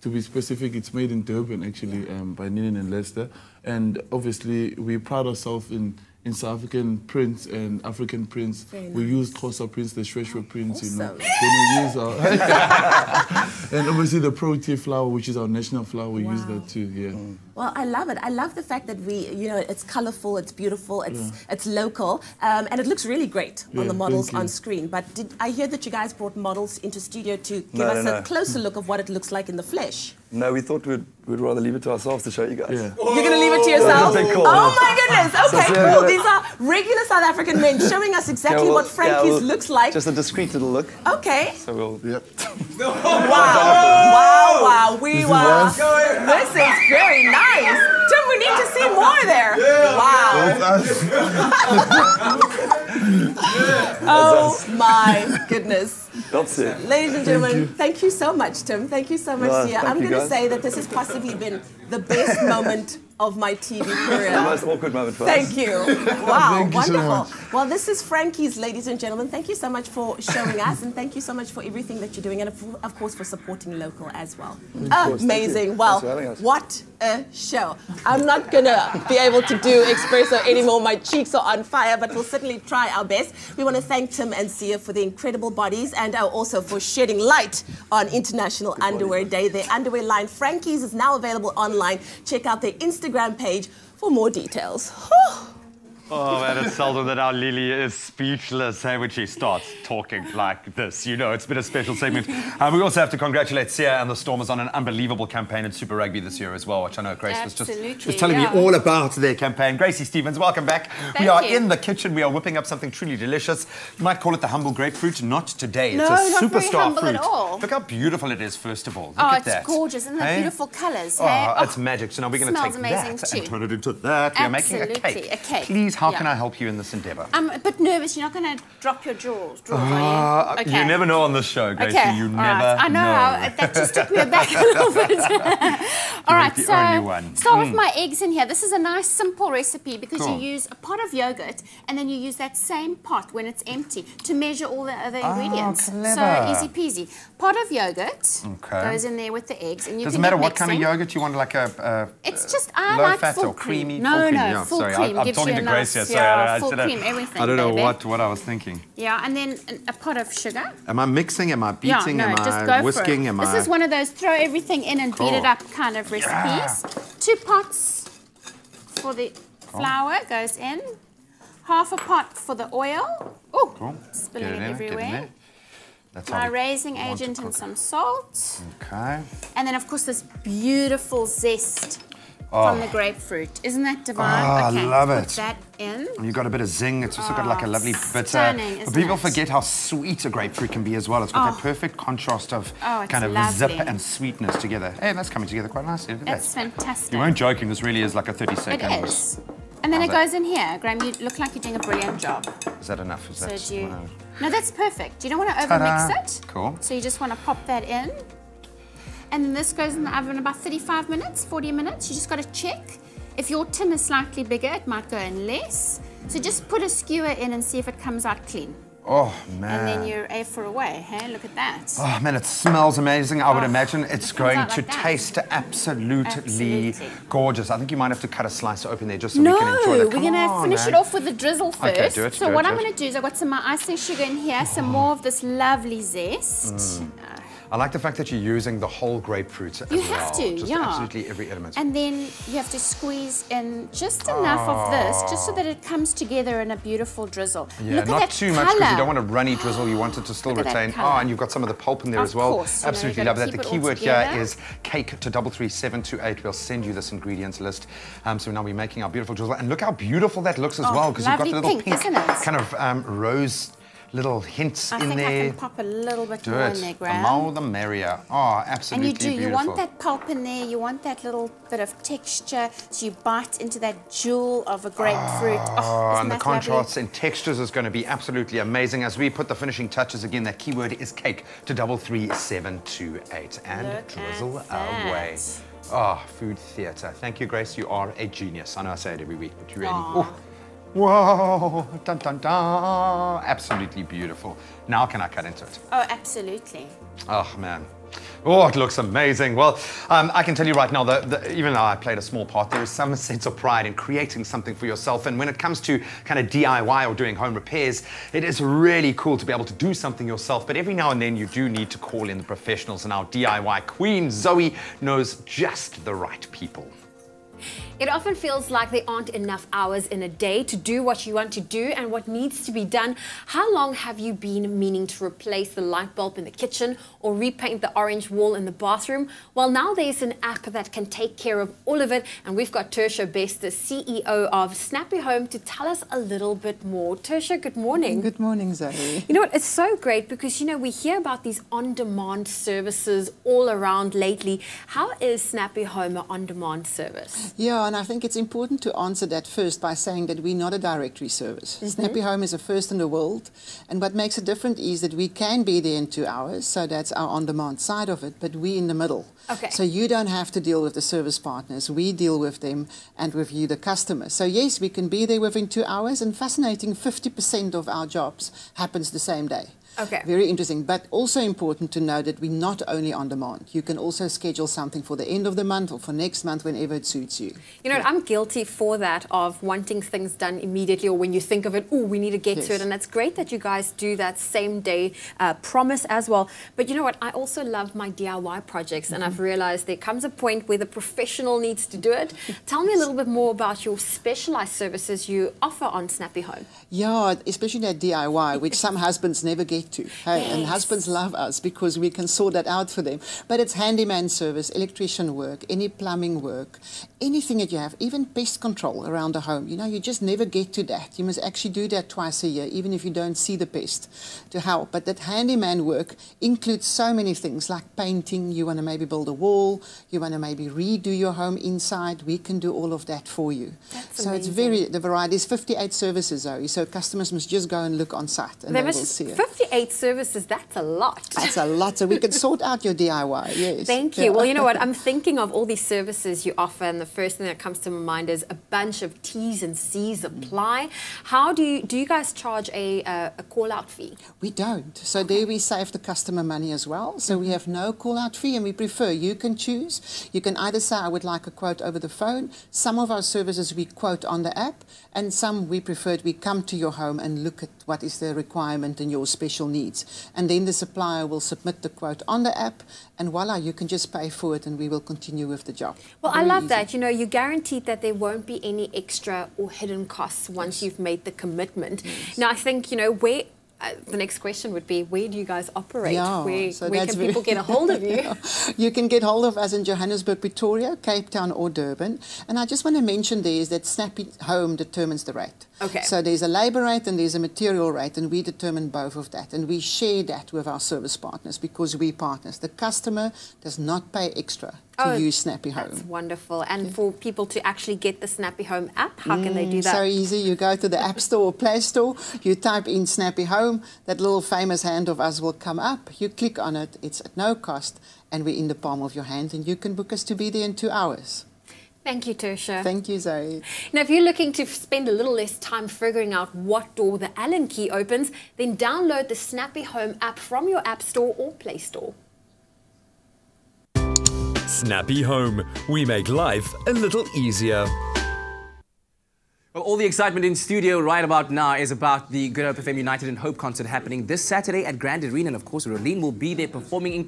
To be specific, it's made in Durban, actually, by Ninin and Leicester. And obviously, we pride ourselves in South African prints and African prints. We use Xhosa prints, the Shweshwe prints, you know. Then we use our... and obviously the Protea flower, which is our national flower, we use that too, yeah. Well, I love it. I love the fact that it's colorful, it's beautiful, it's local, and it looks really great on the models on screen. But did I hear that you guys brought models into studio to give us a closer look of what it looks like in the flesh? No, we thought we'd rather leave it to ourselves to show you guys. Yeah. You're going to leave it to yourself? Oh my goodness. Okay, cool. These are regular South African men showing us exactly what Frankie's looks like. Just a discreet little look. Okay. So we'll... Yep. Wow. This is very nice. Tim, we need to see more there. Wow. Oh my goodness. That's it. Ladies and gentlemen, thank you so much, Tim. Thank you so much, Sia. I'm going to say that this has possibly been the best moment of my TV career. The most awkward moment for us. Thank you. Wow, Thank you wonderful. so much. Well, this is Frankie's, ladies and gentlemen. Thank you so much for showing us, and thank you so much for everything that you're doing, and of course for supporting local as well. Amazing. Well, what a show. I'm not going to be able to do Expresso anymore. My cheeks are on fire, but we'll certainly try our best. We want to thank Tim and Sia for the incredible bodies, and also for shedding light on International Underwear Day. Their underwear line, Frankie's, is now available online. Check out their Instagram page for more details. Oh, man, it's seldom that our Lily is speechless, hey, when she starts talking like this. You know, it's been a special segment. We also have to congratulate Sia and the Stormers on an unbelievable campaign in Super Rugby this year as well, which I know Grace was just telling me all about their campaign. Gracie Stevens, welcome back. We are in the kitchen. We are whipping up something truly delicious. You might call it the humble grapefruit. Not today. It's a superstar fruit. At all. Look how beautiful it is, first of all. Look at that. It's gorgeous. Isn't it beautiful colours? Oh, it's magic. So now we're going to take that and turn it into that. We are making a cake. Please, how can I help you in this endeavour? I'm a bit nervous. You're not going to drop your drawers, are you? You never know on this show, Gracie. You never know. I know. That just took me aback a little bit. All right, so start with my eggs in here. This is a nice, simple recipe because you use a pot of yogurt and then you use that same pot when it's empty to measure all the other ingredients. Clever. So easy peasy. Pot of yogurt goes in there with the eggs. And you doesn't matter what kind of yogurt you want, like a it's just, I low like fat full or creamy. No, full cream. I'm Gives talking you to a Grace nice, here, full cream, everything, I don't know baby. what I was thinking. Yeah, and then a pot of sugar. Am I mixing? Am I beating? Am I whisking? This is one of those throw everything in and beat it up kind of recipes. 2 pots for the flour goes in. half a pot for the oil. Oh, cool. spilling Get it in there, everywhere. get in there. That's My how we raising want to agent and cook. some salt. Okay. And then, of course, this beautiful zest Oh. from the grapefruit. Isn't that divine? Oh, Okay, I love let's it. put that in. And you've got a bit of zing. It's also got like a lovely bitter. stunning, But isn't people it? forget how sweet a grapefruit can be as well. It's got Oh. that perfect contrast of Oh, it's kind of lovely. zip and sweetness together. Hey, that's coming together quite nicely. Look at That's that. fantastic. You weren't joking. This really is like a 30-second. It is. And then How's it that? goes in here. Graham, you look like you're doing a brilliant job. Is that enough? Is that? So do you... wow. No, that's perfect. You don't want to Ta-da. overmix it. Cool. So you just want to pop that in. And then this goes in the oven about 35 minutes, 40 minutes. You just got to check. If your tin is slightly bigger, it might go in less. So just put a skewer in and see if it comes out clean. Oh, man. And then you're A for away, hey? Look at that. Oh, man, it smells amazing. I would Oh, imagine it's it comes going out to like that. taste absolutely, Absolutely. gorgeous. I think you might have to cut a slice open there just so No, we can enjoy that. we're Come going to on, finish man. it off with the drizzle first. Okay, do it, so do what it, I'm do it. going to do is I've got some of my icing sugar in here, some more of this lovely zest. I like the fact that you're using the whole grapefruit as You well. have to, Just yeah. absolutely every element. And then you have to squeeze in just enough of this, just so that it comes together in a beautiful drizzle. Yeah, Look at not that too much because you colour. don't want a runny drizzle. You want it to still Look at that retain. colour. Oh, and you've got some of the pulp in there Of as well. course, you know, Absolutely you've love gotta that. The keep it all keyword here together. is cake to 33728. We'll send you this ingredients list. So now we're making our beautiful drizzle. And look how beautiful that looks as Oh, well, because you've got the lovely little pink, isn't it? kind of rose little hints I in think there. I can pop a little bit Do more it. in there, The Graham. more the merrier. Oh, And absolutely you do, beautiful. you want that pulp in there, you want that little bit of texture, so you bite into that jewel of a grapefruit. Oh, isn't and the that lovely? contrasts and textures is going to be absolutely amazing. As we put the finishing touches again, that keyword is cake to 33728. And Look drizzle at that. away. Oh, food theatre. Thank you, Grace. You are a genius. I know I say it every week, but you really... Oh. Whoa, dun dun dun. Absolutely beautiful. Now can I cut into it? Oh, absolutely. Oh, man. Oh, it looks amazing. Well, I can tell you right now that even though I played a small part, there is some sense of pride in creating something for yourself. And when it comes to kind of DIY or doing home repairs, it is really cool to be able to do something yourself. But every now and then you do need to call in the professionals. And our DIY queen, Zoe, knows just the right people. It often feels like there aren't enough hours in a day to do what you want to do and what needs to be done. How long have you been meaning to replace the light bulb in the kitchen or repaint the orange wall in the bathroom? Well, now there's an app that can take care of all of it, and we've got Tertia Best, the CEO of Snappy Home, to tell us a little bit more. Tertia, good morning. Good morning, Zoe. You know what, it's so great because, you know, we hear about these on-demand services all around lately. How is Snappy Home an on-demand service? Yeah, and I think it's important to answer that first by saying that we're not a directory service. Snappy Home is a first in the world, and what makes it different is that we can be there in 2 hours, so that's our on-demand side of it, but we're in the middle. Okay. So you don't have to deal with the service partners. We deal with them and with you, the customer. So yes, we can be there within 2 hours, and fascinating, 50% of our jobs happens the same day. Okay. Very interesting, but also important to know that we're not only on demand. You can also schedule something for the end of the month or for next month, whenever it suits you. You know, I'm guilty for that, of wanting things done immediately, or when you think of it, oh, we need to get to it. And that's great that you guys do that same day promise as well. But you know what? I also love my DIY projects, and I've realized there comes a point where the professional needs to do it. Tell me a little bit more about your specialized services you offer on Snappy Home. Yeah, especially that DIY, which some husbands never get to. Hey, and Yes. husbands love us because we can sort that out for them. But it's handyman service, electrician work, any plumbing work, anything that you have, even pest control around the home. You know, you just never get to that. You must actually do that twice a year, even if you don't see the pest, to help. But that handyman work includes so many things like painting. You want to maybe build a wall, you want to maybe redo your home inside. We can do all of that for you. That's so it's amazing. the variety is 58 services, Zoe. So customers must just go and look on site and There they will must see it. 58 services, that's a lot. That's a lot. So we can sort out your DIY, yes. Thank you. Yeah. Well, you know what? I'm thinking of all these services you offer, and the first thing that comes to my mind is a bunch of T's and C's apply. How do you guys charge a call-out fee? We don't. So there we save the customer money as well. So we have no call-out fee, and we prefer you can choose. You can either say, I would like a quote over the phone. Some of our services we quote on the app, and some we preferred we come to your home and look at what is the requirement and your special needs. And then the supplier will submit the quote on the app, and voila, you can just pay for it and we will continue with the job. Well, Very I love easy. that. You know, you guaranteed that there won't be any extra or hidden costs once you've made the commitment. Now, I think, you know, where... the next question would be, where do you guys operate? Yeah, where so can that's people get a hold of you? You can get hold of us in Johannesburg, Pretoria, Cape Town or Durban. And I just want to mention there is that Snappy Home determines the rate. Okay. So there's a labour rate and there's a material rate, and we determine both of that. And we share that with our service partners because we partners. The customer does not pay extra to use Snappy Home. That's wonderful. And for people to actually get the Snappy Home app, how can they do that? So easy. You go to the App Store or Play Store, you type in Snappy Home, that little famous hand of us will come up. You click on it, it's at no cost, and we're in the palm of your hand, and you can book us to be there in 2 hours. Thank you, Tertia. Thank you, Zoe. Now, if you're looking to spend a little less time figuring out what door the Allen key opens, then download the Snappy Home app from your App Store or Play Store. Snappy Home. We make life a little easier. Well, all the excitement in studio right about now is about the Good Hope FM United in Hope concert happening this Saturday at Grand Arena. And of course, Rolene will be there performing,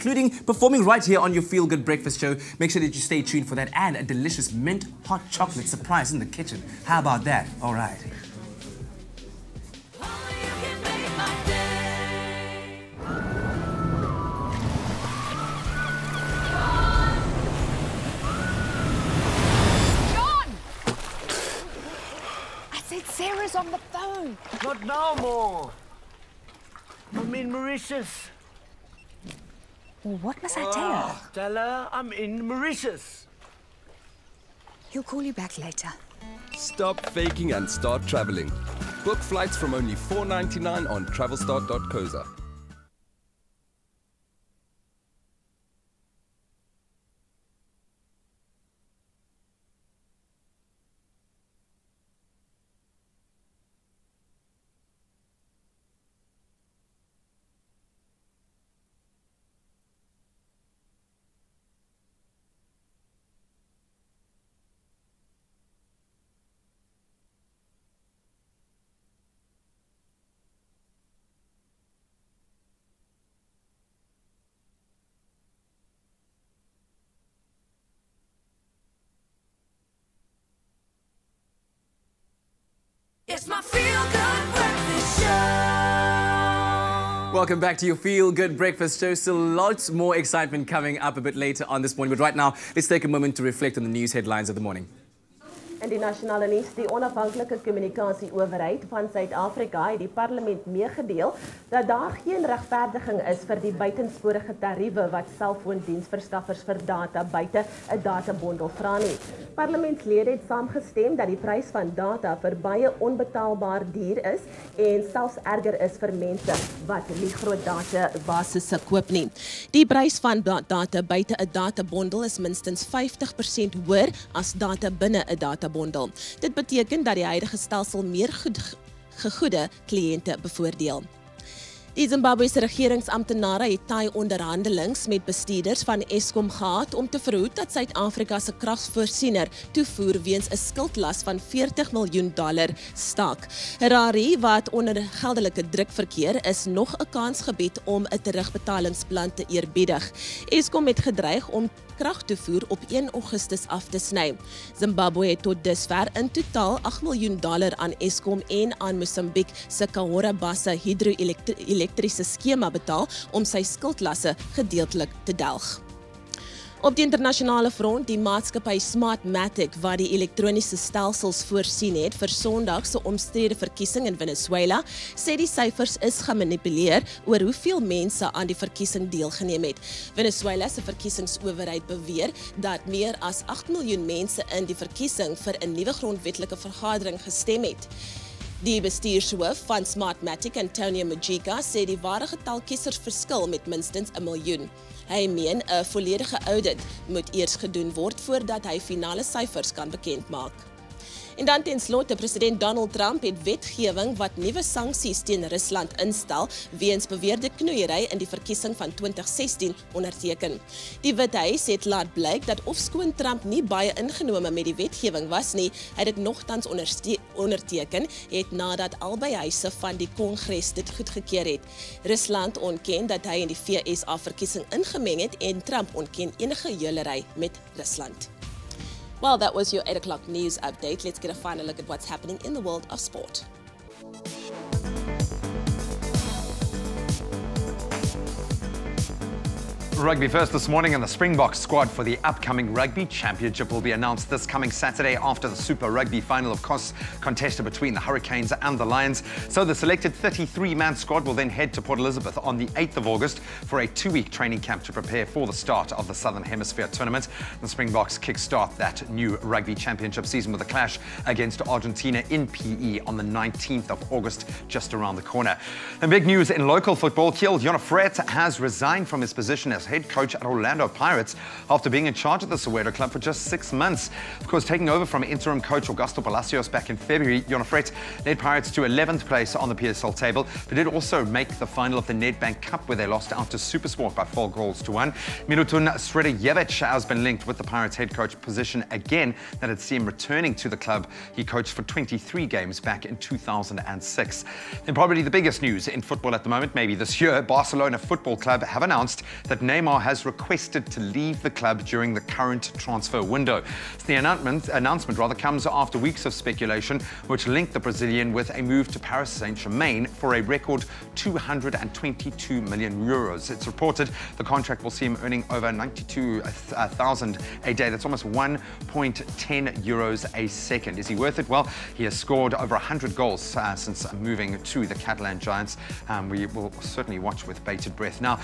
performing right here on your Feel Good Breakfast show. Make sure that you stay tuned for that, and a delicious mint hot chocolate surprise in the kitchen. How about that? All right. Sarah's on the phone. Not now, more. I'm in Mauritius. Well, what must I tell her? Tell her I'm in Mauritius. He'll call you back later. Stop faking and start traveling. Book flights from only $4.99 on travelstar.coza. It's my Feel Good Breakfast Show. Welcome back to your Feel Good Breakfast show. Still lots more excitement coming up a bit later on this morning. But right now, let's take a moment to reflect on the news headlines of the morning. In die nasionale nuus, die onafhanklike kommunikasieowerheid van Suid-Afrika het die parlement meegedeel dat daar geen regverdiging is vir die buitensporige tariewe wat selfoondiensverskaffers vir data buite 'n databondel vra nie. Parlementslede het saamgestem dat die prys van data vir baie onbetaalbaar duur is en selfs erger is vir mense wat nie groot databasisse koop nie. Die prys van data buite 'n databondel is minstens 50% hoër as data binne 'n databondel. Dit beteken dat die huidige stelsel meer gegoede kliënte bevoordeel. Die Zimbabwese regeringsamptenare het taai onderhandelings met bestuurders van Eskom gehad om te verhoed dat Suid-Afrika se kragvoorsiener toevoer weens 'n skuldlas van $40 miljoen staak. Harare, wat onder geldelike druk verkeer, is nog 'n kans gebied om 'n terugbetalingsplan te eerbiedig. Eskom het gedreig om kragtoevoer op 1 Augustus af te sny. Zimbabwe het tot dusver in totaal $8 miljoen aan Eskom en aan Mosambiek se Cahora Bassa hidro-elektriese skema betaal om sy skuldlasse gedeeltelik te delg. Op die internasionale front, die maatskappy Smartmatic, wat die elektroniese stelsels voorsien het vir Sondag se omstrede verkiesing in Venezuela, sê die syfers is gemanipuleer oor hoeveel mense aan die verkiesing deelgeneem het. Venezuela se verkiesingsowerheid beweer dat meer as 8 miljoen mense in die verkiesing vir 'n nuwe grondwetlike vergadering gestem het. Die bestuurshoof van Smartmatic, Antonio Mujica, sê die ware getal kiesers verskil met minstens 1 miljoen. Hy meen 'n volledige audit moet eers gedoen word voordat hy finale syfers kan bekendmaak. En dan tenslotte, president Donald Trump het wetgewing wat nuwe sanksies teen Rusland instel weens beweerde knoeiery in die verkiesing van 2016 onderteken. Die Withuis het laat blyk dat ofskoon Trump nie baie ingenome met die wetgewing was nie, hy het dit nogtans onderteken het nadat albei huise van die Kongres dit goedgekeur het. Rusland ontken dat hy in die VSA-verkiesing ingemeng het en Trump ontken enige heulery met Rusland. Well, that was your 8 o'clock news update. Let's get a final look at what's happening in the world of sport. Rugby first this morning, and the Springboks squad for the upcoming Rugby Championship will be announced this coming Saturday after the Super Rugby final, of course, contested between the Hurricanes and the Lions. So the selected 33-man squad will then head to Port Elizabeth on the 8th of August for a 2-week training camp to prepare for the start of the Southern Hemisphere tournament. The Springboks kick-start that new Rugby Championship season with a clash against Argentina in PE on the 19th of August, just around the corner. And big news in local football, Kjell Jonefret has resigned from his position as head coach at Orlando Pirates after being in charge of the Soweto club for just 6 months. Of course, taking over from interim coach Augusto Palacios back in February, Jonefret led Pirates to 11th place on the PSL table, but did also make the final of the Nedbank Cup where they lost out to Supersport by 4 goals to 1. Milutun Sredojevic has been linked with the Pirates head coach position again, that had seen him returning to the club. He coached for 23 games back in 2006. And probably the biggest news in football at the moment, maybe this year, Barcelona Football Club have announced that Neymar has requested to leave the club during the current transfer window. The announcement comes after weeks of speculation which linked the Brazilian with a move to Paris Saint-Germain for a record 222 million euros. It's reported the contract will see him earning over 92,000 a day. That's almost 1.10 euros a second. Is he worth it? Well, he has scored over 100 goals since moving to the Catalan Giants. We will certainly watch with bated breath. Now,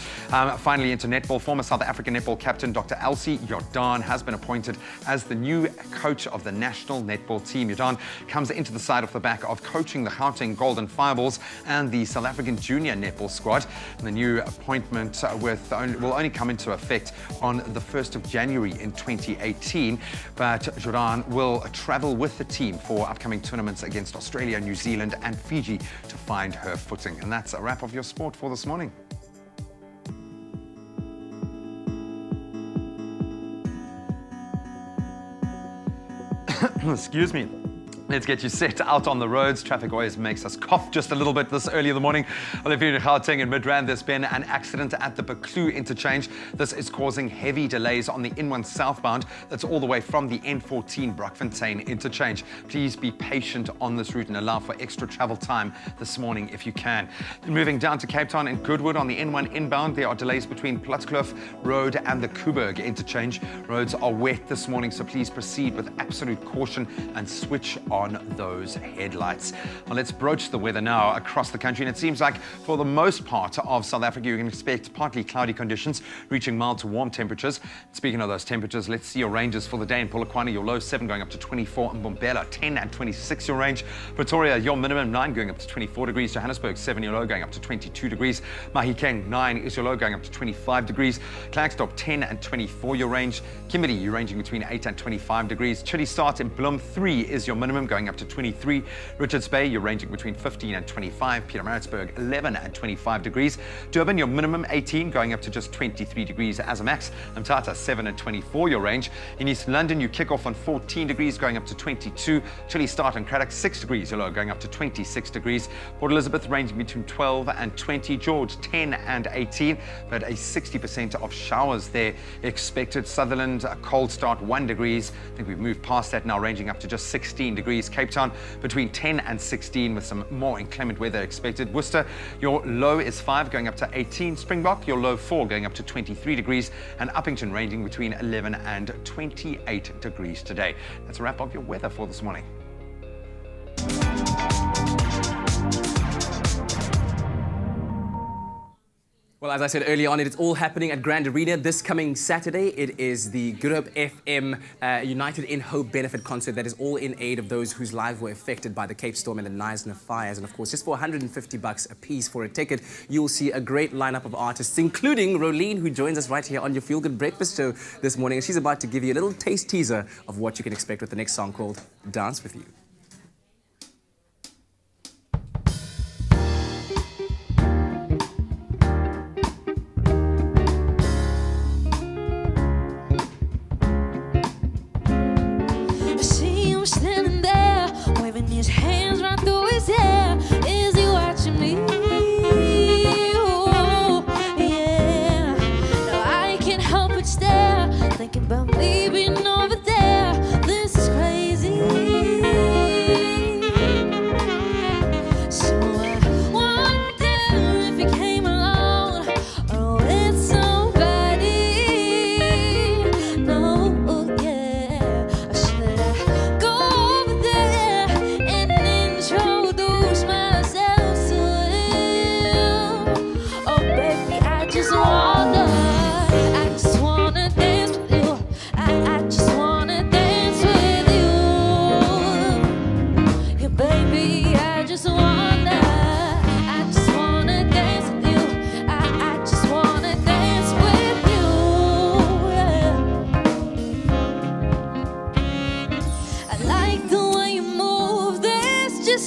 finally into netball, former South African netball captain Dr. Elsie Jordan has been appointed as the new coach of the national netball team. Jordan comes into the side off the back of coaching the Gauteng Golden Fireballs and the South African junior netball squad. And the new appointment will only come into effect on the 1st of January in 2018. But Jordan will travel with the team for upcoming tournaments against Australia, New Zealand and Fiji to find her footing. And that's a wrap of your sport for this morning. Excuse me. Let's get you set out on the roads. Traffic always makes us cough just a little bit this early in the morning. Well, if you're in Gauteng and Midrand, there's been an accident at the Baklu interchange. This is causing heavy delays on the N1 southbound. That's all the way from the N14 Brockfontein interchange. Please be patient on this route and allow for extra travel time this morning if you can. And moving down to Cape Town and Goodwood on the N1 inbound, there are delays between Platskloof Road and the Kuiberg interchange. Roads are wet this morning, so please proceed with absolute caution and switch on those headlights. Well, let's broach the weather now across the country, and it seems like for the most part of South Africa you can expect partly cloudy conditions reaching mild to warm temperatures. Speaking of those temperatures, let's see your ranges for the day. In Polokwane, your low 7 going up to 24, and Mbombela 10 and 26 your range. Pretoria, your minimum 9 going up to 24 degrees. Johannesburg 7 your low going up to 22 degrees. Mahikeng 9 is your low going up to 25 degrees. Klerksdorp 10 and 24 your range. Kimberley, you're ranging between 8 and 25 degrees. Chilly Start in Bloem 3 is your minimum going up to 23. Richards Bay, you're ranging between 15 and 25. Pietermaritzburg 11 and 25 degrees. Durban, your minimum 18 going up to just 23 degrees as a max. Mthatha 7 and 24 your range. In East London, you kick off on 14 degrees going up to 22. Chilly Start in Craddock 6 degrees your low going up to 26 degrees. Port Elizabeth ranging between 12 and 20. George 10 and 18, but a 60% of showers there expected. Sutherland, a cold start 1 degrees. I think we've moved past that now, ranging up to just 16 degrees. Cape Town between 10 and 16 with some more inclement weather expected. Worcester, your low is 5 going up to 18. Springbok, your low 4 going up to 23 degrees. And Uppington ranging between 11 and 28 degrees today. That's a wrap of your weather for this morning. Well, as I said earlier on, it is all happening at Grand Arena this coming Saturday. It is the Group FM United in Hope benefit concert that is all in aid of those whose lives were affected by the Cape Storm and the Knysna fires. And of course, just for $150 a piece for a ticket, you'll see a great lineup of artists, including Rolene, who joins us right here on your Feel Good Breakfast show this morning. And she's about to give you a little taste teaser of what you can expect with the next song called Dance With You.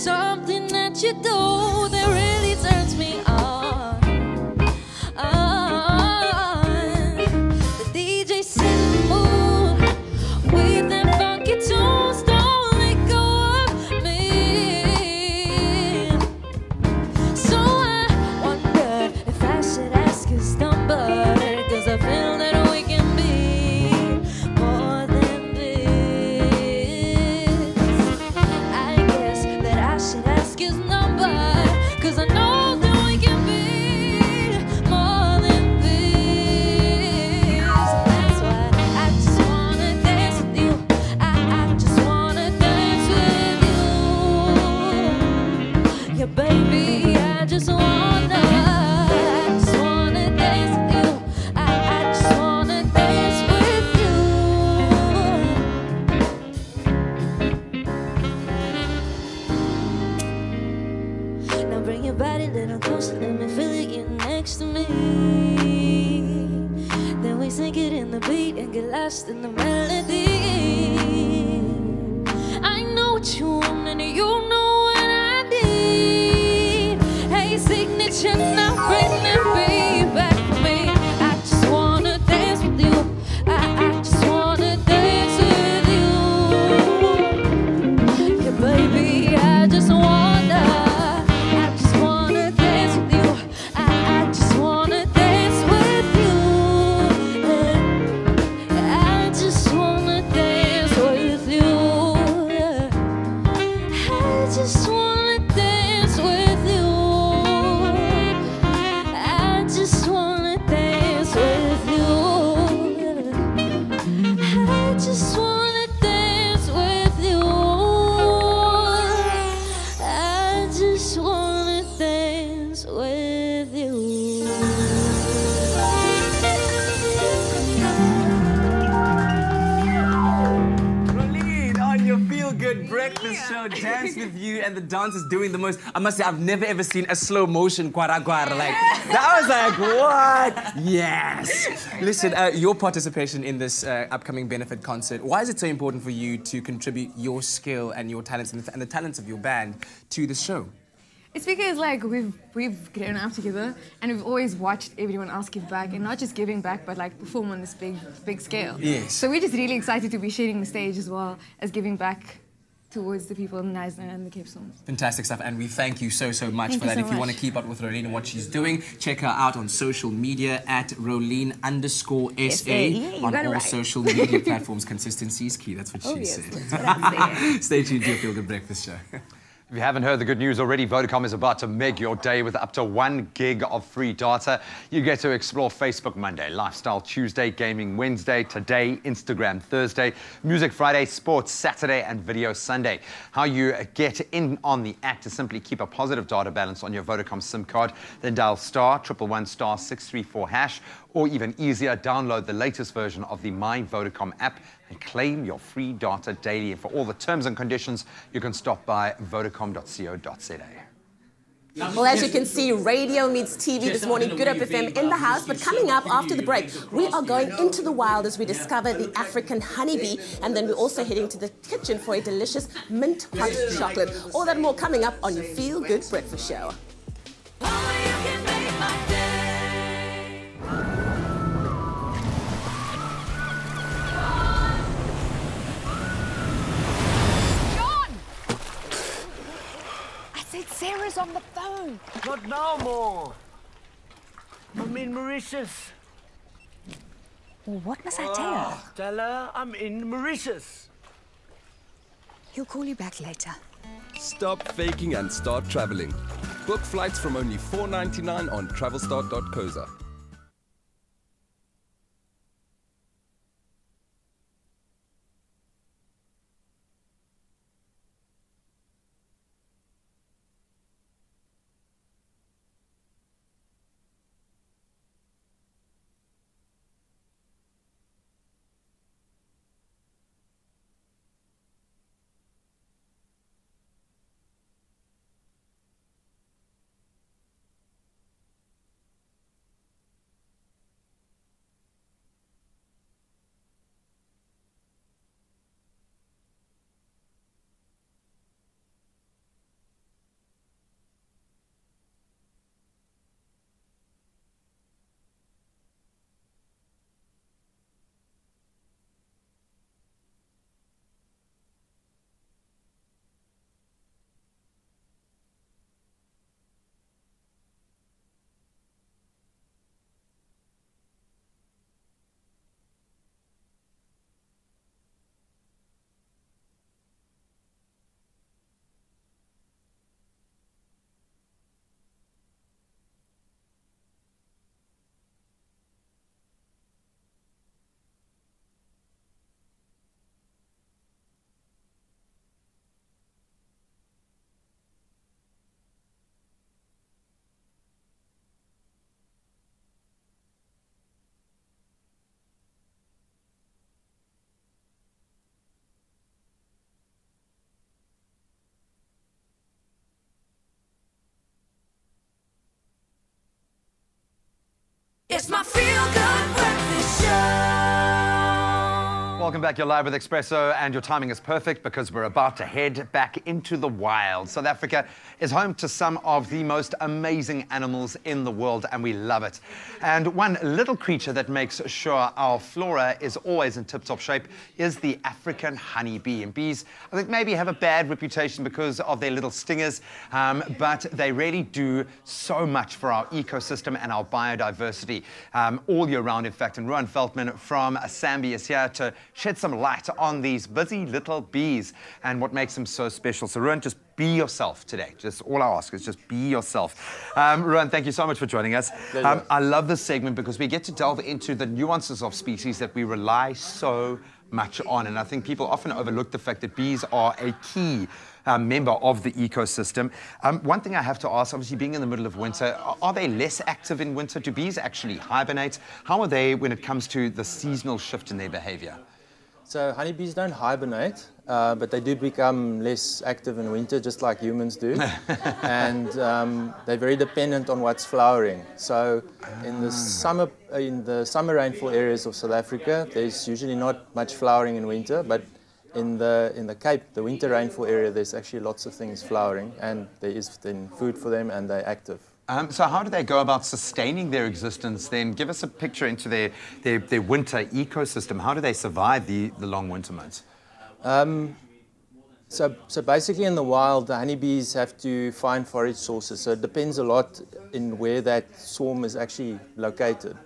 something that you do that really turns me on. The DJ set the mood with them funky tunes. Don't let go of me. So I wonder if I should ask his number, 'cause I feel that we can be more than this. I guess that I should ask his number, 'cause I know that we can be more than this. That's why I just wanna dance with you. I just wanna dance with you. Yeah, baby, I just wanna dance with you. I just wanna dance with you. Now bring your body a little closer, let me feel it getting next to me. Then we sink it in the beat and get lost in the melody. I know what you want and you know what I need. Hey, signature, now bring that beat back for me. I just wanna dance with you. I just wanna dance with you. Yeah, baby, I just wanna dance with you. I just wanna dance with you. I just wanna dance with you. I just wanna dance with you. I just wanna dance with you. I just wanna dance with you. I just wanna dance with you. Rolene on your feel-good breakfast show, Dance With You, and the dance is doing the most. I must say, I've never ever seen a slow motion guara guara like that. Was like, what? Yes. Listen, your participation in this upcoming benefit concert, why is it so important for you to contribute your skill and your talents and the talents of your band to this show? It's because like we've grown up together and we've always watched everyone else give back, and not just giving back but like perform on this big scale. Yes. So we're just really excited to be sharing the stage as well as giving back towards the people in Knysna and the Cape Storms. Fantastic stuff, and we thank you so much Thank for you that. so If you want much. to keep up with Rolene and what she's doing, check her out on social media at Rolene_SA you on got it all right. social media platforms. Consistency is key. That's what she yes, said. that's what I say. Stay tuned to your Feel Good Breakfast show. If you haven't heard the good news already, Vodacom is about to make your day with up to 1 gig of free data. You get to explore Facebook Monday, Lifestyle Tuesday, Gaming Wednesday, Today, Instagram Thursday, Music Friday, Sports Saturday, and Video Sunday. How you get in on the act is simply keep a positive data balance on your Vodacom SIM card, then dial *111*634#, or even easier, download the latest version of the My Vodacom app and claim your free data daily. And for all the terms and conditions, you can stop by vodacom.co.za. Well, as you can see, radio meets TV this morning. Good Up FM in the house. But coming up after the break, we are going into the wild as we discover the African honeybee. And then we're also heading to the kitchen for a delicious mint hot chocolate. All that and more coming up on your Feel Good Breakfast Show. Sarah's on the phone. Not now, more. I'm in Mauritius. Well, what must I tell her? Tell her I'm in Mauritius. He'll call you back later. Stop faking and start traveling. Book flights from only $4.99 on travelstart.co.za. Welcome back. You're live with Expresso, and your timing is perfect because we're about to head back into the wild. South Africa is home to some of the most amazing animals in the world, and we love it. And one little creature that makes sure our flora is always in tip-top shape is the African honeybee. And bees, I think, maybe have a bad reputation because of their little stingers, but they really do so much for our ecosystem and our biodiversity all year round, in fact. And Rowan Feldman from SABC is here to shed some light on these busy little bees and what makes them so special. So Rowan, just be yourself today. Just all I ask is just be yourself. Rowan, thank you so much for joining us. I love this segment because we get to delve into the nuances of species that we rely so much on. And I think people often overlook the fact that bees are a key member of the ecosystem. One thing I have to ask, obviously being in the middle of winter, are they less active in winter? Do bees actually hibernate? How are they when it comes to the seasonal shift in their behavior? So honeybees don't hibernate, but they do become less active in winter, just like humans do. And they're very dependent on what's flowering. So in the summer rainfall areas of South Africa, there's usually not much flowering in winter, but in the Cape, the winter rainfall area, there's actually lots of things flowering, and there is then food for them, and they're active. So how do they go about sustaining their existence then? Give us a picture into their winter ecosystem. How do they survive the long winter months? So basically in the wild, the honeybees have to find forage sources. So it depends a lot in where that swarm is actually located.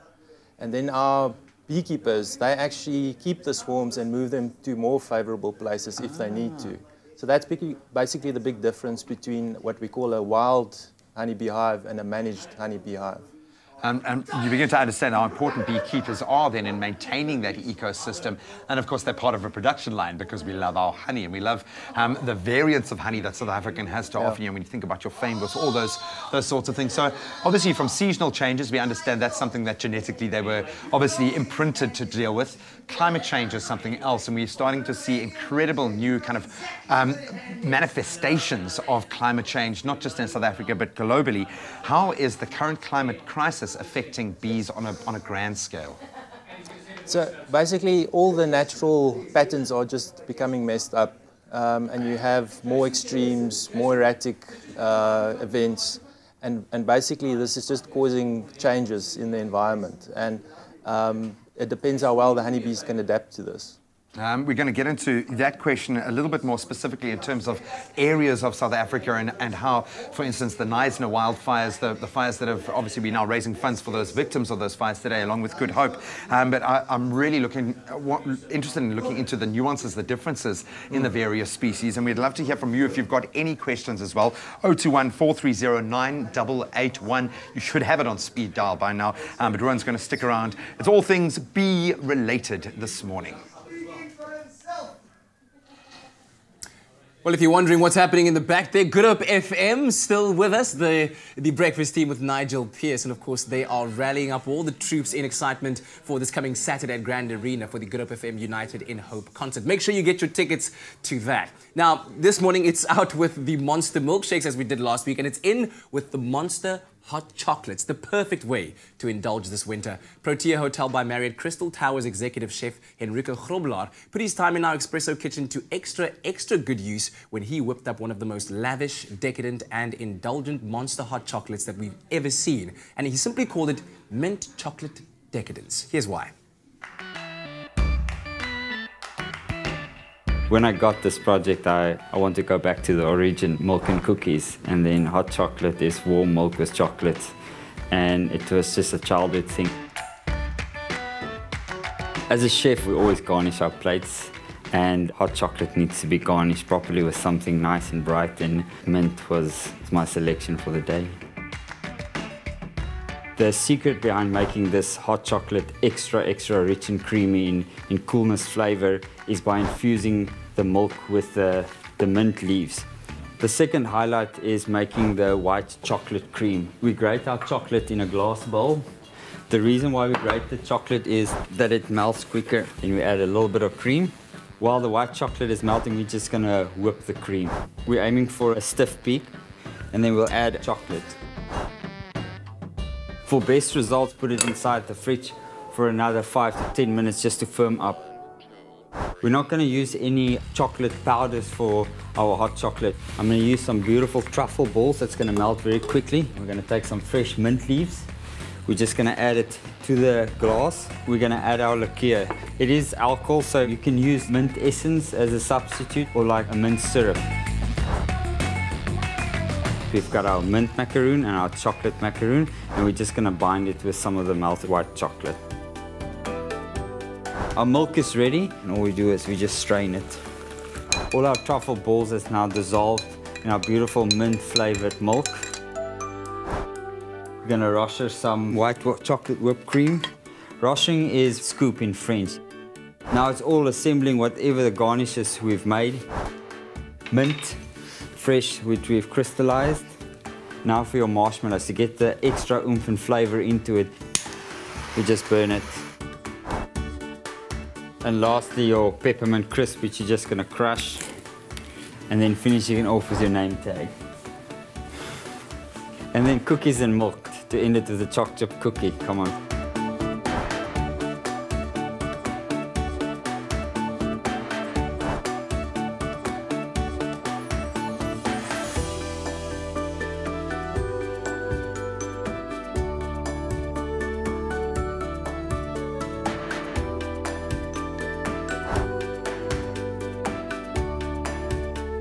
And then our beekeepers, they actually keep the swarms and move them to more favorable places if they need to. So that's basically the big difference between what we call a wild honeybee hive and a managed honeybee hive. And you begin to understand how important beekeepers are then in maintaining that ecosystem. And of course, they're part of a production line because we love our honey and we love the variants of honey that South African has to offer you. When you think about your fynbos, all those sorts of things. So obviously from seasonal changes, we understand that's something that genetically they were obviously imprinted to deal with. Climate change is something else, and we're starting to see incredible new kind of manifestations of climate change, not just in South Africa, but globally. How is the current climate crisis affecting bees on a grand scale? So basically all the natural patterns are just becoming messed up, and you have more extremes, more erratic events, and basically this is just causing changes in the environment, and it depends how well the honeybees can adapt to this. We're going to get into that question a little bit more specifically in terms of areas of South Africa and how, for instance, the Knysna wildfires, the fires that have obviously been now raising funds for those victims of those fires today, along with Good Hope. But I'm really interested in looking into the nuances, the differences in the various species. And we'd love to hear from you if you've got any questions as well. 021 430 9881. You should have it on speed dial by now. But Rowan's going to stick around. It's all things bee related this morning. Well, if you're wondering what's happening in the back there, Good Hope FM still with us, the breakfast team with Nigel Pearce, and of course they are rallying up all the troops in excitement for this coming Saturday at Grand Arena for the Good Hope FM United in Hope concert. Make sure you get your tickets to that. Now, this morning it's out with the Monster milkshakes as we did last week, and it's in with the Monster hot chocolates, the perfect way to indulge this winter. Protea Hotel by Marriott Crystal Towers executive chef Henrico Grobelaar put his time in our Expresso kitchen to extra good use when he whipped up one of the most lavish, decadent and indulgent Monster hot chocolates that we've ever seen. And he simply called it Mint Chocolate Decadence. Here's why. When I got this project, I want to go back to the origin, milk and cookies, and then hot chocolate is warm milk with chocolate, and it was just a childhood thing. As a chef, we always garnish our plates, and hot chocolate needs to be garnished properly with something nice and bright, and mint was my selection for the day. The secret behind making this hot chocolate extra rich and creamy in coolness flavor is by infusing the milk with the mint leaves. The second highlight is making the white chocolate cream. We grate our chocolate in a glass bowl. The reason why we grate the chocolate is that it melts quicker. Then we add a little bit of cream. While the white chocolate is melting, we're just gonna whip the cream. We're aiming for a stiff peak, and then we'll add chocolate. For best results, put it inside the fridge for another 5 to 10 minutes just to firm up. We're not going to use any chocolate powders for our hot chocolate. I'm going to use some beautiful truffle balls that's going to melt very quickly. We're going to take some fresh mint leaves. We're just going to add it to the glass. We're going to add our liqueur. It is alcohol, so you can use mint essence as a substitute or like a mint syrup. We've got our mint macaroon and our chocolate macaroon, and we're just going to bind it with some of the melted white chocolate. Our milk is ready, and all we do is we just strain it. All our truffle balls is now dissolved in our beautiful mint-flavored milk. We're going to rasher some white chocolate whipped cream. Rashing is scoop in French. Now it's all assembling whatever the garnishes we've made. Mint, fresh, which we've crystallized. Now for your marshmallows, to get the extra oomph and flavor into it, we just burn it. And lastly, your peppermint crisp, which you're just going to crush. And then finishing it off with your name tag. And then cookies and milk to end it with a choc chip cookie. Come on.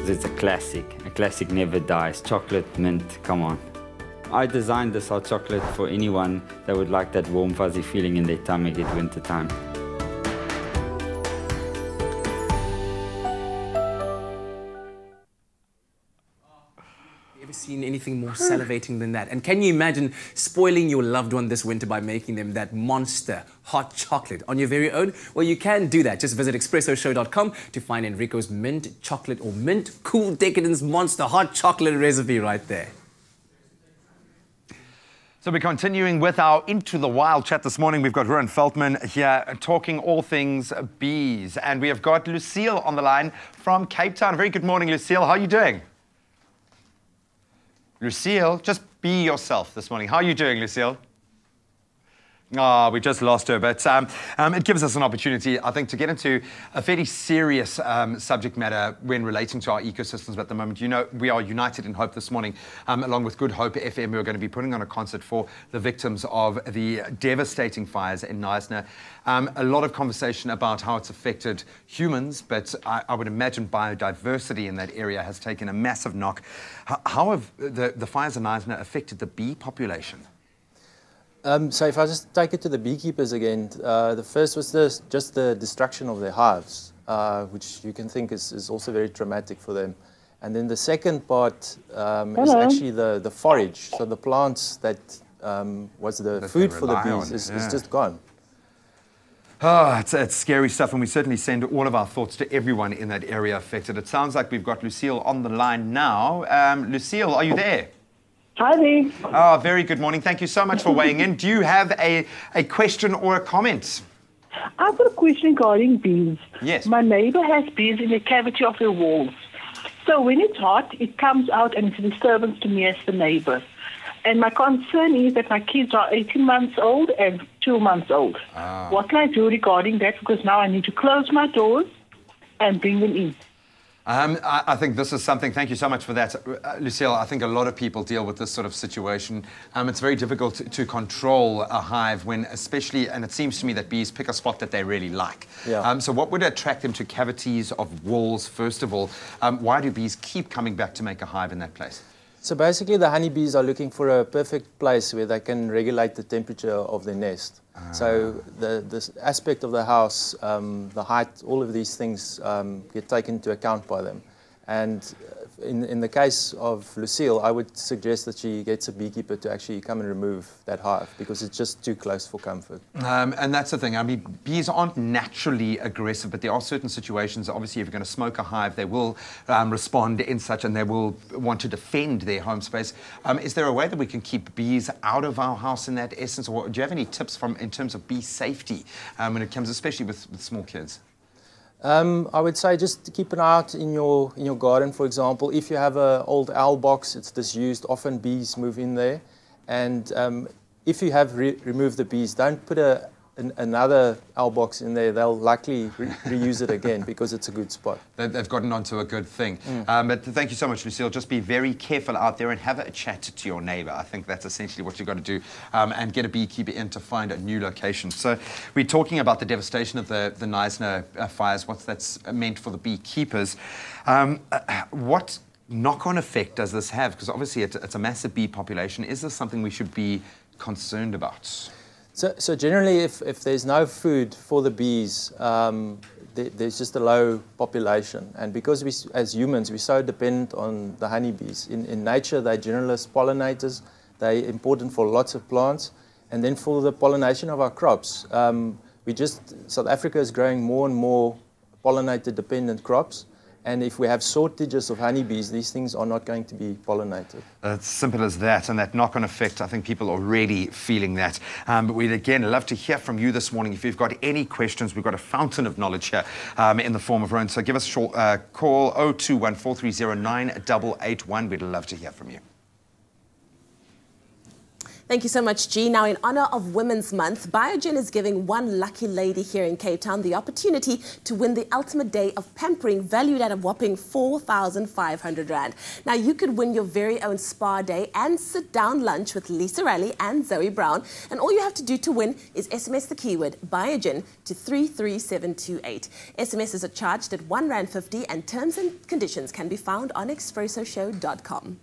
It's a classic never dies. Chocolate, mint, come on. I designed this hot chocolate for anyone that would like that warm fuzzy feeling in their tummy at winter time. Ever seen anything more salivating than that? And can you imagine spoiling your loved one this winter by making them that monster hot chocolate on your very own? Well, you can do that. Just visit expressoshow.com to find Enrico's mint chocolate or mint cool decadence monster hot chocolate recipe right there. So we're continuing with our Into the Wild chat this morning. We've got Ruan Feldman here talking all things bees. And we have got Lucille on the line from Cape Town. Very good morning, Lucille. How are you doing? Lucille, just be yourself this morning. How are you doing, Lucille? Oh, we just lost her, but it gives us an opportunity, I think, to get into a fairly serious subject matter when relating to our ecosystems at the moment. You know, we are United in Hope this morning, along with Good Hope FM. We're going to be putting on a concert for the victims of the devastating fires in Knysna. A lot of conversation about how it's affected humans, but I would imagine biodiversity in that area has taken a massive knock. How have the fires in Knysna affected the bee population? So if I just take it to the beekeepers again, the first was just the destruction of their hives, which you can think is also very traumatic for them. And then the second part is actually the forage. So the plants that was the food for the bees is just gone. Oh, it's scary stuff, and we certainly send all of our thoughts to everyone in that area affected. It sounds like we've got Lucille on the line now. Lucille, are you there? Hi there. Oh, very good morning. Thank you so much for weighing in. Do you have a question or a comment? I've got a question regarding bees. Yes. My neighbor has bees in the cavity of her walls. So when it's hot, it comes out and it's a disturbance to me as the neighbor. And my concern is that my kids are 18 months old and 2 months old. What can I do regarding that? Because now I need to close my doors and bring them in. I think this is something, thank you so much for that, Lucille. I think a lot of people deal with this sort of situation. It's very difficult to control a hive when, especially, and it seems to me that bees pick a spot that they really like. Yeah. So what would attract them to cavities of walls, first of all? Why do bees keep coming back to make a hive in that place? So basically the honeybees are looking for a perfect place where they can regulate the temperature of their nest. So this aspect of the house, the height, all of these things get taken into account by them. And in the case of Lucille, I would suggest that she gets a beekeeper to actually come and remove that hive because it's just too close for comfort. And that's the thing. I mean, bees aren't naturally aggressive, but there are certain situations. Obviously, if you're going to smoke a hive, they will respond in such, and they will want to defend their home space. Is there a way that we can keep bees out of our house in that essence? Or do you have any tips in terms of bee safety when it comes, especially with small kids? I would say just keep an eye out in your garden, for example. If you have an old owl box, it's disused. Often bees move in there. And if you have removed the bees, don't put a another owl box in there, they'll likely reuse it again because it's a good spot. They've gotten onto a good thing. But thank you so much, Lucille. Just be very careful out there and have a chat to your neighbour. I think that's essentially what you've got to do, and get a beekeeper in to find a new location. So we're talking about the devastation of the Knysna fires, what that's meant for the beekeepers. What knock-on effect does this have? Because obviously it's a massive bee population. Is this something we should be concerned about? So generally, if there's no food for the bees, there's just a low population. And because we, as humans, we're so dependent on the honeybees. In nature, they're generalist pollinators. They're important for lots of plants. And then for the pollination of our crops, South Africa is growing more and more pollinator-dependent crops. And if we have shortages of honeybees, these things are not going to be pollinated. It's simple as that, and that knock-on effect, I think people are already feeling that. But we'd again love to hear from you this morning. If you've got any questions, we've got a fountain of knowledge here in the form of Rowan. So give us a short call, 0214309881. We'd love to hear from you. Thank you so much, G. Now, in honor of Women's Month, Biogen is giving one lucky lady here in Cape Town the opportunity to win the ultimate day of pampering valued at a whopping 4,500 Rand. Now, you could win your very own spa day and sit-down lunch with Lisa Raleigh and Zoe Brown. And all you have to do to win is SMS the keyword Biogen to 33728. SMSs are charged at R1.50 and terms and conditions can be found on expressoshow.com.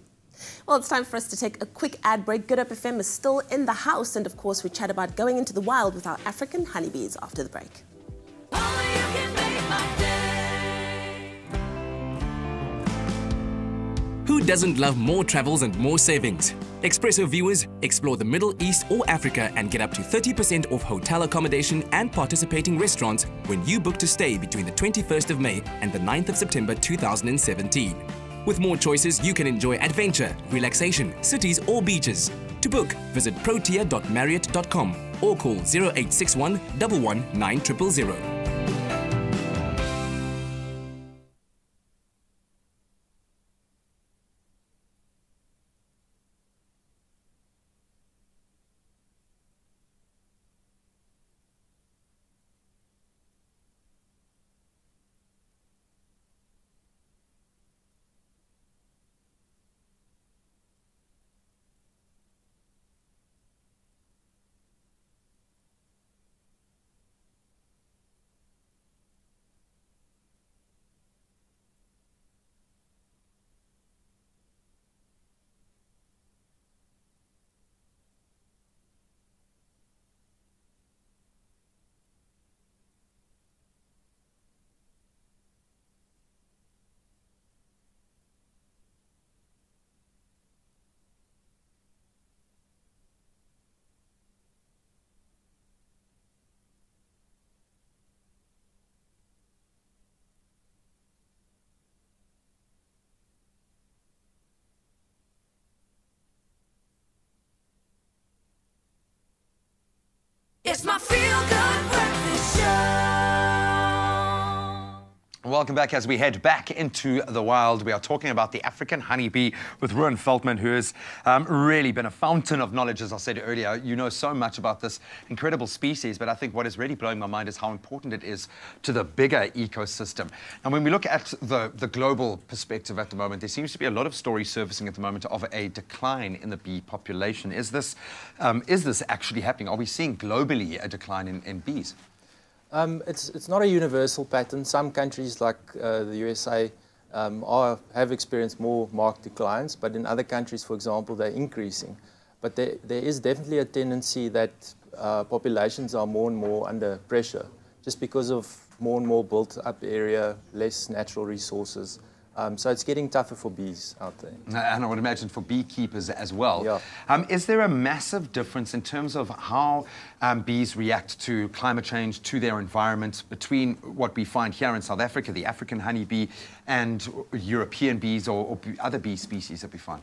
Well, it's time for us to take a quick ad break. Good Up FM is still in the house, and of course we chat about going into the wild with our African honeybees after the break. Who doesn't love more travels and more savings? Expresso viewers, explore the Middle East or Africa and get up to 30% off hotel accommodation and participating restaurants when you book to stay between the 21st of May and the 9th of September 2017. With more choices, you can enjoy adventure, relaxation, cities or beaches. To book, visit protea.marriott.com or call 0861 11 9000. It's my feel-good breakfast show. Welcome back as we head back into the wild. We are talking about the African honeybee with Rowan Feldman, who has really been a fountain of knowledge, as I said earlier. You know so much about this incredible species, but I think what is really blowing my mind is how important it is to the bigger ecosystem. And when we look at the global perspective at the moment, there seems to be a lot of stories surfacing at the moment of a decline in the bee population. Is this actually happening? Are we seeing globally a decline in bees? It's not a universal pattern. Some countries like the USA have experienced more marked declines, but in other countries, for example, they're increasing. But there is definitely a tendency that populations are more and more under pressure just because of more and more built up area, less natural resources. So it's getting tougher for bees out there. And I would imagine for beekeepers as well. Yeah. Is there a massive difference in terms of how bees react to climate change, to their environment, between what we find here in South Africa, the African honeybee, and European bees or other bee species that we find?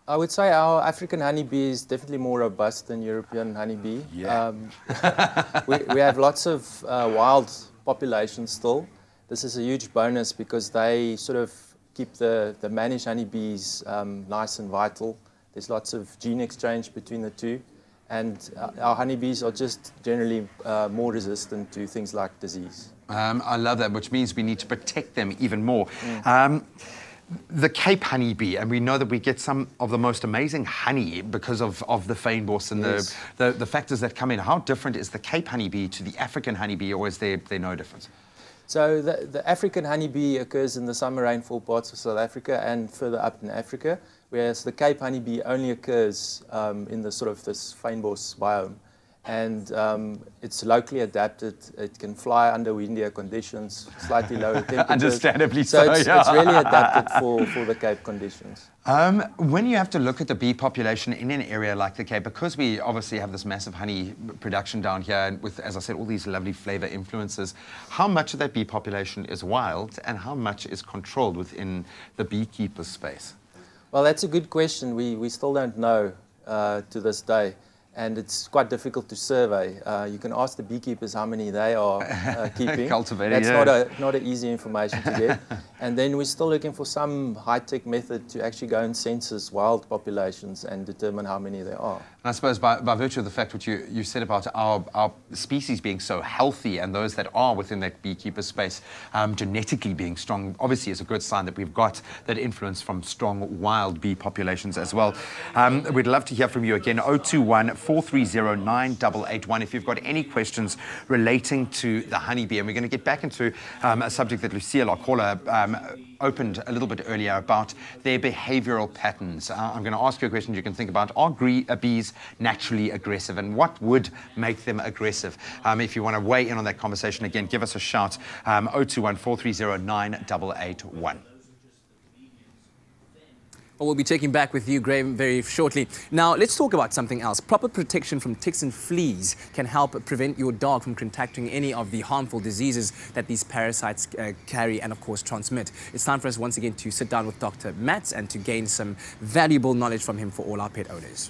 I would say our African honeybee is definitely more robust than European honeybee. Yeah. We have lots of wild populations still. This is a huge bonus because they sort of keep the managed honeybees nice and vital. There's lots of gene exchange between the two. And our honeybees are just generally more resistant to things like disease. I love that, which means we need to protect them even more. The Cape honeybee, and we know that we get some of the most amazing honey because of the fynbos and the factors that come in. How different is the Cape honeybee to the African honeybee, or is there no difference? So the African honeybee occurs in the summer rainfall parts of South Africa and further up in Africa, whereas the Cape honeybee only occurs in the sort of this fynbos biome. And it's locally adapted. It can fly under windier conditions, slightly lower temperatures. Understandably so, it's really adapted for the Cape conditions. When you have to look at the bee population in an area like the Cape, because we obviously have this massive honey production down here, and with, as I said, all these lovely flavor influences, how much of that bee population is wild and how much is controlled within the beekeeper's space? Well, that's a good question. We still don't know to this day. And it's quite difficult to survey. You can ask the beekeepers how many they are keeping. Cultivating. That's not an easy information to get. And then we're still looking for some high-tech method to actually go and census wild populations and determine how many there are. And I suppose by virtue of the fact what you said about our species being so healthy and those that are within that beekeeper space genetically being strong, obviously is a good sign that we've got that influence from strong wild bee populations as well. We'd love to hear from you again, 021-430-9881 if you've got any questions relating to the honeybee. And we're going to get back into a subject that Lucille, our caller, opened a little bit earlier about their behavioral patterns. I'm going to ask you a question you can think about. Are bees naturally aggressive, and what would make them aggressive? If you want to weigh in on that conversation, again, give us a shout, 021-430-9881. We'll be checking back with you, Graham, very shortly. Now, let's talk about something else. Proper protection from ticks and fleas can help prevent your dog from contracting any of the harmful diseases that these parasites carry and, of course, transmit. It's time for us once again to sit down with Dr. Mats and to gain some valuable knowledge from him for all our pet owners.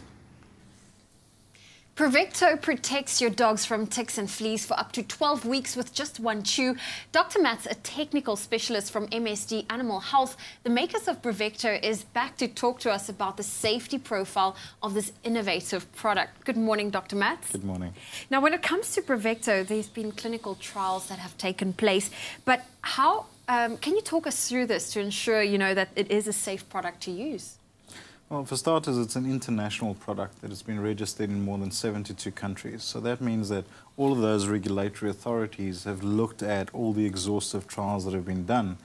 Bravecto protects your dogs from ticks and fleas for up to 12 weeks with just one chew. Dr. Mats, a technical specialist from MSD Animal Health, the makers of Bravecto, is back to talk to us about the safety profile of this innovative product. Good morning, Dr. Mats. Good morning. Now, when it comes to Bravecto, there's been clinical trials that have taken place, but how can you talk us through this to ensure, that it is a safe product to use? Well, for starters, it's an international product that has been registered in more than 72 countries. So that means that all of those regulatory authorities have looked at all the exhaustive trials that have been done,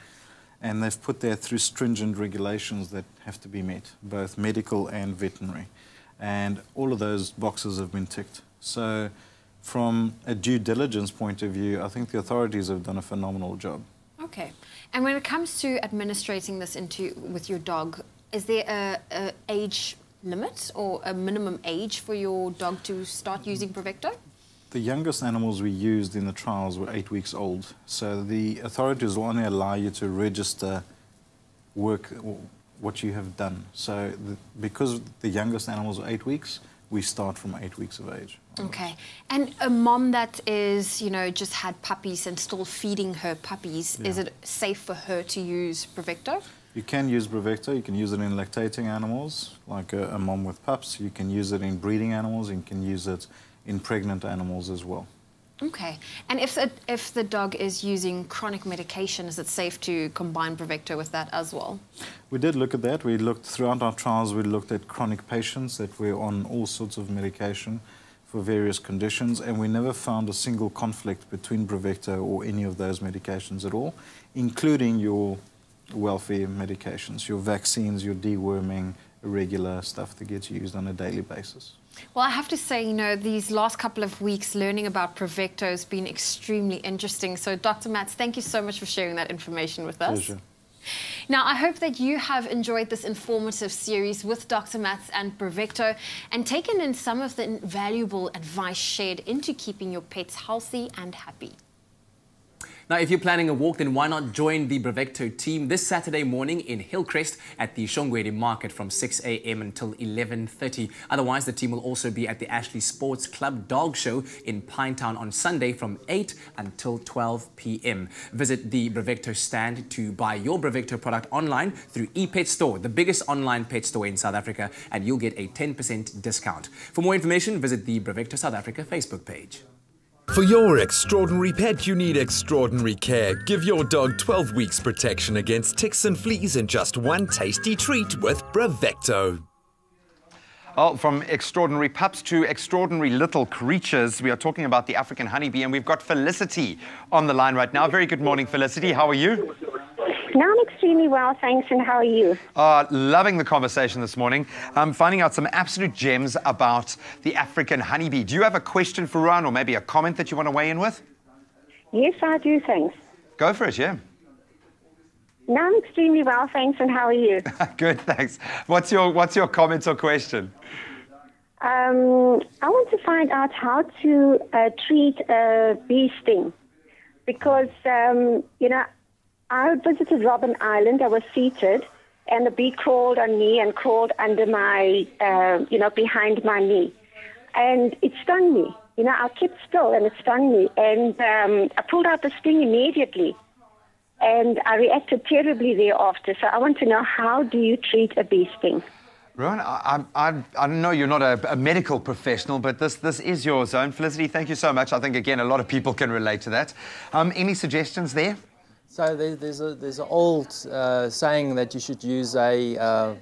and they've put that through stringent regulations that have to be met, both medical and veterinary. And all of those boxes have been ticked. So from a due diligence point of view, I think the authorities have done a phenomenal job. Okay. And when it comes to administrating this with your dog, is there a age limit or a minimum age for your dog to start using Bravecto? The youngest animals we used in the trials were 8 weeks old. So the authorities will only allow you to register what you have done. So because the youngest animals are 8 weeks, we start from 8 weeks of age. Okay. And a mom that is, just had puppies and still feeding her puppies, is it safe for her to use Bravecto? You can use Bravecto. You can use it in lactating animals, like a mom with pups. You can use it in breeding animals. You can use it in pregnant animals as well. Okay. And if the dog is using chronic medication, is it safe to combine Bravecto with that as well? We did look at that. We looked throughout our trials. We looked at chronic patients that were on all sorts of medication for various conditions, and we never found a single conflict between Bravecto or any of those medications at all, including your welfare medications, your vaccines, your deworming, regular stuff that gets used on a daily basis. Well, I have to say, these last couple of weeks learning about Bravecto has been extremely interesting. So, Dr. Mats, thank you so much for sharing that information with us. Pleasure. Now, I hope that you have enjoyed this informative series with Dr. Mats and Bravecto and taken in some of the valuable advice shared into keeping your pets healthy and happy. Now, if you're planning a walk, then why not join the Bravecto team this Saturday morning in Hillcrest at the Shongwedi Market from 6 a.m. until 11:30. Otherwise, the team will also be at the Ashley Sports Club Dog Show in Pinetown on Sunday from 8 until 12 p.m. Visit the Bravecto stand to buy your Bravecto product online through ePet Store, the biggest online pet store in South Africa, and you'll get a 10% discount. For more information, visit the Bravecto South Africa Facebook page. For your extraordinary pet, you need extraordinary care. Give your dog 12 weeks protection against ticks and fleas in just one tasty treat with Bravecto. Well, from extraordinary pups to extraordinary little creatures, we are talking about the African honeybee, and we've got Felicity on the line right now. Very good morning, Felicity. How are you? No, I'm extremely well, thanks, and how are you? Loving the conversation this morning. Finding out some absolute gems about the African honeybee. Do you have a question for Ruan, or maybe a comment that you want to weigh in with? Yes, I do, thanks. Go for it, yeah. No, I'm extremely well, thanks, and how are you? Good, thanks. What's your comment or question? I want to find out how to treat a bee sting, because, I visited Robben Island. I was seated, and the bee crawled on me and crawled under my, behind my knee. And it stung me. I kept still, and it stung me. And I pulled out the sting immediately. And I reacted terribly thereafter. So I want to know, how do you treat a bee sting? Rowan, I know you're not a medical professional, but this is your zone. Felicity, thank you so much. I think, again, a lot of people can relate to that. Any suggestions there? So there's an old saying that you should use a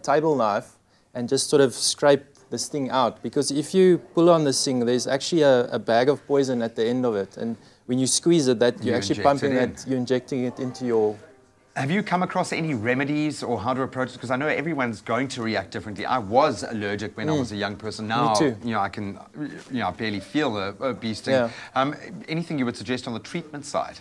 table knife and just sort of scrape the sting out, because if you pull on the sting, there's actually a bag of poison at the end of it, and when you squeeze it, you're actually pumping it, you're injecting it into your... Have you come across any remedies or how to approach it? Because I know everyone's going to react differently. I was allergic when I was a young person. Now, Me too. I can, I barely feel a bee sting. Yeah. Anything you would suggest on the treatment side?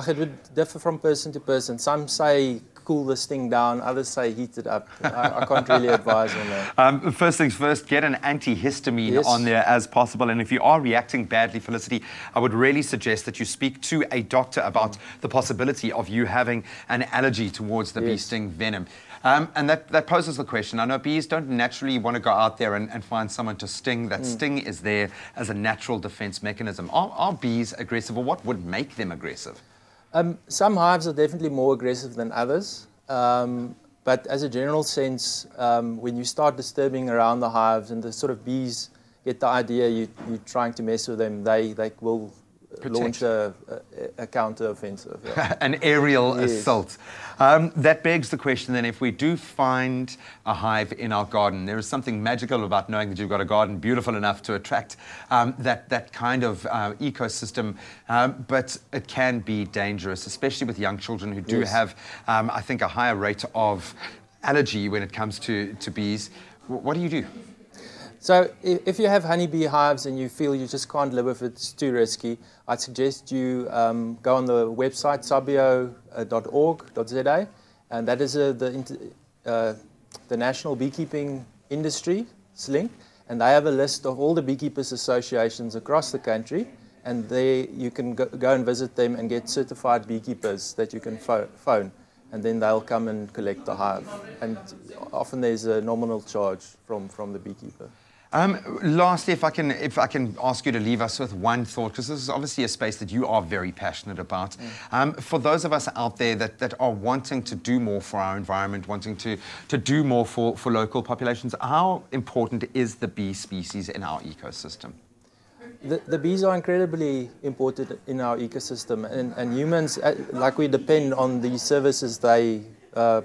It would differ from person to person. Some say cool this thing down, others say heat it up. I can't really advise on that. First things first, get an antihistamine on there as possible. And if you are reacting badly, Felicity, I would really suggest that you speak to a doctor about the possibility of you having an allergy towards the bee sting venom. And that poses the question. I know bees don't naturally want to go out there and find someone to sting. That sting is there as a natural defense mechanism. Are bees aggressive, or what would make them aggressive? Some hives are definitely more aggressive than others, but as a general sense, when you start disturbing around the hives and the sort of bees get the idea you're trying to mess with them, they will launch a counter-offensive. Yeah. An aerial assault. That begs the question then, if we do find a hive in our garden, there is something magical about knowing that you've got a garden beautiful enough to attract that kind of ecosystem, but it can be dangerous, especially with young children who do have, I think, a higher rate of allergy when it comes to bees. What do you do? So if you have honeybee hives and you feel you just can't live with it, it's too risky, I'd suggest you go on the website sabio.org.za, and that is the National Beekeeping Industry's link, and they have a list of all the beekeepers associations across the country, and there you can go and visit them and get certified beekeepers that you can phone, and then they'll come and collect the hive. And often there's a nominal charge from the beekeeper. Lastly, if I can ask you to leave us with one thought, because this is obviously a space that you are very passionate about. For those of us out there that are wanting to do more for our environment, wanting to do more for local populations, how important is the bee species in our ecosystem? The bees are incredibly important in our ecosystem, and humans, like we depend on the services they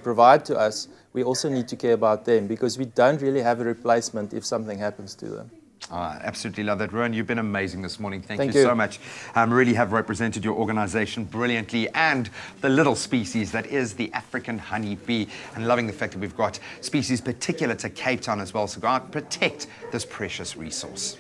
provide to us, we also need to care about them, because we don't really have a replacement if something happens to them. I absolutely love that. Rowan, you've been amazing this morning. Thank you you so much. Really have represented your organization brilliantly, and the little species that is the African honeybee, and loving the fact that we've got species particular to Cape Town as well. So go out and protect this precious resource.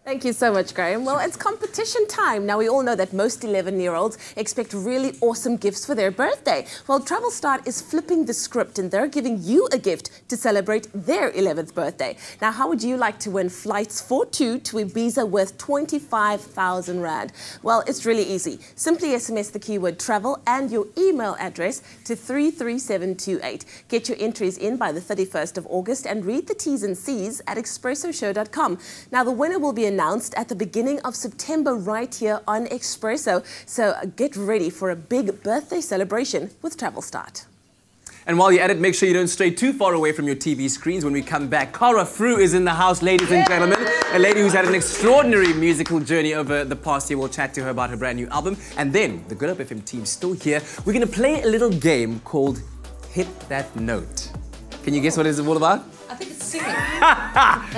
Thank you so much, Graham. Well, it's competition time. Now, we all know that most 11-year-olds expect really awesome gifts for their birthday. Well, Travel Start is flipping the script and they're giving you a gift to celebrate their 11th birthday. Now, how would you like to win flights for two to Ibiza worth 25,000 Rand? Well, it's really easy. Simply SMS the keyword travel and your email address to 33728. Get your entries in by the 31st of August and read the T's and C's at expressoshow.com. Now, the winner will be announced at the beginning of September right here on Expresso. So get ready for a big birthday celebration with Travel Start. And while you're at it, make sure you don't stray too far away from your TV screens. When we come back, Grapefruit is in the house, ladies and gentlemen. A lady who's had an extraordinary musical journey over the past year. We'll chat to her about her brand new album. And then, the Good Up FM team's still here. We're going to play a little game called Hit That Note. Can you guess what it's all about? I think it's singing.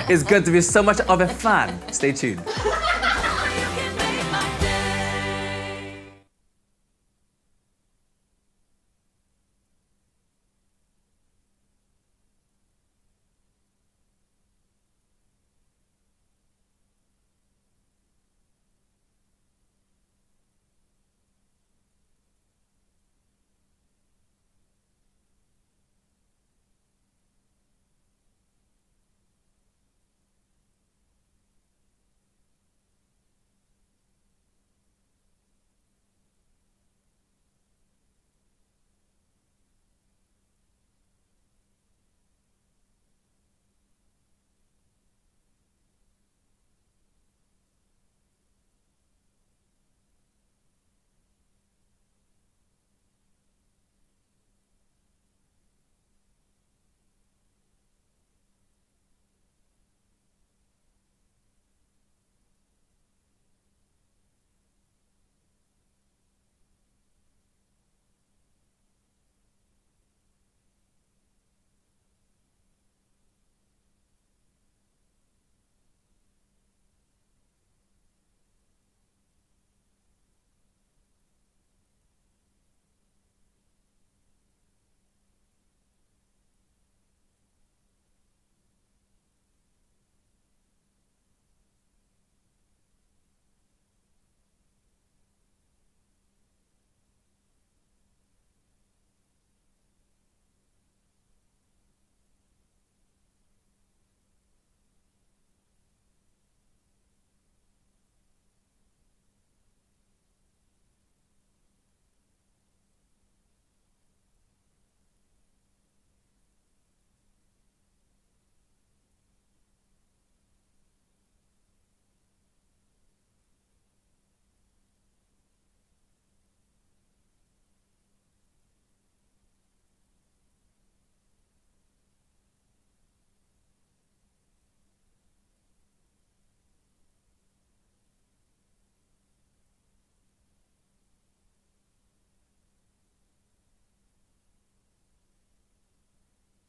It's going to be so much of a fun. Stay tuned.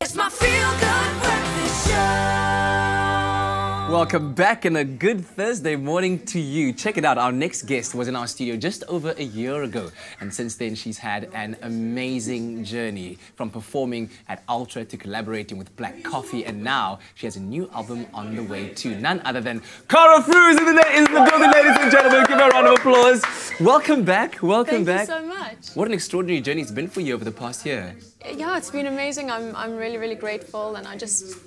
It's my feel-good breakfast show. Welcome back and a good Thursday morning to you. Check it out, our next guest was in our studio just over a year ago. And since then, she's had an amazing journey from performing at Ultra to collaborating with Black Coffee. And now she has a new album on the way too. None other than Grapefruit in the building, ladies and gentlemen. Give her a round of applause. Welcome back. Welcome back. Thank you so much. What an extraordinary journey it's been for you over the past year. Yeah, it's been amazing. I'm really, really grateful, and I just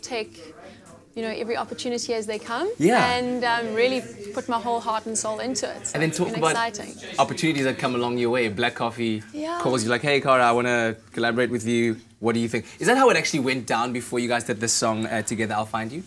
take, every opportunity as they come. Yeah. And really put my whole heart and soul into it. So And then it's talk been about exciting. opportunities that come along your way. Black Coffee Yeah. calls you like, hey, Cara, I want to collaborate with you. What do you think? Is that how it actually went down before you guys did this song together, I'll Find You?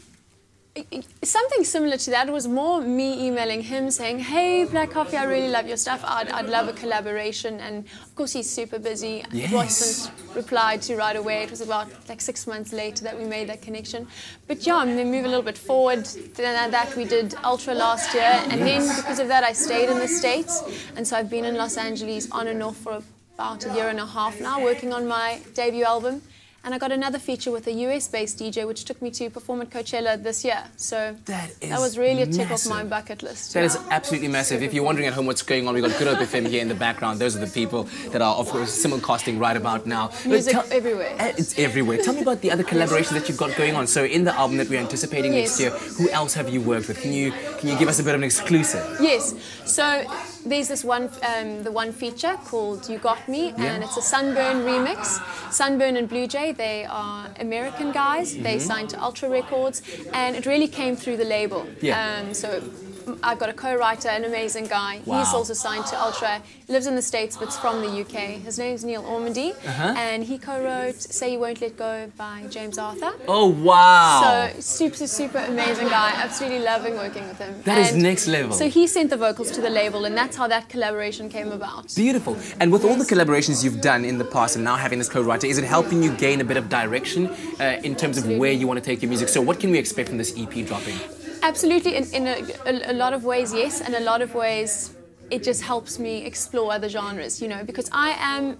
Something similar to that. It was more me emailing him saying, hey, Black Coffee, I really love your stuff. I'd love a collaboration. And of course, he's super busy. Yes. It wasn't replied to right away. It was about like 6 months later that we made that connection. But yeah, and then move a little bit forward. Then that we did Ultra last year. And then because of that, I stayed in the States. And so I've been in Los Angeles on and off for about a year and a half now, working on my debut album. And I got another feature with a US-based DJ, which took me to perform at Coachella this year. So that was really a tick off my bucket list. That is absolutely massive. If you're wondering at home what's going on, we've got Good Hope FM here in the background. Those are the people that are, of course, simulcasting right about now. Music everywhere. It's everywhere. Tell me about the other collaborations that you've got going on. So in the album that we're anticipating next year, who else have you worked with? Can you give us a bit of an exclusive? Yes. So there's this one, the one feature called You Got Me, and it's a Sunburn remix. Sunburn and Blue Jay, they are American guys. They signed to Ultra Records, and it really came through the label. So I've got a co-writer, an amazing guy. Wow. He's also signed to Ultra. He lives in the States, but it's from the UK. His name's Neil Ormandy, and he co-wrote Say You Won't Let Go by James Arthur. Oh, wow. So super amazing guy. Absolutely loving working with him. That is next level. So he sent the vocals to the label, and that's how that collaboration came about. Beautiful. And with all the collaborations you've done in the past and now having this co-writer, is it helping you gain a bit of direction in terms of where you want to take your music? So what can we expect from this EP dropping? Absolutely. In a lot of ways, yes. And a lot of ways, it just helps me explore other genres, you know, because I am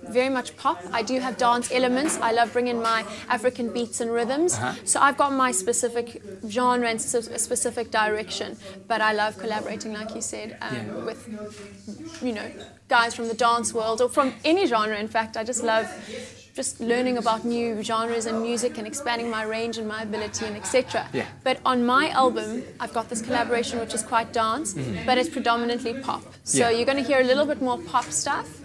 very much pop. I do have dance elements. I love bringing my African beats and rhythms. So I've got my specific genre and specific direction. But I love collaborating, like you said, with, you know, guys from the dance world or from any genre. In fact, I just love just learning about new genres and music and expanding my range and my ability and etc. But on my album, I've got this collaboration which is quite dance, but it's predominantly pop. So you're going to hear a little bit more pop stuff.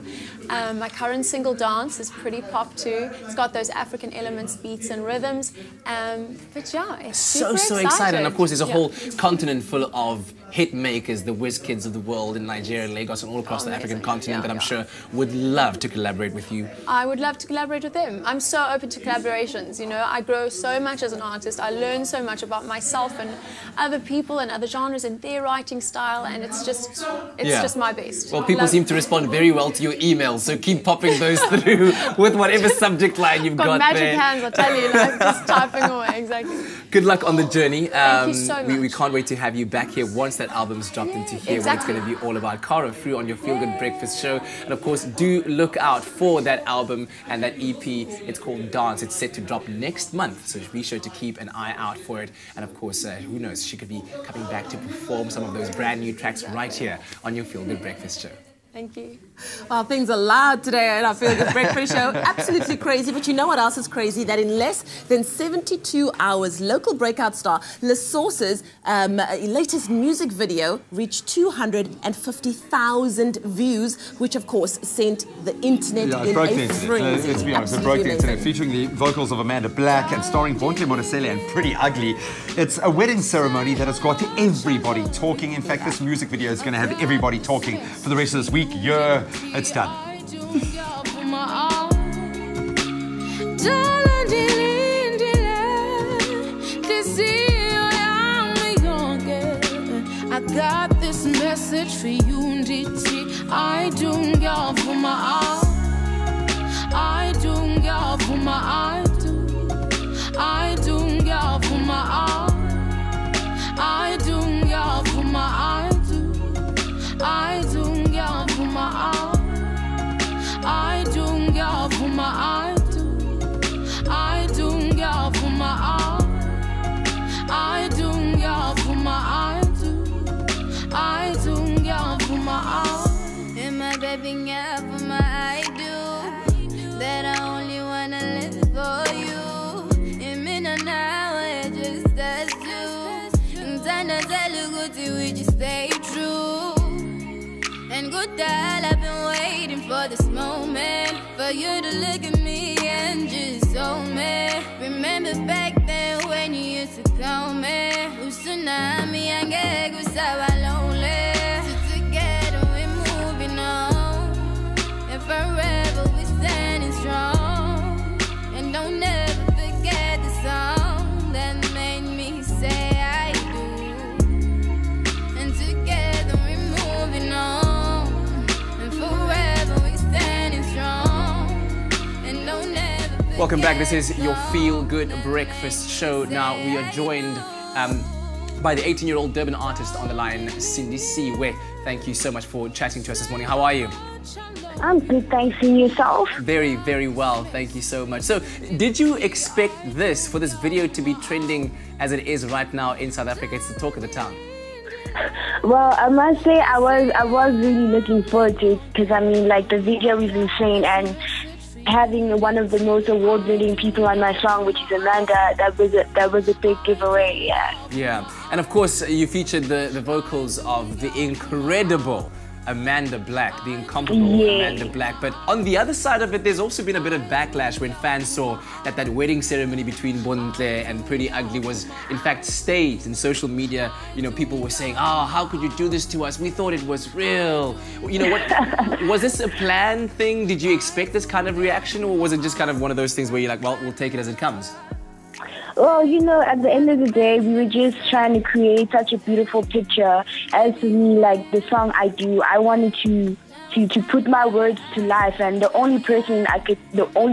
My current single, Dance, is pretty pop too. It's got those African elements, beats and rhythms. But yeah, it's so excited. And of course, there's a whole continent full of hit makers, the whiz kids of the world in Nigeria, Lagos, and all across the African continent that I'm sure would love to collaborate with you. I would love to collaborate with them. I'm so open to collaborations, you know. I grow so much as an artist. I learn so much about myself and other people and other genres and their writing style, and it's just my best. Well, people seem to respond very well to your emails, so keep popping those through with whatever subject line you've got magic there. hands, I'll tell you, like just typing away, exactly. Good luck on the journey. Thank you so much. We can't wait to have you back here once that album's dropped and to hear what it's going to be all about. Grapefruit on your Feel Good Breakfast show. And of course, do look out for that album and that EP. It's called Dance. It's set to drop next month, so be sure to keep an eye out for it. And of course, who knows, she could be coming back to perform some of those brand new tracks right here on your Feel Good Breakfast show. Thank you. Well, things are loud today at our Feel Good Breakfast show. Absolutely crazy. But you know what else is crazy? That in less than 72 hours, local breakout star La Source's latest music video reached 250,000 views, which of course sent the internet in a frenzy. Let's be honest, it broke the internet, featuring the vocals of Amanda Black and starring Bontle Morosele and Pretty Ugly. It's a wedding ceremony that has got everybody talking. In fact, this music video is going to have everybody talking for the rest of this week. It's done. I got this message for you, DT. I do y'all for my all. I do y'all for my I do. I do y'all for my all. I do y'all for my I do. I do y'all for my all. I do y'all for my I do. I do y'all for my all. I do y'all for my I do. I do y'all for my all. And my baby y'all for my I do. That I only wanna live for you. And me no now I just as you. And Tana tell you good we just stay true. And good that I've been waiting for this moment, for you to look at me and just hold me. Remember back then when you used to call me Usunami and get so lonely. So together we're moving on, and forever we're standing strong. And don't ever forget the song that made me say I do. And together we're moving on. Welcome back. This is your Feel Good Breakfast show. Now we are joined by the 18-year-old Durban artist on the line, Cindy Siwe. Thank you so much for chatting to us this morning. How are you? I'm good, thanks. And yourself? Very, very well. Thank you so much. So, did you expect for this video to be trending as it is right now in South Africa? It's the talk of the town. Well, I must say I was really looking forward to it because I mean, like, the video is insane, and having one of the most award-winning people on my song, which is Amanda, that was a big giveaway. Yeah, and of course you featured the vocals of the incredible Amanda Black, the incomparable Amanda Black. But on the other side of it, there's also been a bit of backlash when fans saw that wedding ceremony between Bontle and Pretty Ugly was in fact staged. In social media, you know, people were saying, "Oh, how could you do this to us? We thought it was real." You know, what was this a planned thing? Did you expect this kind of reaction, or was it just kind of one of those things where you're like, "Well, we'll take it as it comes"? Well, you know, at the end of the day, we were just trying to create such a beautiful picture. As for me, like the song I do, I wanted to put my words to life, and the only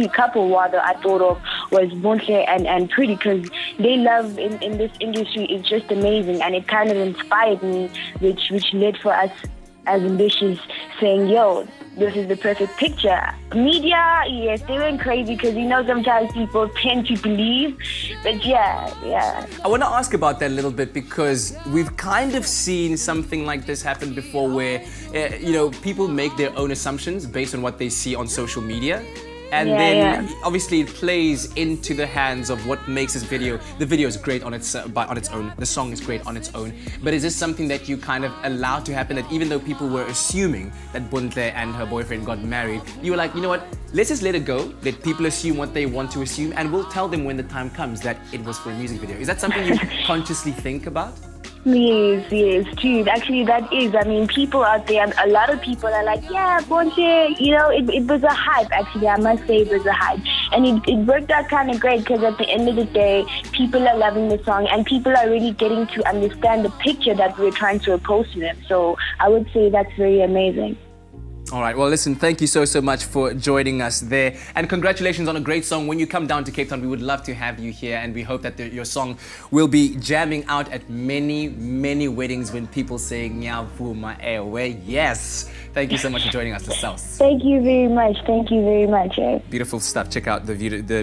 couple rather I thought of was Bontle and Pretty, because they love in this industry is just amazing, and it kind of inspired me, which led for us as ambitious saying, "Yo, this is the perfect picture." Media, yes, they went crazy because, you know, sometimes people tend to believe. But yeah. I want to ask about that a little bit because we've kind of seen something like this happen before where, you know, people make their own assumptions based on what they see on social media. And then obviously it plays into the hands of what makes this video. The video is great on its own. The song is great on its own. But is this something that you kind of allowed to happen, that even though people were assuming that Bontle and her boyfriend got married, you were like, you know what, let's just let it go, let people assume what they want to assume, and we'll tell them when the time comes that it was for a music video. Is that something you consciously think about? Yes, true. Actually, that is. I mean, people out there, a lot of people are like, yeah, Bontle, you know, it was a hype. Actually, I must say it was a hype. And it worked out kind of great because at the end of the day, people are loving the song and people are really getting to understand the picture that we're trying to oppose to them. So I would say that's very amazing. All right, well, listen, thank you so much for joining us there. And congratulations on a great song. When you come down to Cape Town, we would love to have you here, and we hope that your song will be jamming out at many, many weddings when people say, "Nyavuma ewe." Yes. Thank you so much for joining us, the South. Thank you very much. Thank you very much. Beautiful stuff. Check out the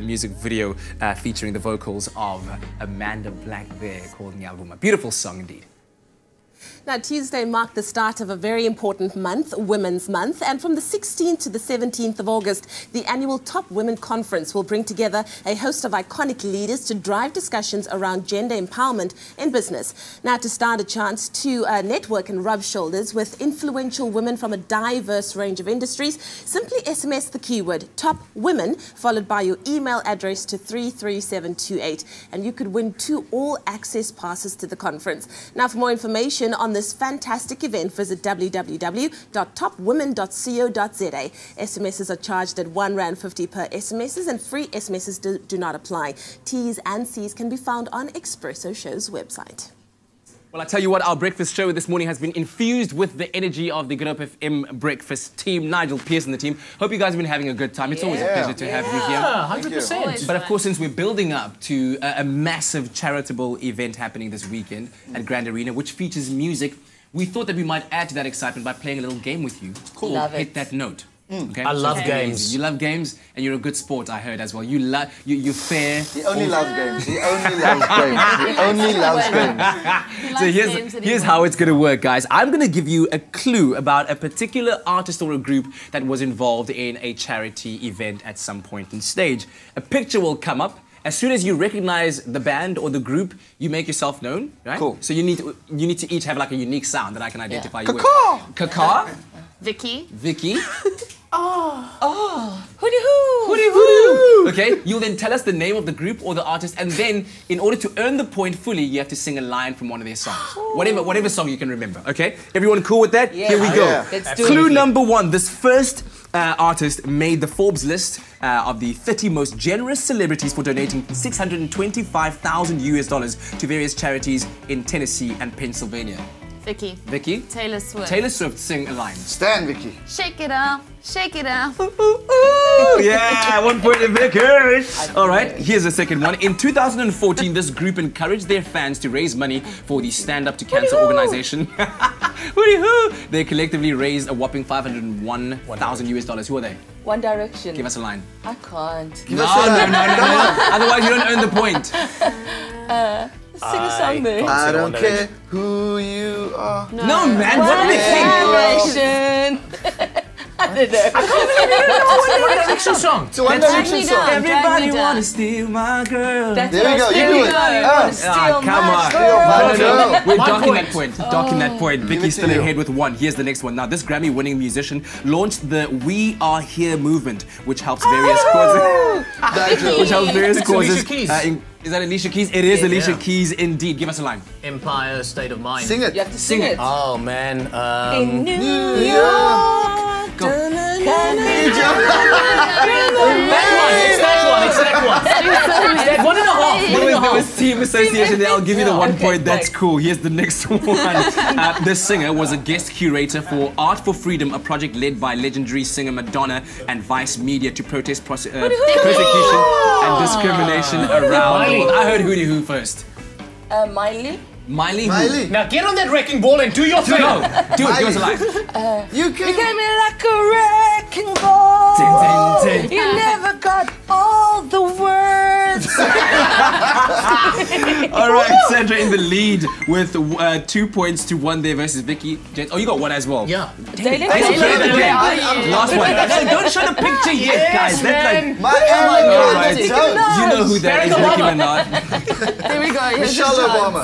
music video featuring the vocals of Amanda Black there called Nyavuma. Beautiful song indeed. Now, Tuesday marked the start of a very important month, Women's Month, and from the 16th to the 17th of August, the annual Top Women Conference will bring together a host of iconic leaders to drive discussions around gender empowerment in business. Now, to start, a chance to network and rub shoulders with influential women from a diverse range of industries. Simply SMS the keyword Top Women, followed by your email address to 33728, and you could win 2 all-access passes to the conference. Now, for more information on this fantastic event, visit www.topwomen.co.za. SMSs are charged at R1.50 per SMSs, and free SMSs do not apply. T's and C's can be found on Expresso Show's website. Well, I tell you what, our breakfast show this morning has been infused with the energy of the Good FM breakfast team. Nigel Pearson, the team. Hope you guys have been having a good time. It's always a pleasure to have you here. 100%. But of course, since we're building up to a massive charitable event happening this weekend at Grand Arena, which features music, we thought that we might add to that excitement by playing a little game with you. Cool. Love it. Hit that note. Okay? I love games. You love games, and you're a good sport, I heard as well. You're fair. He only loves games. He only loves games. He only loves games. So here's how it's going to work, guys. I'm going to give you a clue about a particular artist or a group that was involved in a charity event at some point in stage. A picture will come up. As soon as you recognize the band or the group, you make yourself known, right? Cool. So you need to each have like a unique sound that I can identify you with. Kaka. Vicky. Hooty-hoo! Okay, you'll then tell us the name of the group or the artist, and then in order to earn the point fully, you have to sing a line from one of their songs. Whatever song you can remember, okay? Everyone cool with that? Yeah. Here we go. Yeah. Let's do it. Clue number 1. This first artist made the Forbes list of the 30 most generous celebrities for donating $625,000 to various charities in Tennessee and Pennsylvania. Vicky. Taylor Swift, sing a line. Stan, Vicky. Shake it up, shake it up. Ooh, ooh, ooh. Yeah, 1 point to Vickers. All right, here's the second one. In 2014, this group encouraged their fans to raise money for the Stand Up to Cancer organization. Hooty-hoo! They collectively raised a whopping $501,000 US. Who are they? One Direction. Give us a line. I can't. No. Otherwise, you don't earn the point. Sing a song then. I don't care who you are. No, man, what do they think? Direction. I don't know. I can't believe you don't know One Direction song. It's a One Direction song. Everybody wanna steal my girl. There we go. You do it. Come on. No. We're docking that point. Docking that point. Vicky's still ahead with one. Here's the next one. Now, this Grammy-winning musician launched the We Are Here movement, which helps various causes. Which helps various causes. Is that Alicia Keys? It is Alicia Keys indeed. Give us a line. Empire State of Mind. Sing it. You have to sing it. Oh man. In New York. That one. It's that one. 1.5. There was team association there. I'll give you the 1 point. That's cool. Here's the next one. The singer was a guest curator for Art for Freedom, a project led by legendary singer Madonna and Vice Media to protest persecution and discrimination around the world. I heard Hootie Hoo first. Miley. Miley. Now get on that wrecking ball and do your thing. Go. Do it. Give us a line. You came in like a wrecking ball. You never got all the words. All right, Sandra in the lead with 2 points to 1 there versus Vicky. Oh, you got one as well. Yeah. Last one. Don't show the picture yet, guys. That's like Nicki Minaj. You know who that is, Nicki Minaj. There we go. Michelle Obama.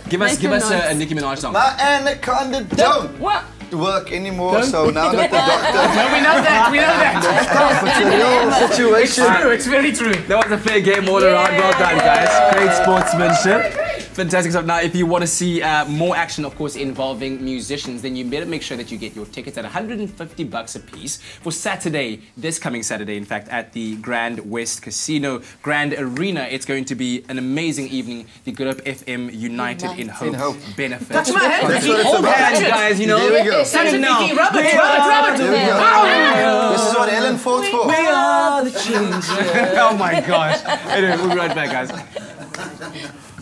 Give us a Nicki Minaj song. My anaconda don't work anymore, so now that the doctor... No, we know that. It's a real situation. It's true. It's very true. That was a fair game all around. Well done, guys. Great sportsmanship. Fantastic stuff. Now, if you want to see more action, of course, involving musicians, then you better make sure that you get your tickets at $150 a piece for Saturday, this coming Saturday, in fact, at the Grand West Casino Grand Arena. It's going to be an amazing evening. The Good Up FM United in Hope benefit. Touch my hand. Hold hands, guys, you know. There we go. Saturday, now. rub it. There we go. This is what Ellen fought for. We are the children. Oh my gosh. Anyway, we'll be right back, guys.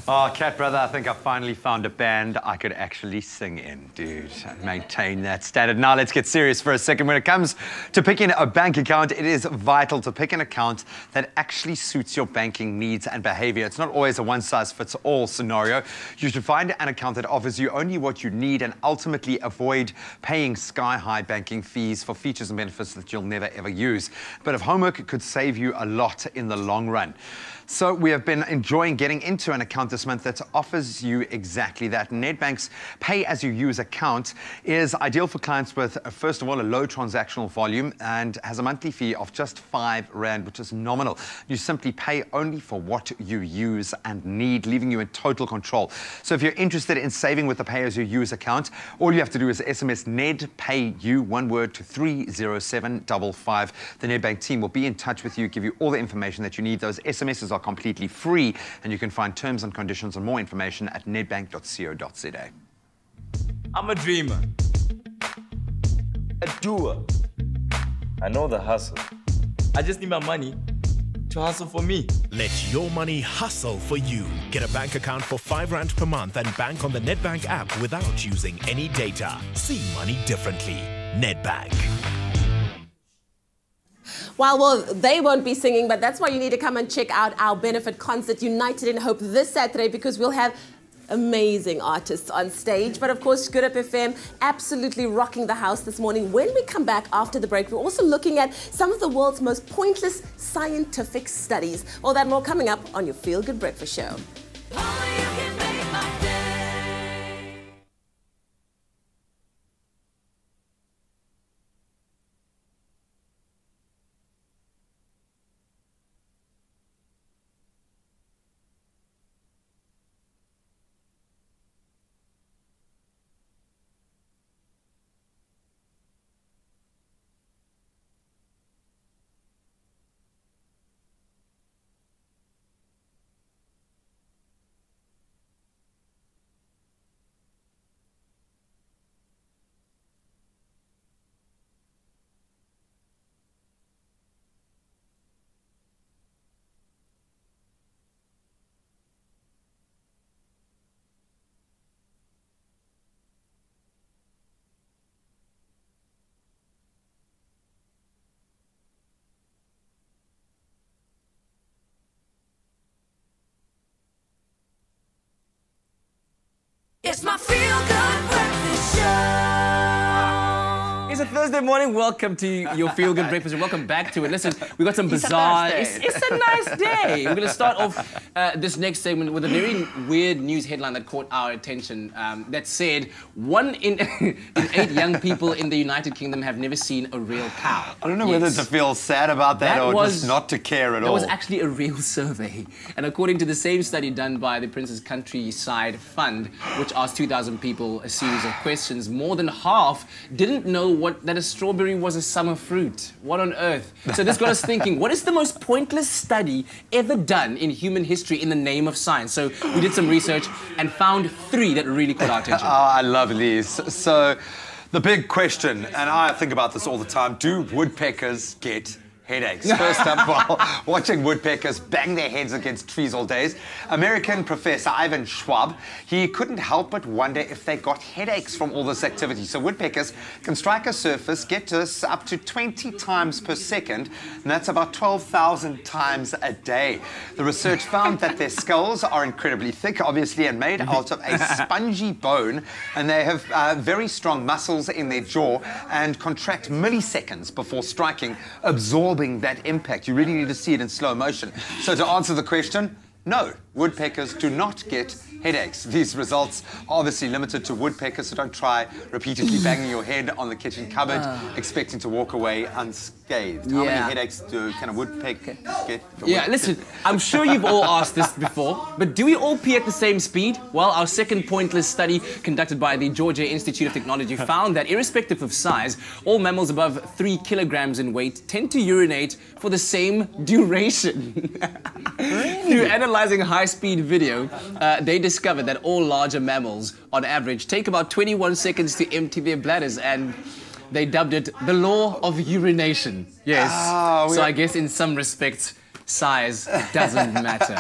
Oh, Cat Brother, I think I finally found a band I could actually sing in, dude. Maintain that standard. Now let's get serious for a second. When it comes to picking a bank account, it is vital to pick an account that actually suits your banking needs and behavior. It's not always a one-size-fits-all scenario. You should find an account that offers you only what you need and ultimately avoid paying sky-high banking fees for features and benefits that you'll never ever use. But if homework could save you a lot in the long run. So we have been enjoying getting into an account this month that offers you exactly that. Nedbank's pay-as-you-use account is ideal for clients with, first of all, a low transactional volume and has a monthly fee of just R5, which is nominal. You simply pay only for what you use and need, leaving you in total control. So if you're interested in saving with the pay-as-you-use account, all you have to do is SMS NEDPAYU, one word, to 30755. The Nedbank team will be in touch with you, give you all the information that you need. Those SMSs are completely free, and you can find terms and conditions and more information at nedbank.co.za. I'm a dreamer, a doer. I know the hustle. I just need my money to hustle for me. Let your money hustle for you. Get a bank account for R5 per month and bank on the Nedbank app without using any data. See money differently. Nedbank. Well, they won't be singing, but that's why you need to come and check out our benefit concert, United in Hope, this Saturday, because we'll have amazing artists on stage. But of course, Good Up FM absolutely rocking the house this morning. When we come back after the break, we're also looking at some of the world's most pointless scientific studies. All that and more coming up on your Feel Good Breakfast Show. Feel Good Breakfast Show. It's a Thursday morning. Welcome to your Feel Good Breakfast. Welcome back to it. Listen, we got some bizarre. It's a nice day. We're going to start off this next segment with a very weird news headline that caught our attention. That said, 1 in 8 young people in the United Kingdom have never seen a real cow. I don't know whether to feel sad about that or just not to care at all. That was actually a real survey. And according to the same study done by the Prince's Countryside Fund, which asked 2,000 people a series of questions, more than half didn't know that a strawberry was a summer fruit. What on earth? So this got us thinking, what is the most pointless study ever done in human history in the name of science? So we did some research and found 3 that really caught our attention. Oh, I love these. So the big question, and I think about this all the time, do woodpeckers get headaches? First up, while watching woodpeckers bang their heads against trees all day, American professor Ivan Schwab, he couldn't help but wonder if they got headaches from all this activity. So woodpeckers can strike a surface, get this up to 20 times per second, and that's about 12,000 times a day. The research found that their skulls are incredibly thick, obviously, and made out of a spongy bone, and they have very strong muscles in their jaw and contract milliseconds before striking, absorbing that impact. You really need to see it in slow motion. So to answer the question, no, woodpeckers do not get headaches. These results are obviously limited to woodpeckers, so don't try repeatedly banging your head on the kitchen cupboard expecting to walk away unscathed. How many headaches can a woodpecker get? Yeah, listen, I'm sure you've all asked this before, but do we all pee at the same speed? Well, our second pointless study conducted by the Georgia Institute of Technology found that irrespective of size, all mammals above 3 kilograms in weight tend to urinate for the same duration. Through analyzing high-speed video, they discovered that all larger mammals, on average, take about 21 seconds to empty their bladders, and they dubbed it the law of urination. Yes. So I guess in some respects, size doesn't matter.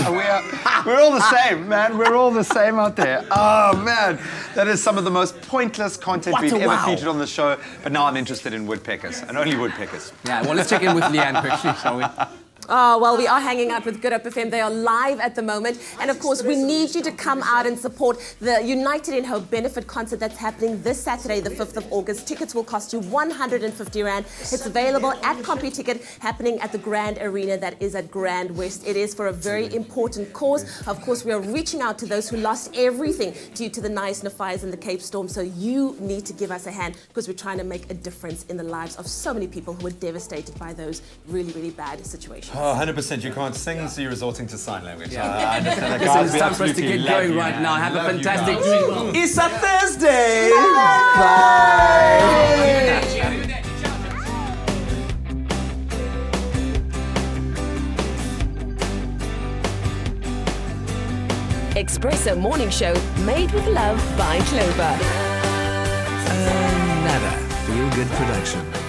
We're all the same, man. We're all the same out there. Oh, man. That is some of the most pointless content we've ever featured on the show. But now I'm interested in woodpeckers, and only woodpeckers. Yeah, well, let's check in with Leanne quickly, shall we? Oh, well, we are hanging out with Good Hope FM. They are live at the moment. And, of course, we need you to come out and support the United in Hope benefit concert that's happening this Saturday, the 5th of August. Tickets will cost you 150 Rand. It's available at CompuTicket, happening at the Grand Arena that is at Grand West. It is for a very important cause. Of course, we are reaching out to those who lost everything due to the Nice fires and the Cape Storm. So you need to give us a hand because we're trying to make a difference in the lives of so many people who were devastated by those really, really bad situations. Oh, 100%. You can't sing, so you're resorting to sign language. Yeah. I understand that. Guys, it's time for us to get going right now. Have a fantastic week. It's a Thursday. Bye. Expresso Morning Show, made with love by Clover. Another Feel Good production.